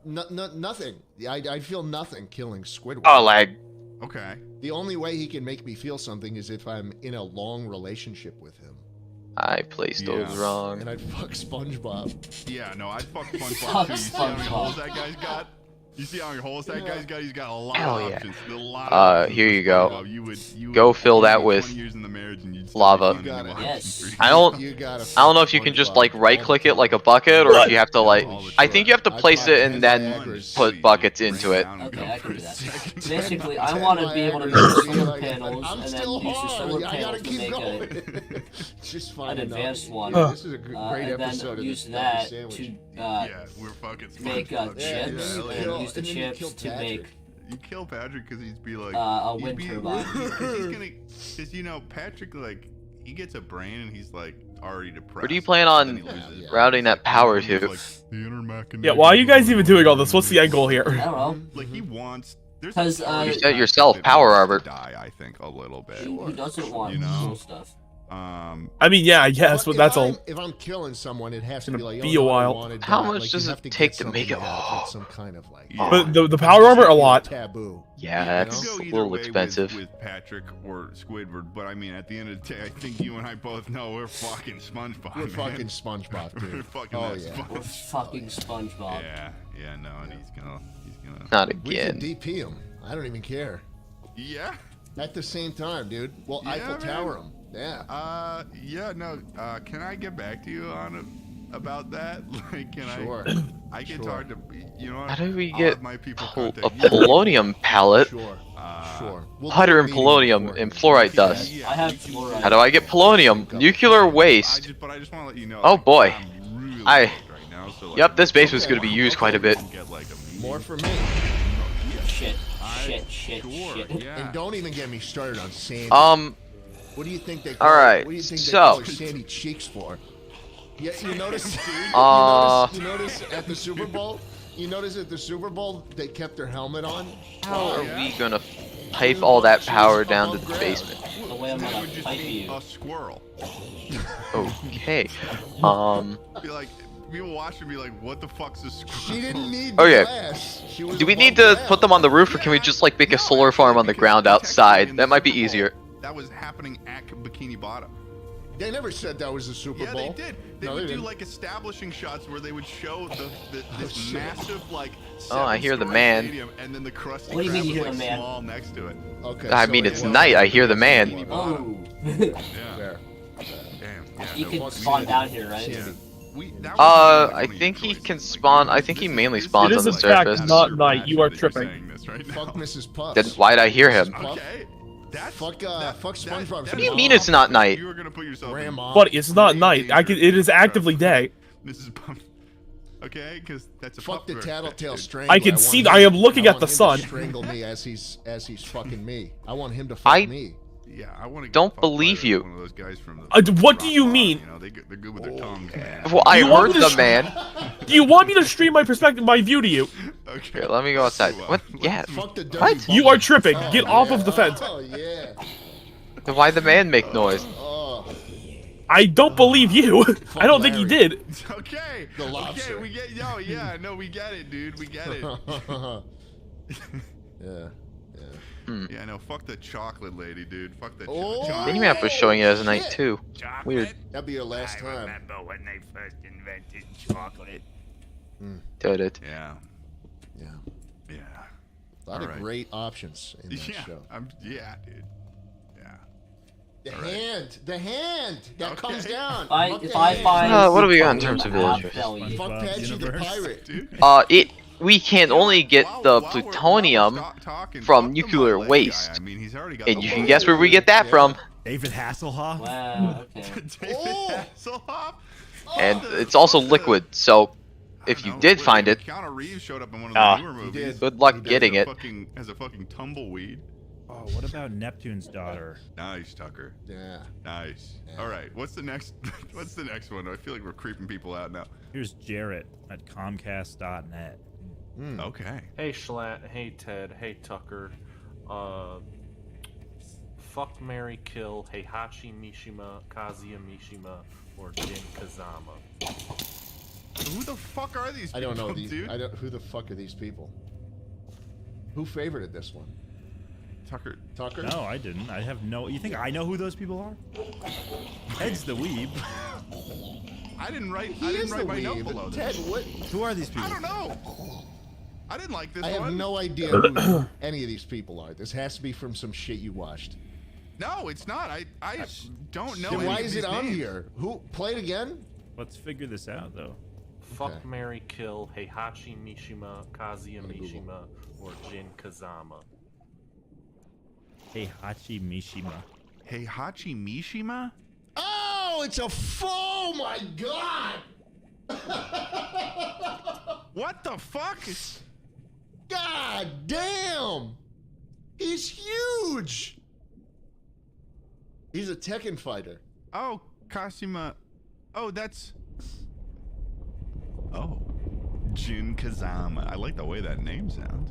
Nothing. I feel nothing killing Squidward. Oh, lag. Okay. The only way he can make me feel something is if I'm in a long relationship with him. I placed those wrong. And I'd fuck SpongeBob. Yeah, no, I'd fuck SpongeBob too. You see how many holes that guy's got? You see how many holes that guy's got? He's got a lot of options. A lot of options. Here you go. You go fill that with lava. Yes. I don't know if you can just like right click it like a bucket, or if you have to like. I think you have to place it and then put buckets into it. Okay, I can do that. Basically, I want to be able to make solar panels and then use the solar panels to make an advanced one. This is a great and episode then use that to make chips. Use the chips to make. You kill Patrick because he'd be like a wind turbine. Because you know Patrick, like, he gets a brain and he's like already depressed. Where do you plan on routing that power to? Like, yeah, why are you guys even doing all this? What's the end goal here? I don't know. Like, he wants Because you set yourself power armor. Die, I think a little bit. Who doesn't want cool stuff? I mean, yeah, I guess, but that's all. If I'm killing someone, it has to be like. Be a while. How much does it take to make it? Some kind of like. But the power armor a lot. Taboo. Yeah, that's a little expensive. With Patrick or Squidward, but I mean, at the end of the day, I think you and I both know we're fucking SpongeBob. We're fucking SpongeBob, dude. We're fucking We're fucking SpongeBob. Yeah, no, and he's gonna. Not We again. can DP him. I don't even care. Yeah. At the same time, dude. Well, Yeah, Eiffel man. Tower him. Yeah. Yeah, no. Can I get back to you on about that? Like, can Sure. I get hard to. You know what? How do we I'll get have my people a contact you. polonium pallet? Sure. Sure. Butter and polonium and fluorite dust. I have fluoride. How do I get polonium? Nuclear waste. But I just want to let you know. Oh boy. Right now, Yep, this basement's gonna be used quite a bit. More for me. Shit. And don't even get me started on Sandy. What do you think they? Alright, What do you think they so- call her Sandy Cheeks for? Yeah, you notice? You notice at the Super Bowl? You notice at the Super Bowl they kept their helmet on? How are we gonna pipe all that power down to the basement? The way I'm gonna pipe you. A squirrel. Okay. Be like, people watch and be like, "What the fuck's a squirrel?" She didn't need Okay. glass. She was Do we above need to ground. put them on the roof, or can we just like make a solar farm on the ground outside? That might be easier. That was happening at Bikini Bottom. They never said that was the Super Bowl. Yeah, they did. They No, would they do didn't. like establishing shots where they would show this shit. massive like. Oh, I hear the 7-story man. stadium, and then the Krusty What do you Krab mean was you hear like the man? small next to it. Okay. I so mean, it it's was- night. I hear the man. Oh. Yeah. There. Damn. Yeah, You no, can fuck spawn me. down here, right? Yeah. That was I think he can spawn. I think he mainly spawns It on is the in fact surface. not night. You are that you're tripping. saying this right now. Fuck Mrs. Puffs. Then why'd I hear him? Okay. That's Fuck SpongeBob. What do you mean it's not night? You were gonna put yourself in Grandma. But it's not night. It is actively day. Mrs. Puff. Okay, because that's a Fuck the puff tattletale dude. strangler. I can want see. him- I am looking I at want the him to sun. strangle me as he's fucking me. I want him to fuck I- me. Yeah, I want to. Don't believe you. One of those guys from the What do you mean? You know, they're good with their tongues, man. Well, I You want heard me to the man. Do you want me to stream my perspective, my view to you? Okay. Here, let me go outside. What? Yeah. Fuck the dirty What? bubble. You are tripping. Oh, Get off yeah. of the fence. Oh yeah. Then why the man make noise? Oh. I don't believe you. I don't think he Larry. did. Okay. The lobster. Okay, we get. Yo, yeah, no, we get it, dude. We get it. Yeah. Yeah, no, fuck the chocolate lady, dude. Fuck the Oh, chocolate. Minimap was showing it as a night shit. too. Weird. That'd be your last time. remember when they first invented chocolate. Did it? Yeah. Yeah. Yeah. A lot of Alright. great options in that Yeah. show. Yeah, dude. Yeah. The Alright. hand that comes down. Fuck If the I hand. find. What do we got in terms of I'll villagers? tell you. Fuck Patchy the Universe. pirate. Dude. We can only get the plutonium Talking, from fuck the nuclear Mullet waste. guy. I mean, he's already got And the you can Mullet. guess where we get that from. David Hasselhoff. Wow. Okay. David Hasselhoff? And it's also liquid, so if you did find it, Keanu Reeves showed up in one of the newer movies. good luck He getting it. As a fucking tumbleweed. Oh, what about Neptune's daughter? Nice, Tucker. Yeah. Nice. All right. What's the next? What's the next one? I feel like we're creeping people out now. Here's Jarrett at Comcast.net. Okay. Hey Schlatt, hey Ted, hey Tucker. Fuck, marry, kill Heihachi Mishima, Kazuya Mishima, or Jin Kazama. Who the fuck are these people, I don't know these. dude? Who the fuck are these people? Who favorited this one? Tucker. Tucker? No, I didn't. I have no. You think I know who those people are? Ted's the weeb. I didn't write. He I didn't is write the my note weeb. below Ted, this. what? Who are these people? I don't know. I didn't like this I one. have no idea who any of these people are. This has to be from some shit you watched. No, it's not. I don't know. Then any why of is these it on names. here? Who? Play it again? Let's figure this out, though. Fuck, marry, kill Heihachi Mishima, Kazuya Mishima, or Jin Kazama. Heihachi Mishima. Heihachi Mishima? Oh, it's a oh my god! What the fuck? God damn! He's huge. He's a Tekken fighter. Oh, Kasima. Oh, that's. Oh, Jin Kazama. I like the way that name sounds.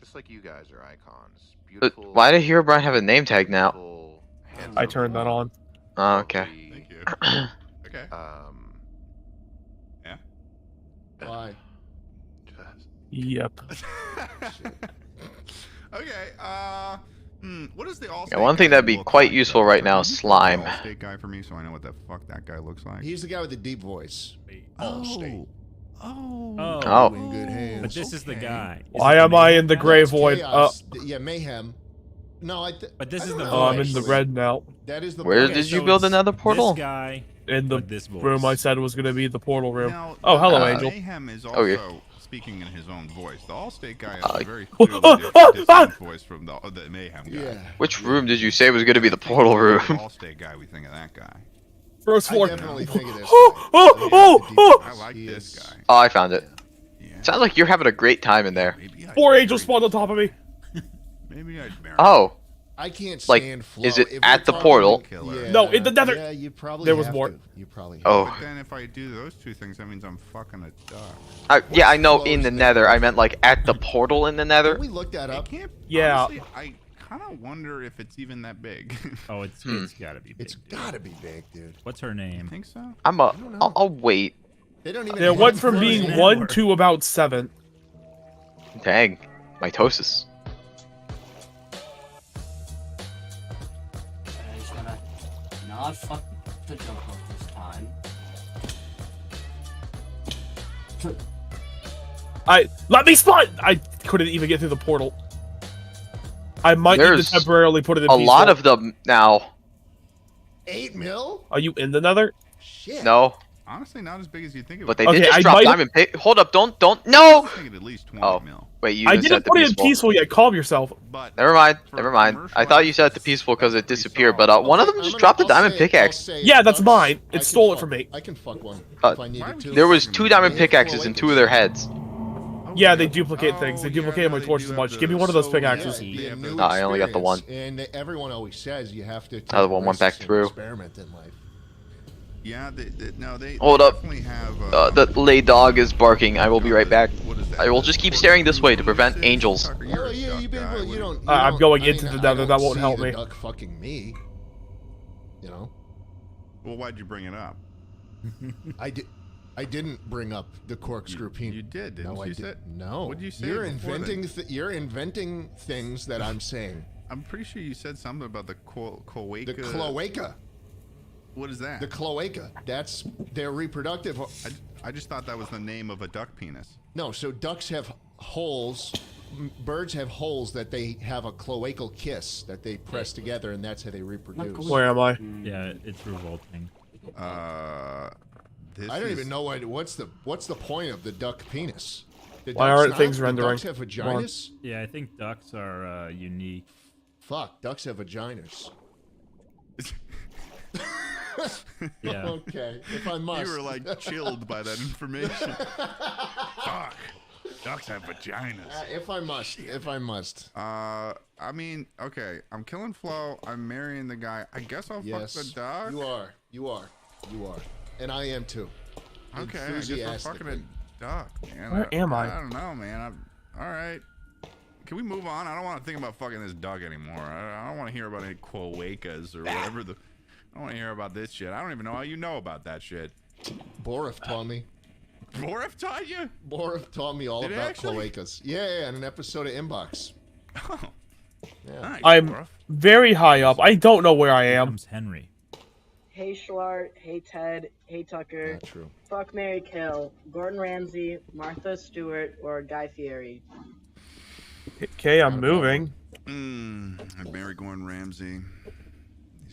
Just like you guys are icons. But Beautiful. why did Herobrine have a name tag now? I turned that on. Oh, okay. Thank you. Okay. Yeah. Why? Yep. Okay. What is the all? Yeah, one thing that'd be quite useful right now is slime. Allstate guy for me, so I know what the fuck that guy looks like. He's the guy with the deep voice. Allstate. Oh. In good hands. But this is the guy. Why am I in the gray void? Yeah, Mayhem. No, But this is the Oh, I'm in the red now. That is the. Where okay, did you so build it's- another portal? This guy In the with this voice. room I said was going to be the portal room. Now, Oh, hello, Angel. Mayhem is also Okay. speaking in his own voice. The Allstate guy has a very clearly different voice from the Mayhem guy. Yeah. Which room did you say was going to be the portal room? The Allstate guy, we think of that guy. First floor. I definitely think of this. I like this guy. Oh, I found it. Sounds like you're having a great time in there. 4 angels spawned on top of me. Maybe I'd marry. Oh. I can't Like, stand flow. is it If at we're the talking- portal? Yeah, No, in the nether. Yeah, you probably There was have more. to. You probably have Oh. But then if I do those two things, that means I'm fucking a duck. Yeah, I know in the nether. I meant like at the portal in the nether. Can we look that up? Yeah. Honestly, I kind of wonder if it's even that big. Oh, it's gotta be big. It's gotta be big, dude. What's her name? I think so. I'll wait. They don't even. Yeah, it have went from first being name. 1 to about 7. Dang. Mitosis. He's gonna not fuck the jump rope this time. Let me spawn! I couldn't even get through the portal. I might need There's to temporarily put it in a peaceful. lot of them now. 8 mil? Are you in the nether? Shit. No. Honestly, not as big as you think it But would. they did Okay, just I drop might- diamond pick. Hold up, don't no. I think at least 20 Oh, mil. wait, you I even didn't said the put it in peaceful. peaceful yet. Calm yourself. But Never mind. I thought you said the peaceful because it disappeared, but one of them just dropped a diamond pickaxe. Yeah, that's mine. It stole it from me. I can fuck one Uh, if I needed to. There was 2 diamond pickaxes in 2 of their heads. Yeah, they duplicate things. They duplicate my torches a bunch. Give me one of those pickaxes. No, I only got the one. And everyone always says you have to. Another one went back risks and through. Experiment in life. Yeah, they Hold up. definitely have. The lay dog is barking. I will be right back. I will just keep staring this way to prevent angels. Oh, yeah, you don't. I'm going I mean, into the I nether. don't That won't see help the me. Duck fucking me. You know. Well, why'd you bring it up? I didn't bring up the corkscrew penis. You did, didn't no, you? I did. Said, No. What'd you say? You're before inventing. then? You're inventing things that I'm saying. I'm pretty sure you said something about the cloaca. The cloaca. What is that? The cloaca. That's their reproductive. I just thought that was the name of a duck penis. No, so ducks have holes. Birds have holes that they have a cloacal kiss that they press together, and that's how they reproduce. Where am I? Yeah, it's revolting. I don't even know what's the point of the duck penis. The Why ducks aren't not- things the rendering? Ducks have vaginas. Yeah, I think ducks are unique. Fuck, ducks have vaginas. Yeah. Okay, if I must. You were like chilled by that information. Fuck. Ducks have vaginas. If I must. If I must. I mean, okay. I'm killing Flo. I'm marrying the guy. I guess I'll fuck the dog. You are. You are. You are. And I am too. Okay, I guess I'm fucking a duck, man. Where am I? I don't know, man. All right. Can we move on? I don't want to think about fucking this dog anymore. I don't want to hear about any cloacas or whatever the. I don't want to hear about this shit. I don't even know how you know about that shit. Borif taught me. Borif taught you? Borif taught me all Did he about actually? cloacas. Yeah, in an episode of Inbox. Oh. Yeah. Nice, I'm Borif. very high up. I don't know where I am. Comes Henry. Hey Schlart, hey Ted, hey Tucker. Not true. Fuck, Mary Kill, Gordon Ramsay, Martha Stewart, or Guy Fieri. Okay, I'm moving. I'd marry Gordon Ramsay.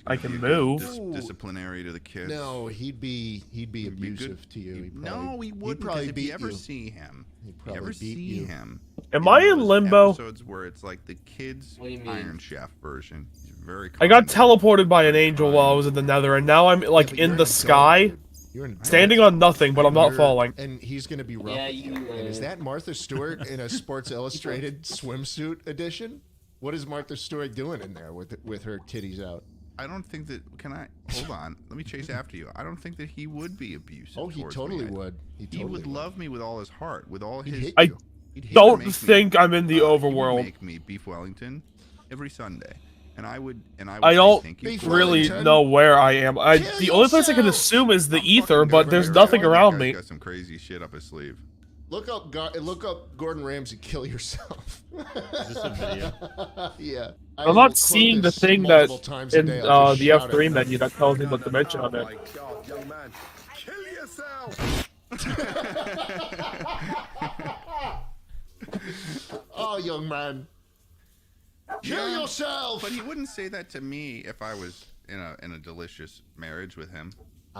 I can move. Disciplinary to the kids. No, he'd be abusive to you. No, he wouldn't. probably If you beat ever you. see him, He'd if you ever probably beat see you. him. Am I in those limbo? Episodes where it's like the kids What do you mean? Iron Chef version. He's very. I got teleported by an angel while I was in the nether, and now I'm like in the sky, You're in standing on nothing, but I'm not You're- falling. And he's gonna be rough. Yeah, with you. And is that Martha Stewart in a Sports Illustrated swimsuit edition? What is Martha Stewart doing in there with her titties out? I don't think that. Can I hold on? Let me chase after you. I don't think that he would be abusive. Oh, he towards totally me. would. He totally would love me with all his heart, with all He'd his. hit I you. don't think I'm in the he would overworld. make me beef Wellington every Sunday, and I would I say don't thank you for really Wellington. know where I am. The only place I can assume is the ether, but there's nothing around me. Got some crazy shit up his sleeve. Look up Gordon Ramsay, kill yourself. Is this a video? Yeah. I I'm will not quote seeing the this thing that multiple times a in day. I'll just the shout F3 it. menu that tells me what dimension I'm in. God, young man, kill yourself! Oh, young man. Kill yourself! But he wouldn't say that to me if I was in a delicious marriage with him.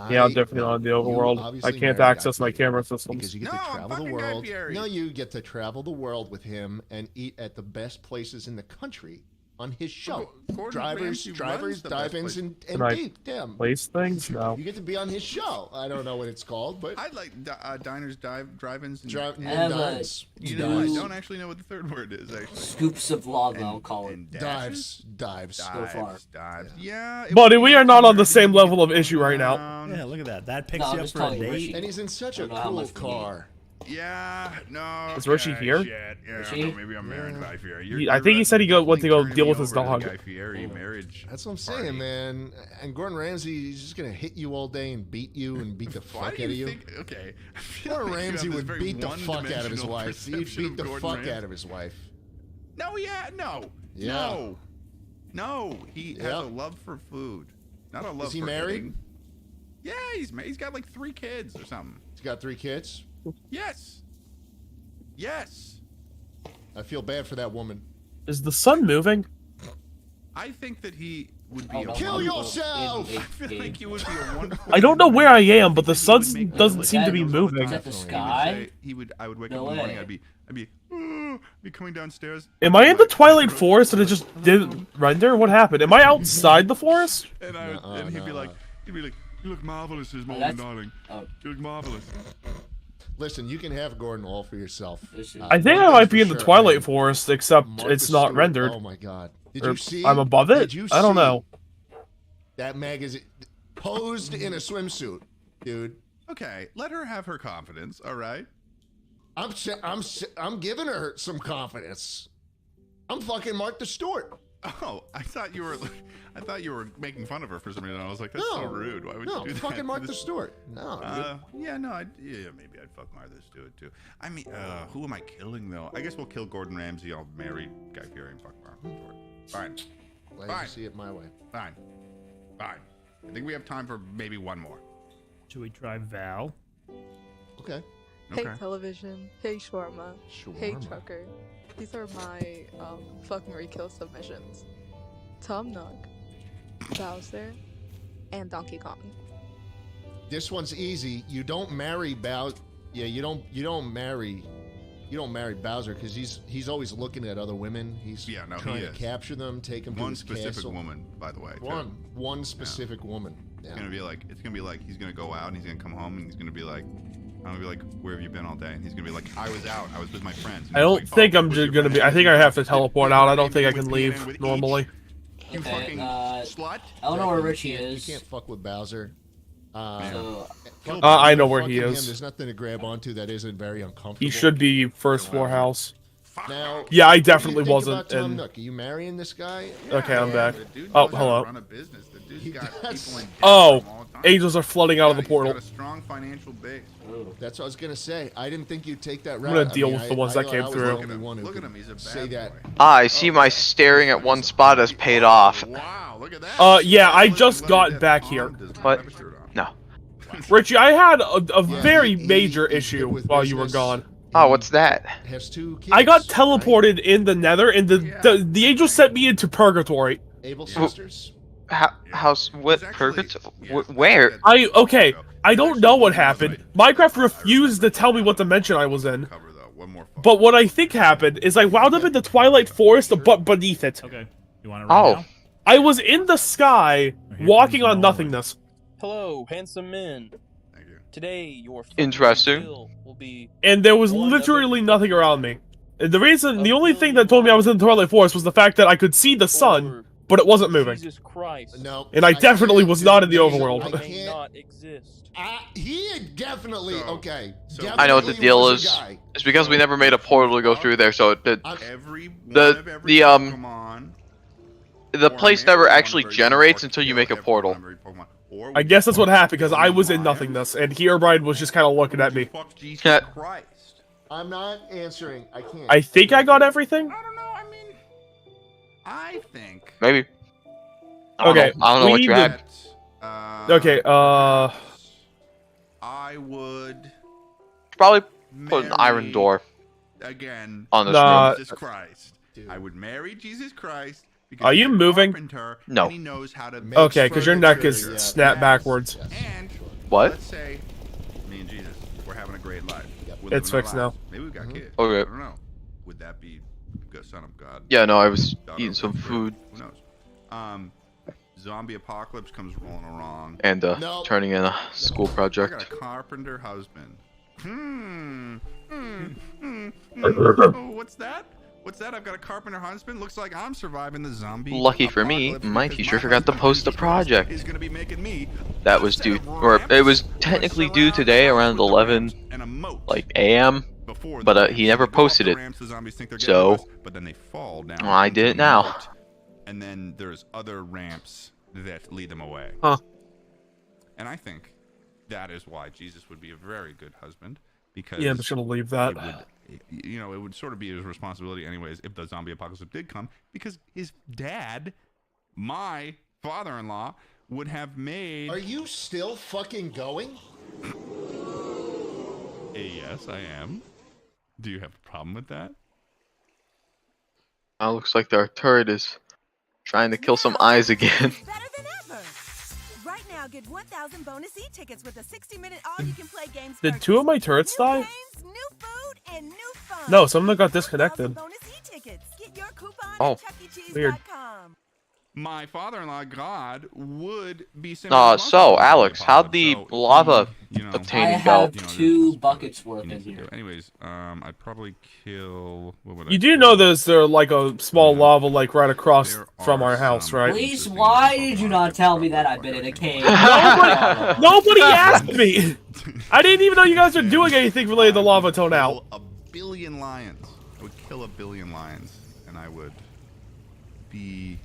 Yeah, I'm definitely not in the overworld. I obviously can't married access my camera systems. Because you get to travel the world. No, you get to travel the world with him and eat at the best places in the country on his show. Drivers, dive-ins, and Can I deep. Damn. place things? No. You get to be on his show. I don't know what it's called, but I like diners, drive-ins, and dives. You know, I don't actually know what the third word is. Actually, Scoops of lava, I'll call it. Dives. So far. Yeah. Buddy, we are not on the same level of issue right now. Yeah, look at that. That picks No, you I'm up just for a telling you, date. Richie. And he's in such a I don't know how cool much we car. Yeah, no. Is Richie here? Shit. Yeah, Richie? no, maybe I'm married Guy Fieri. I think he said he went to go deal with his dog. Guy Fieri marriage. That's what I'm saying, man. And Gordon Ramsay, he's just gonna hit you all day and beat you and beat the Why fuck do out of you you. think? Okay. I feel Gordon like you Ramsay have this would very beat the fuck out of his one-dimensional wife. He'd perception beat the of Gordon fuck Ramsay. out of his wife. No, yeah, no. Yeah. No. No, he has a love for food. Not a love Is he for married? eating. Yeah, he's got like 3 kids or something. He's got 3 kids. Yes. Yes. I feel bad for that woman. Is the sun moving? I think that he would be Oh, a no. Kill wonderful- yourself! I feel like he would be a wonderful. I don't know where I am, but the sun make doesn't seem to be videos all the moving. time. Is that the He would sky? say- I would wake No up in the morning. way. I'd be coming downstairs. Am I in the Twilight Forest and it just didn't render? What happened? Am I outside the forest? And he'd be like, you look marvelous this morning, that's- darling. oh. You look marvelous. Listen, you can have Gordon all for yourself. I think I might be in the Twilight Forest, except it's not Stewart, rendered. Oh my god! Did Or you see? I'm above it? Did you I don't see know. That magazine posed in a swimsuit, dude. Okay, let her have her confidence. All right. I'm giving her some confidence. I'm fucking Martha Stewart. Oh, I thought you were making fun of her for some reason. I was like, that's so rude. Why would you do that? fucking Martha Stewart. No. Yeah, no, maybe I'd fuck Martha Stewart too. I mean, who am I killing though? I guess we'll kill Gordon Ramsay. I'll marry Guy Fieri and fuck Martha Stewart. Fine. Glad Fine. you see it my way. Fine. Fine. I think we have time for maybe one more. Should we try Val? Okay. Hey Okay. television, hey shawarma, hey Shawarma. trucker. These are my fuck, marry, kill submissions. Tom Nook, Bowser, and Donkey Kong. This one's easy. You don't marry Bowser. Yeah, you don't marry Bowser because he's always looking at other women. He's he trying to is. capture them, take them to One his specific castle. woman, by the way. too. One specific woman. It's Yeah. gonna be like he's gonna go out and he's gonna come home and he's gonna be like, I'm gonna be like, where have you been all day? And he's gonna be like, I was out. I was with my friends. And I he's don't like, think "Oh, I'm with just your gonna be. I friends?" think I have to teleport out. I don't think I With can me and leave with each. normally. You Okay, fucking slut. I don't know where You Richie can't- is. You can't fuck with Bowser. So, I know where he Fucking is. Him, there's nothing to grab onto that isn't very uncomfortable. He should be first floor house. Now, Yeah, I what do you definitely think wasn't about Tom in- Nook? Are you marrying this guy? Okay, I'm back. The dude Oh, knows how to hello. run a business. The dude's got people in debt Oh, from all time. angels are flooding out of the He's portal. got a strong financial base. That's what I was gonna say. I didn't think you'd take that I'm route. gonna I deal mean, with the ones that thought came I was through. the only one who Look at could him. He's a bad say that. boy. I see my staring at one spot has paid off. Wow, look at that. Yeah, I just got back here. What? No. Richie, I had a very major issue while you were gone. Oh, what's that? Has 2 kids. I got teleported in the Nether, and the angel sent me into purgatory. Able sisters. How's what purgatory? Where? Okay, I don't know what happened. Minecraft refused to tell me what dimension I was in. But what I think happened is I wound up in the Twilight Forest, but beneath it. Okay. You want to Oh. run now? I was in the sky, walking on nothingness. Hello, handsome men. Today, your Interesting. will be And there was literally nothing around me. And the only thing that told me I was in the Twilight Forest was the fact that I could see the sun, but it wasn't moving. Jesus Christ. No. And I definitely was not in the I overworld. can't. Not exist. He definitely okay. I know what the definitely deal was is. a guy. It's because we never made a portal to go through there, so the place never actually generates until you make a portal. I guess that's what happened because I was in nothingness, and Herobrine was just kind of looking at me. I'm not answering. I can't. I think I got everything. I think. Maybe. Okay. I don't know what you had. Okay. I would probably put an iron door. Again. On this room. Jesus Christ. I would marry Jesus Christ. Because Are you he's a moving? carpenter, No. and he knows how to make Okay, because your neck is furniture. snapped backwards. And What? let's say me and Jesus, we're having a great life. We're It's living our fixed now. lives. Maybe we've got kids. Okay. I don't know. Would that be the son of God? Yeah, no, I was Daughter eating of some God? food Who knows? Zombie apocalypse comes rolling along. and turning in a school I project. got a carpenter husband. What's that? What's that? I've got a carpenter husband. Looks like I'm surviving the zombie. Lucky for me, apocalypse my because teacher my forgot to husband, post the Jesus Christ, project. is gonna be making me That was due, or it was technically due today around 11, like a.m. But he never posted it. So but then they fall down. I did it now. moat, and then there's other ramps that lead them away. Huh. And I think that is why Jesus would be a very good husband, because Yeah, I'm just gonna leave that. it would sort of be his responsibility anyways if the zombie apocalypse did come, because his dad, my father-in-law, would have made. Are you still fucking going? Yes, I am. Do you have a problem with that? Looks like their turret is trying to kill some eyes again. Right now, get 1,000 bonus e-tickets with a 60-minute all-you-can-play games. Did two of my turrets die? New food and new fun. No, some of them got disconnected. Bonus e-tickets. Get your coupon Oh, at chuckycheese.com. weird. My father-in-law, God, would be So Alex, how'd the lava obtaining I go? have 2 buckets worth in here. Anyways, I'd probably kill. What would I You do know there's like a small lava lake right across from our house, right? Please, why did you not tell me that I've been in a cave? Nobody asked me. I didn't even know you guys were doing anything related to lava till now. A billion lions. I would kill a billion lions, and I would be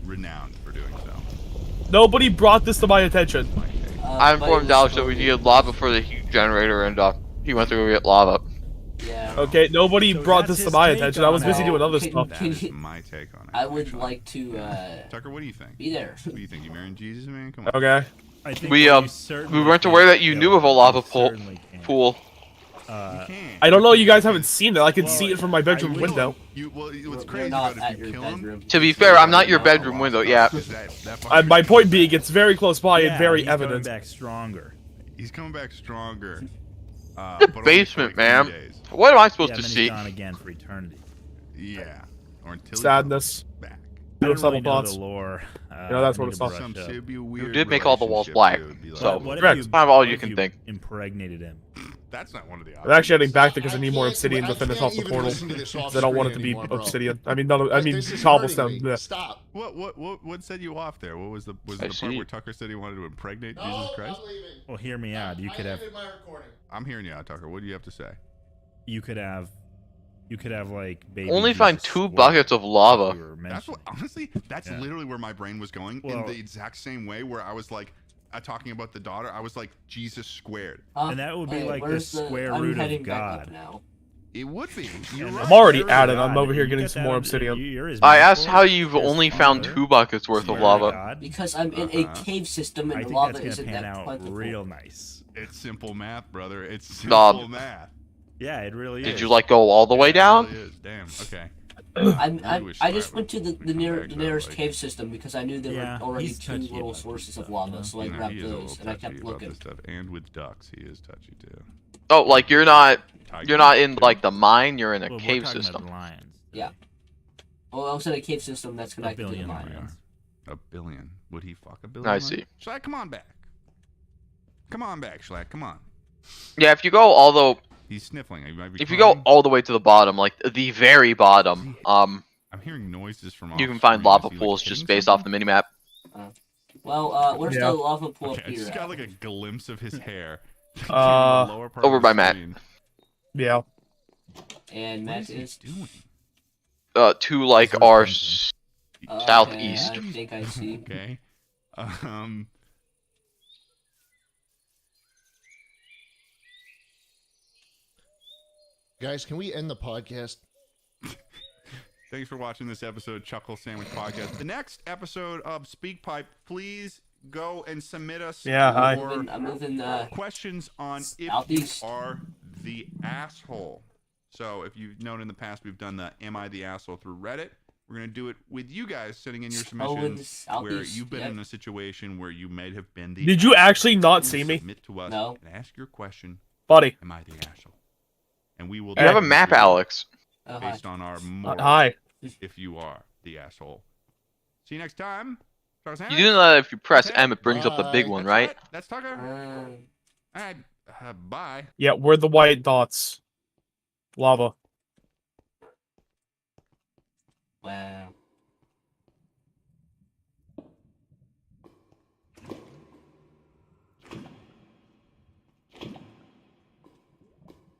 renowned for doing so. Nobody brought this to my attention. I informed Alex that we needed lava for the heat generator, and he went to go get lava. Yeah. Okay, nobody brought this to my attention. I was busy doing other stuff. That is my take on it. I would like to. Tucker, what do you think? Be there. What do you think? You marrying Jesus, man? Come on. Okay. We weren't aware that you knew of a lava pool. I don't know. You guys haven't seen it. I can see it from my bedroom window. What's crazy about it, if you kill him, To be fair, I'm not your bedroom window. Yeah. My point being, it's very close by and very he's evident. Coming back stronger. He's coming back stronger. The basement, man. What am I supposed to and then see? He's gone again for eternity. Yeah. Or until Sadness. back. I Your don't subtle really know thoughts. the lore. Yeah, that's I what need it's to all. brush up. You did make all the walls black, so What if correct. you- It's kind of all you what if can think. Impregnated him. That's not one of the options. I'm actually heading back there because I need more obsidian to I finish can't off the even portal. listen to this off Because I don't want it to screen be anymore, bro. obsidian. I mean, no, I mean This is cobblestone. hurting me. Yeah. Stop. What set you off there? What was the I part see. where Tucker said he wanted to impregnate Jesus Christ? Well, hear me out. You could have. I'm hearing you out, Tucker. What do you have to say? You could have like baby. Only Jesus find 2 squirt, buckets of like lava. you were That's what, mentioning. honestly, that's Yeah. literally where my brain was going in Well- the exact same way where I was like, talking about the daughter, I was like, Jesus squared. And that would be like the where's square I'm root heading of back up God. now. It would be. You're And right. I'm already there at is it. I'm God. over here You getting get some that more under- obsidian. you're his I asked mentor. how you've You're his only found father. 2 buckets worth of Swear to lava. God. Because I'm in a cave system I and the think lava that's isn't gonna pan that out plentiful. real nice. It's simple math, brother. It's Nah. simple math. Yeah, it really is. Did you like go all the way It down? really is. Damn. Okay. I just went to the come back, nearest like- cave system because I knew there Yeah, were already he's 2 touchy little about sources this of stuff, lava, you know? so I You know, grabbed he is a little those and I touchy kept about looking. this stuff, and with ducks, he is touchy too. Oh, like you're not in too. like the mine. You're in a Well, we're cave talking system. About lions. Yeah. Well, I was in a cave system that's A connected to the billion mine. lions. A billion. Would he fuck a billion? I lions? see. Schlack, come on back. Come on back, Schlack. Come on. Yeah, if you go all the He's sniffling. He might be if you go crying. all the way to the bottom, like the very bottom, I'm hearing noises from. You can find off-screen. lava Is he, like, pools hitting just based off the minimap. Where's Yeah. the lava pool Okay, up I here? just got like a glimpse of his hair. Over by Matt. Yeah. And Matt is doing? To like our southeast. I think I see. Okay. Guys, can we end the podcast? Thanks for watching this episode of Chuckle Sandwich Podcast. The next episode of Speak Pipe, please go and submit us hi. your I'm moving questions on if southeast. you are the asshole. So if you've known in the past, we've done the Am I the Asshole through Reddit. We're going to do it with you guys sending in your submissions where you've been in a situation where you may have been the Did you actually not see me? Submit to us No. and ask your question. Buddy. Am I the asshole? And we will You have a map, Alex. based on our morals hi. if you are the asshole. See you next time. You do know that if you press M, it brings up the big one, right? That's Tucker. All right. Bye. Yeah, we're the white dots. Lava. Wow.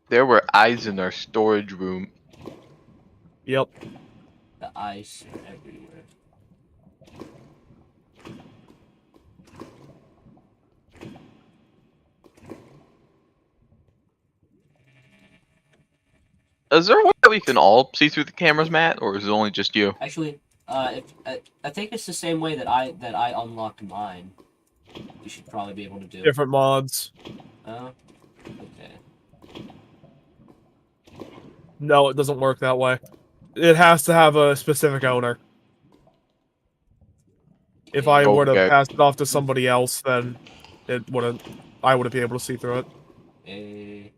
There were eyes in our storage room. Yep. The ice everywhere. Is there a way that we can all see through the cameras, Matt, or is it only just you? Actually, I think it's the same way that I unlocked mine. You should probably be able to do. Different mods. Oh. Okay. No, it doesn't work that way. It has to have a specific owner. If I were to Okay. pass it off to somebody else, then it wouldn't. I wouldn't be able to see through it.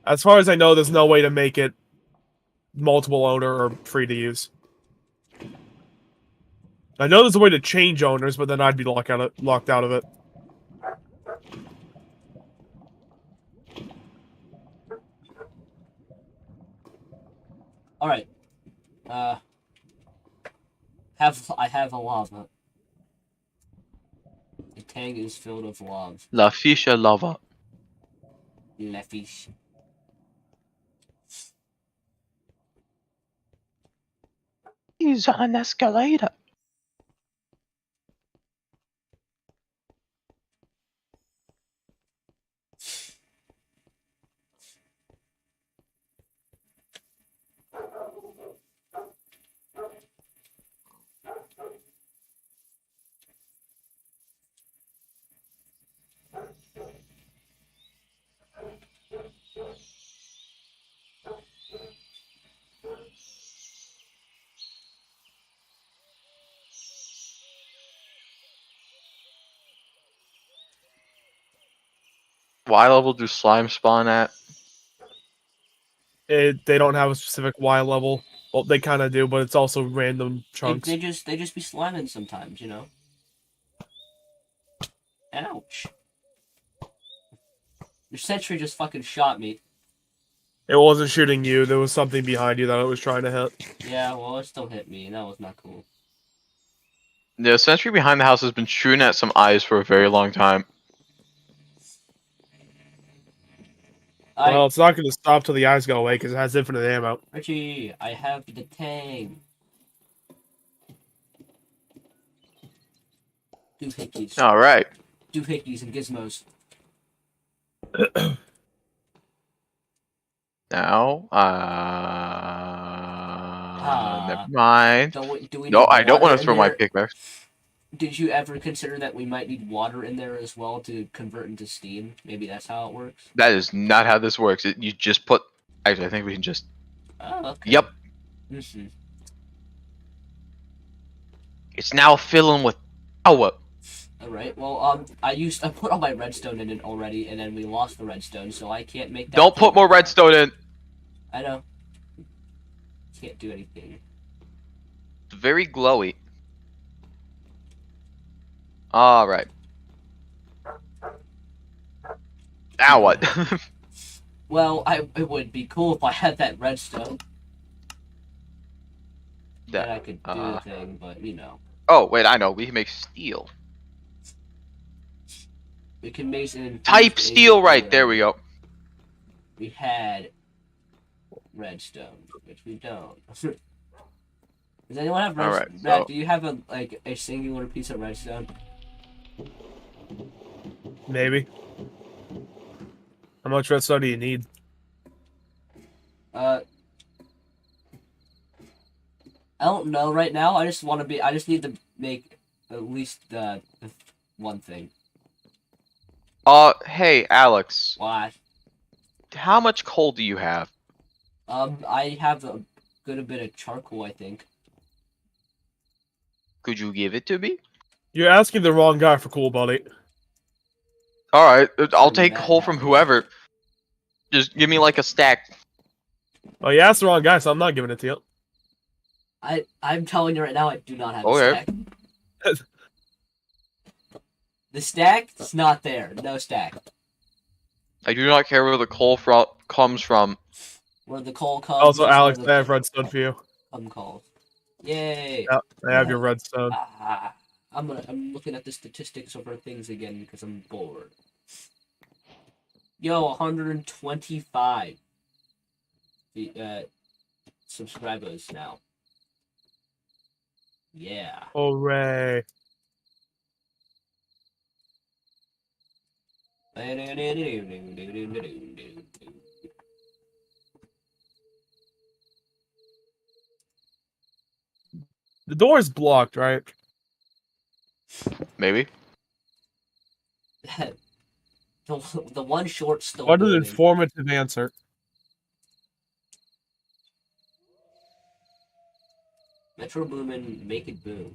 As far as I know, there's no way to make it multiple owner or free to use. I know there's a way to change owners, but then I'd be locked out of it. All right. I have a lava. The tank is filled with lava. La fiche lava. La fiche. He's on an escalator. Y level do slime spawn at? They don't have a specific Y level. Well, they kind of do, but it's also random chunks. They just be sliming sometimes, you know. Ouch. Your sentry just fucking shot me. It wasn't shooting you. There was something behind you that it was trying to hit. Yeah, well, it still hit me, and that was not cool. The sentry behind the house has been shooting at some eyes for a very long time. Well, it's not going to stop till the eyes go away because it has infinite ammo. Richie, I have the tang. Doohickeys. Alright. Doohickeys and gizmos. Now, never mind. Do we No, need I don't want water to in throw my there? pickaxe. Did you ever consider that we might need water in there as well to convert into steam? Maybe that's how it works. That is not how this works. You just put. Actually, I think we can just. Oh, okay. Yep. Mm-hmm. It's now filling with power. Alright, well, I put all my redstone in it already, and then we lost the redstone, so I can't make that. Don't put more redstone in. I know. Can't do anything. It's very glowy. Alright. Now what? Well, it would be cool if I had that redstone. that I could do the thing, but you know. Oh wait, I know. We can make steel. We can make an Type steel, right? There we go. We had redstone, which we don't. Does anyone have redstone? Alright, Matt, so- do you have a singular piece of redstone? Maybe. How much redstone do you need? I don't know right now. I just want to be. I just need to make at least the one thing. Hey, Alex. What? How much coal do you have? I have a good bit of charcoal, I think. Could you give it to me? You're asking the wrong guy for coal, buddy. Alright, I'll take coal from whoever. Just give me like a stack. Oh, you asked the wrong guy, so I'm not giving it to you. I'm telling you right now, I do not have a Okay. stack. The stack is not there. No stack. I do not care where the coal comes from. Where the coal comes. Also, is where Alex, the I have redstone for you. calls. Yay! Yeah, I have your redstone. I'm looking at the statistics of our things again because I'm bored. Yo, 125 subscribers now. Yeah. Hooray. The door is blocked, right? Maybe. the one short still. What an building. informative answer. Metro Boomin, make it boom.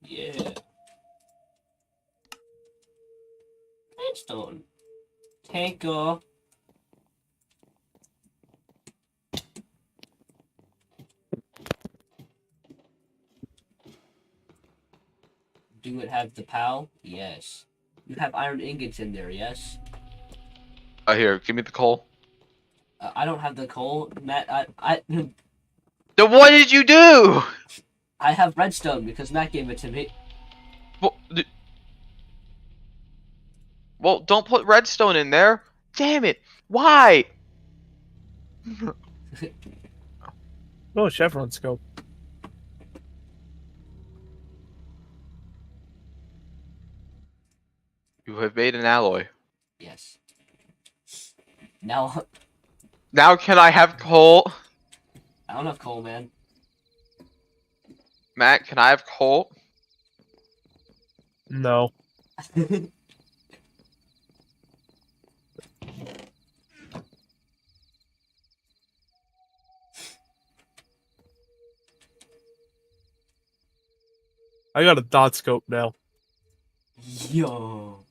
Yeah. Redstone. Tanker. Do it have the POW? Yes. You have iron ingots in there, yes? Here, give me the coal. I don't have the coal, Matt. I Then what did you do? I have redstone because Matt gave it to me. Well, don't put redstone in there. Damn it. Why? Oh, chevron scope. You have made an alloy. Yes. Now Now can I have coal? I don't have coal, man. Matt, can I have coal? No. I got a dot scope now. Yo.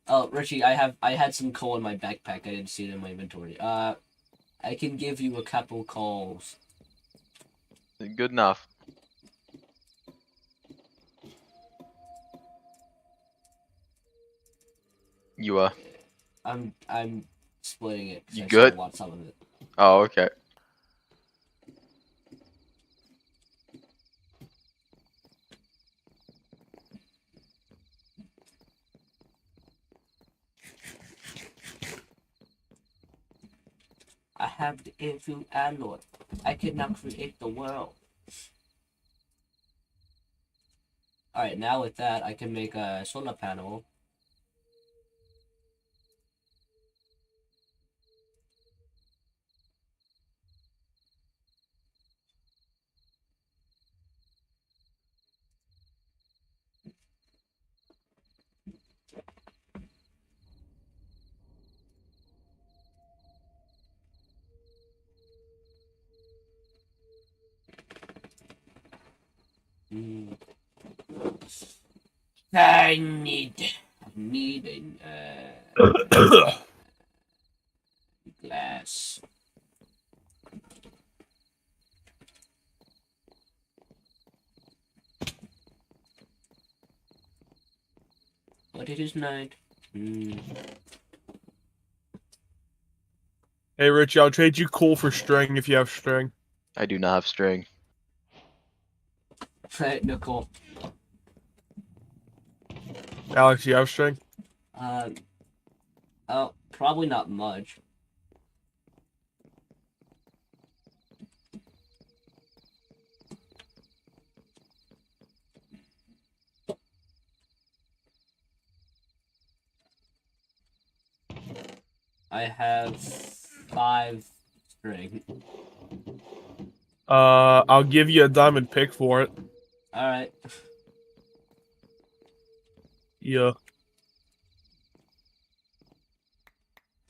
Oh, Richie, I had some coal in my backpack. I didn't see it in my inventory. I can give you a couple coals. Good enough. You I'm splitting it. 'Cause You I good? still want some of it. Oh, okay. I have the infinite alloy. I can now create the world. Alright, now with that, I can make a solar panel. I need a glass. But it is night. Hey, Rich, I'll trade you coal for string if you have string. I do not have string. No, cool. Alex, you have string? Oh, probably not much. I have 5 string. I'll give you a diamond pick for it. Alright. Yeah.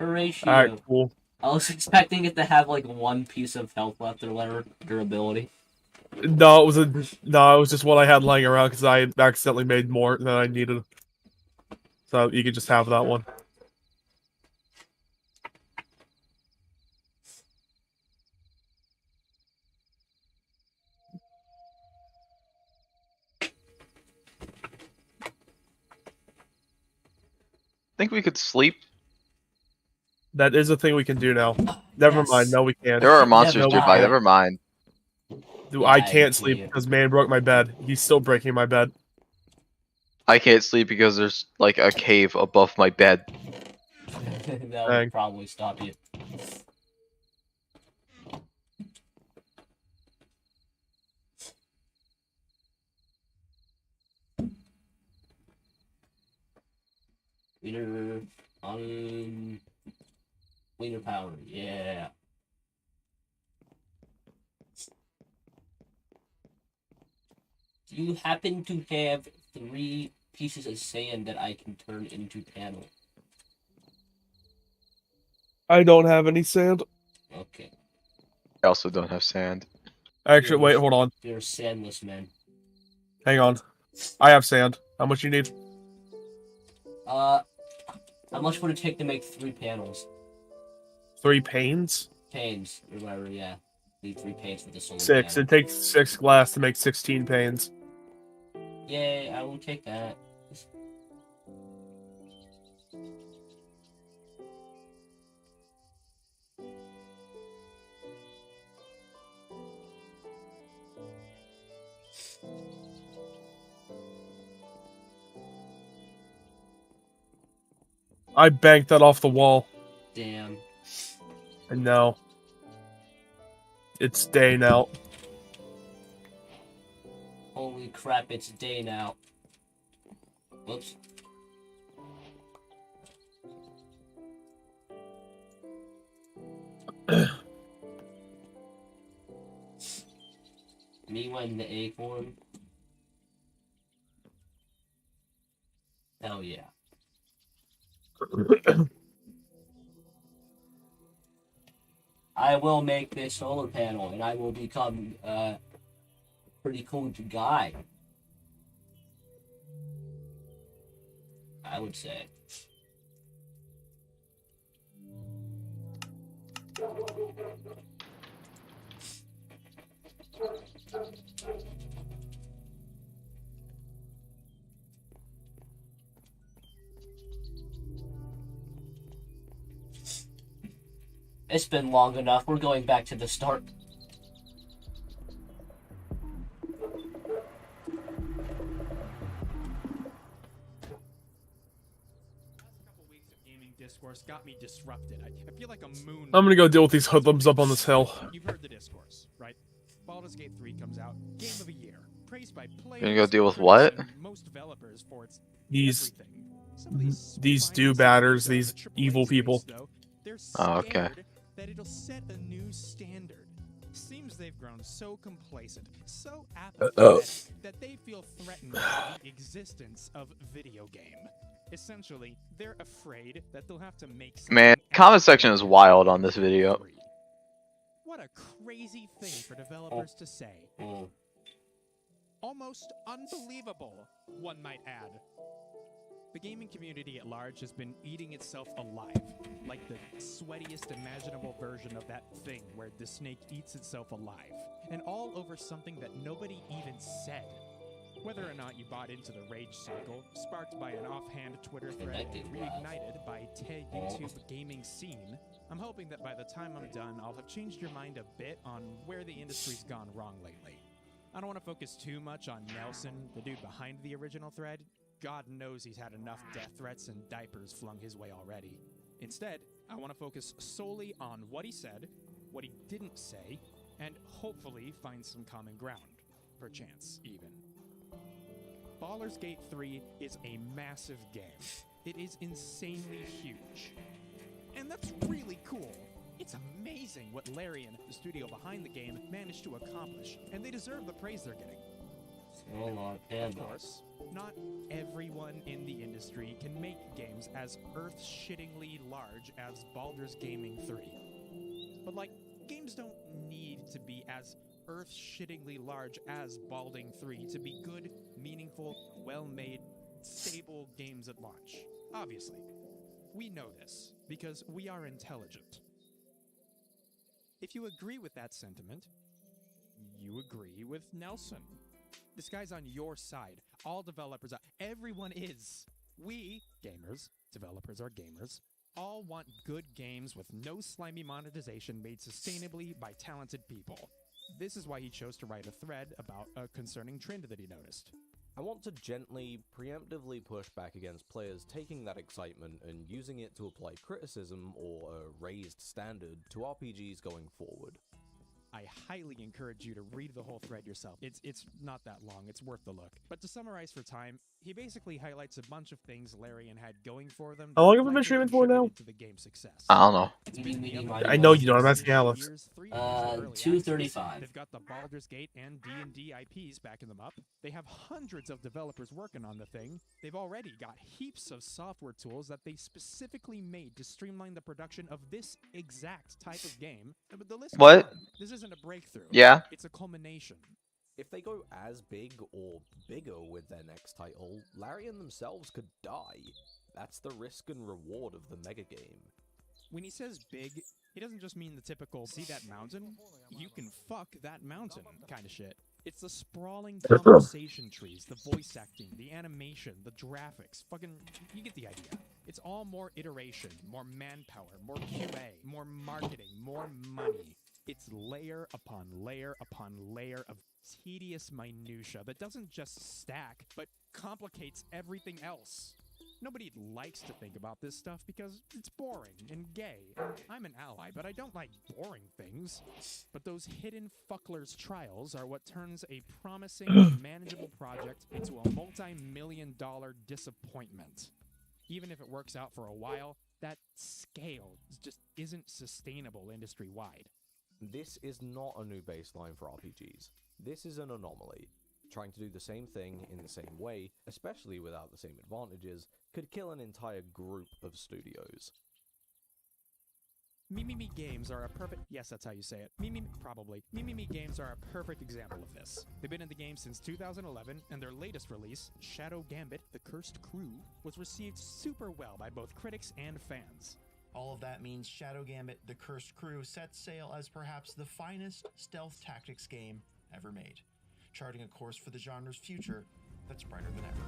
Horatio. Alright, cool. I was expecting it to have like 1 piece of health left or whatever, durability. No, it was just what I had lying around because I accidentally made more than I needed. So you could just have that one. Think we could sleep? That is a thing we can do now. Never mind, no we can't. There are monsters nearby, never mind. Dude, I can't sleep because man broke my bed. He's still breaking my bed. I can't sleep because there's like a cave above my bed. That would probably stop you. Wiener power, yeah. Do you happen to have 3 pieces of sand that I can turn into panel? I don't have any sand. Okay. I also don't have sand. Actually, wait, hold on. You're a sandless man. Hang on. I have sand. How much you need? How much would it take to make 3 panels? 3 panes? Panes, or whatever, yeah. Need 3 panes for the solar 6. panel. It takes 6 glass to make 16 panes. Yay, I will take that. I banked that off the wall. Damn. And now it's day now. Holy crap, it's day now. Whoops. Me when the acorn. Hell yeah. I will make this solar panel and I will become a pretty cool guy. I would say. It's been long enough. We're going back to the start. Discourse got me disrupted. I feel like a moon. I'm gonna go deal with these hoodlums up on this hill. You've heard the discourse, right? Baldur's Gate 3 comes out, game of the year, praised by players. You're gonna go deal with what? Most developers for its These do-batters, these evil people. Oh, okay. That it'll set a new standard. Seems they've grown so complacent, so apathetic that they feel threatened by the existence of video game. Essentially, they're afraid that they'll have to make. Man, comment section is wild on this video. What a crazy thing for developers to say. Almost unbelievable, one might add. The gaming community at large has been eating itself alive, like the sweatiest imaginable version of that thing where the snake eats itself alive, and all over something that nobody even said. Whether or not you bought into the rage cycle, sparked by an offhand Twitter thread, reignited by YouTube gaming scene, I'm hoping that by the time I'm done, I'll have changed your mind a bit on where the industry's gone wrong lately. I don't want to focus too much on Nelson, the dude behind the original thread. God knows he's had enough death threats and diapers flung his way already. Instead, I want to focus solely on what he said, what he didn't say, and hopefully find some common ground. Perchance, even. Baldur's Gate 3 is a massive game. It is insanely huge. And that's really cool. It's amazing what Larian, the studio behind the game, managed to accomplish, and they deserve the praise they're getting. Of course, not everyone in the industry can make games as earth-shittingly large as Baldur's Gaming 3. But like, games don't need to be as earth-shittingly large as Balding 3 to be good, meaningful, well-made, stable games at launch. Obviously. We know this, because we are intelligent. If you agree with that sentiment, you agree with Nelson. This guy's on your side. All developers are. Everyone is. We, gamers, developers are gamers, all want good games with no slimy monetization made sustainably by talented people. This is why he chose to write a thread about a concerning trend that he noticed. I want to gently, preemptively push back against players taking that excitement and using it to apply criticism or a raised standard to RPGs going forward. I highly encourage you to read the whole thread yourself. It's not that long, it's worth the look. But to summarize for time, he basically highlights a bunch of things Larian had going for them. How long have we been streaming for now? To the game's success. I don't know. I know you don't. I'm asking Alex. 2:35. They've got the Baldur's Gate and D&D IPs backing them up. They have hundreds of developers working on the thing. They've already got heaps of software tools that they specifically made to streamline the production of this exact type of game. But the list What? goes on. This isn't a breakthrough. Yeah. It's a culmination. If they go as big or bigger with their next title, Larian themselves could die. That's the risk and reward of the mega game. When he says big, he doesn't just mean the typical see that mountain? You can fuck that mountain kind of shit. It's the sprawling conversation trees, the voice acting, the animation, the graphics. Fucking, you get the idea. It's all more iteration, more manpower, more QA, more marketing, more money. It's layer upon layer upon layer of tedious minutia that doesn't just stack, but complicates everything else. Nobody likes to think about this stuff because it's boring and gay. I'm an ally, but I don't like boring things. But those hidden fucklers' trials are what turns a promising, manageable project into a multi-million-dollar disappointment. Even if it works out for a while, that scale just isn't sustainable industry-wide. This is not a new baseline for RPGs. This is an anomaly. Trying to do the same thing in the same way, especially without the same advantages, could kill an entire group of studios. Mimimi Games are a perfect... Yes, that's how you say it. Mimimi Games are a perfect example of this. They've been in the game since 2011, and their latest release, Shadow Gambit: The Cursed Crew, was received super well by both critics and fans. All of that means Shadow Gambit: The Cursed Crew sets sail as perhaps the finest stealth tactics game ever made, charting a course for the genre's future that's brighter than ever.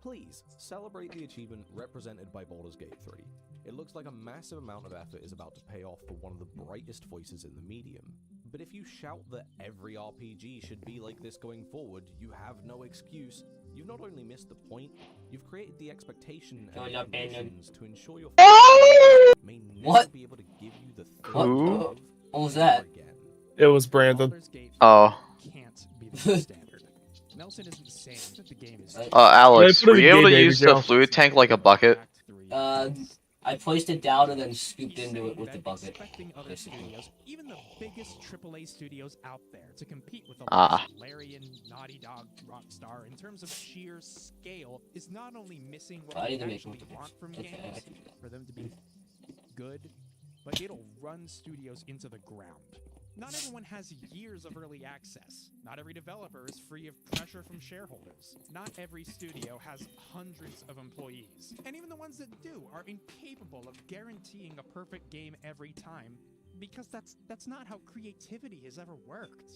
Please, celebrate the achievement represented by Baldur's Gate 3. It looks like a massive amount of effort is about to pay off for one of the brightest voices in the medium. But if you shout that every RPG should be like this going forward, you have no excuse. You've not only missed the point, you've created the expectation and the conditions to ensure your may never be able to give you the thrill of What was that? It was Brandon. Oh. Can't be the standard. Nelson isn't saying that the game is... Alex, were you able to use the fluid tank like a bucket? I placed it down and then scooped into it with the bucket. Expecting other studios, even the biggest AAA studios out there, to compete with the likes of Larian, Naughty Dog, Rockstar in terms of sheer scale is not only missing what we actually want from games for them to be good, but it'll run studios into the ground. Not everyone has years of early access. Not every developer is free of pressure from shareholders. Not every studio has hundreds of employees. And even the ones that do are incapable of guaranteeing a perfect game every time, because that's not how creativity has ever worked.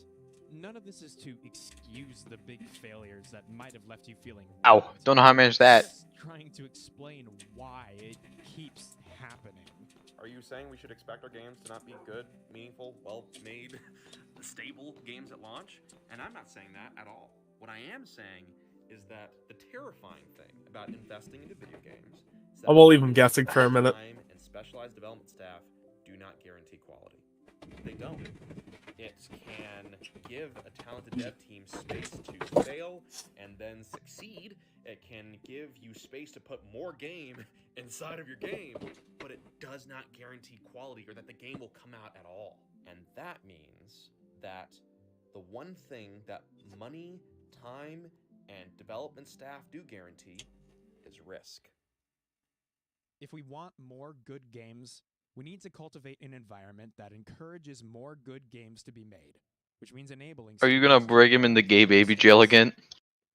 None of this is to excuse the big failures that might have left you feeling Ow, robbed. don't know how to manage that. Just trying to explain why it keeps happening. Are you saying we should expect our games to not be good, meaningful, well-made, stable games at launch? And I'm not saying that at all. What I am saying is that the terrifying thing about investing into video games is that I will leave him guessing for a minute. time and specialized development staff do not guarantee quality. They don't. It can give a talented dev team space to fail and then succeed. It can give you space to put more game inside of your game, but it does not guarantee quality or that the game will come out at all. And that means that the one thing that money, time, and development staff do guarantee is risk. If we want more good games, we need to cultivate an environment that encourages more good games to be made, which means enabling. Are you gonna bring him in the gay baby jail again?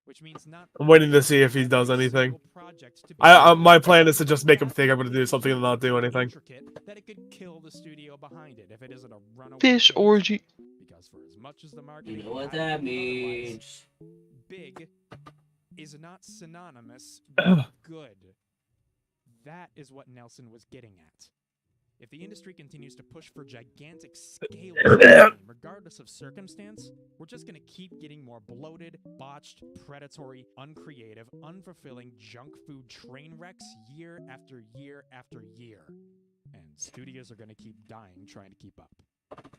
Which means not. I'm waiting to see if he does anything. My plan is to just make him think I'm going to do something and not do anything. That it could kill the studio behind it if it isn't a runaway. Fish orgy. Because for as much as the marketing, You know what that means. Big is not synonymous with good. That is what Nelson was getting at. If the industry continues to push for gigantic scale, regardless of circumstance, we're just going to keep getting more bloated, botched, predatory, uncreative, unfulfilling junk food train wrecks year after year after year. And studios are going to keep dying trying to keep up.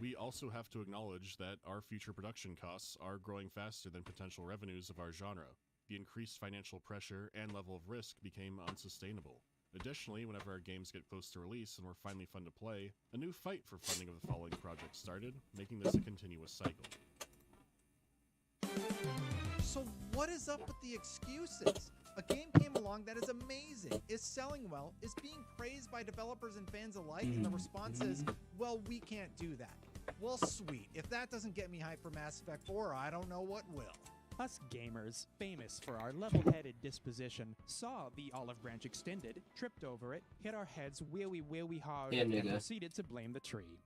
We also have to acknowledge that our future production costs are growing faster than potential revenues of our genre. The increased financial pressure and level of risk became unsustainable. Additionally, whenever our games get close to release and we're finally fun to play, a new fight for funding of the following projects started, making this a continuous cycle. So what is up with the excuses? A game came along that is amazing, is selling well, is being praised by developers and fans alike, and the response is, well, we can't do that. Well, sweet. If that doesn't get me hyped for Mass Effect 4, I don't know what will. Us gamers, famous for our level-headed disposition, saw the olive branch extended, tripped over it, hit our heads wheelie hard, Yeah, and nigga. proceeded to blame the tree.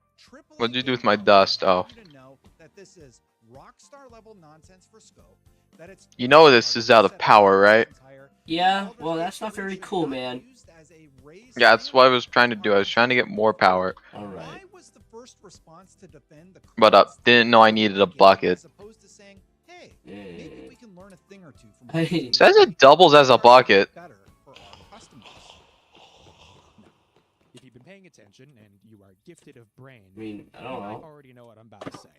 What'd you do with my dust? Oh. You to know that this is Rockstar level nonsense for scope. That it's You know this is out of power, right? Yeah, well, that's not very cool, man. Yeah, that's what I was trying to do. I was trying to get more power. Alright. First response to defend the But didn't know I needed a bucket. maybe we can learn a thing or two from It says it doubles as a bucket. better for our customers. If you've been paying attention and you are gifted of brain, I mean, I don't you know. might already know what I'm about to say.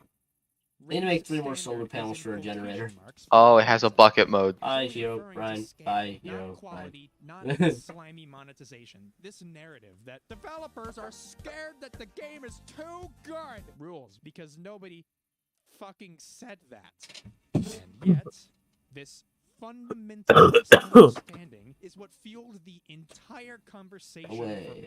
They need to make 3 more solar panels for a generator. Oh, it has a bucket mode. Bye, Hero Brian. Bye, Hero Brian. Not slimy monetization. This narrative that developers are scared that the game is too good rules because nobody fucking said that. And yet, this fundamental misunderstanding is what fueled the entire conversation Away.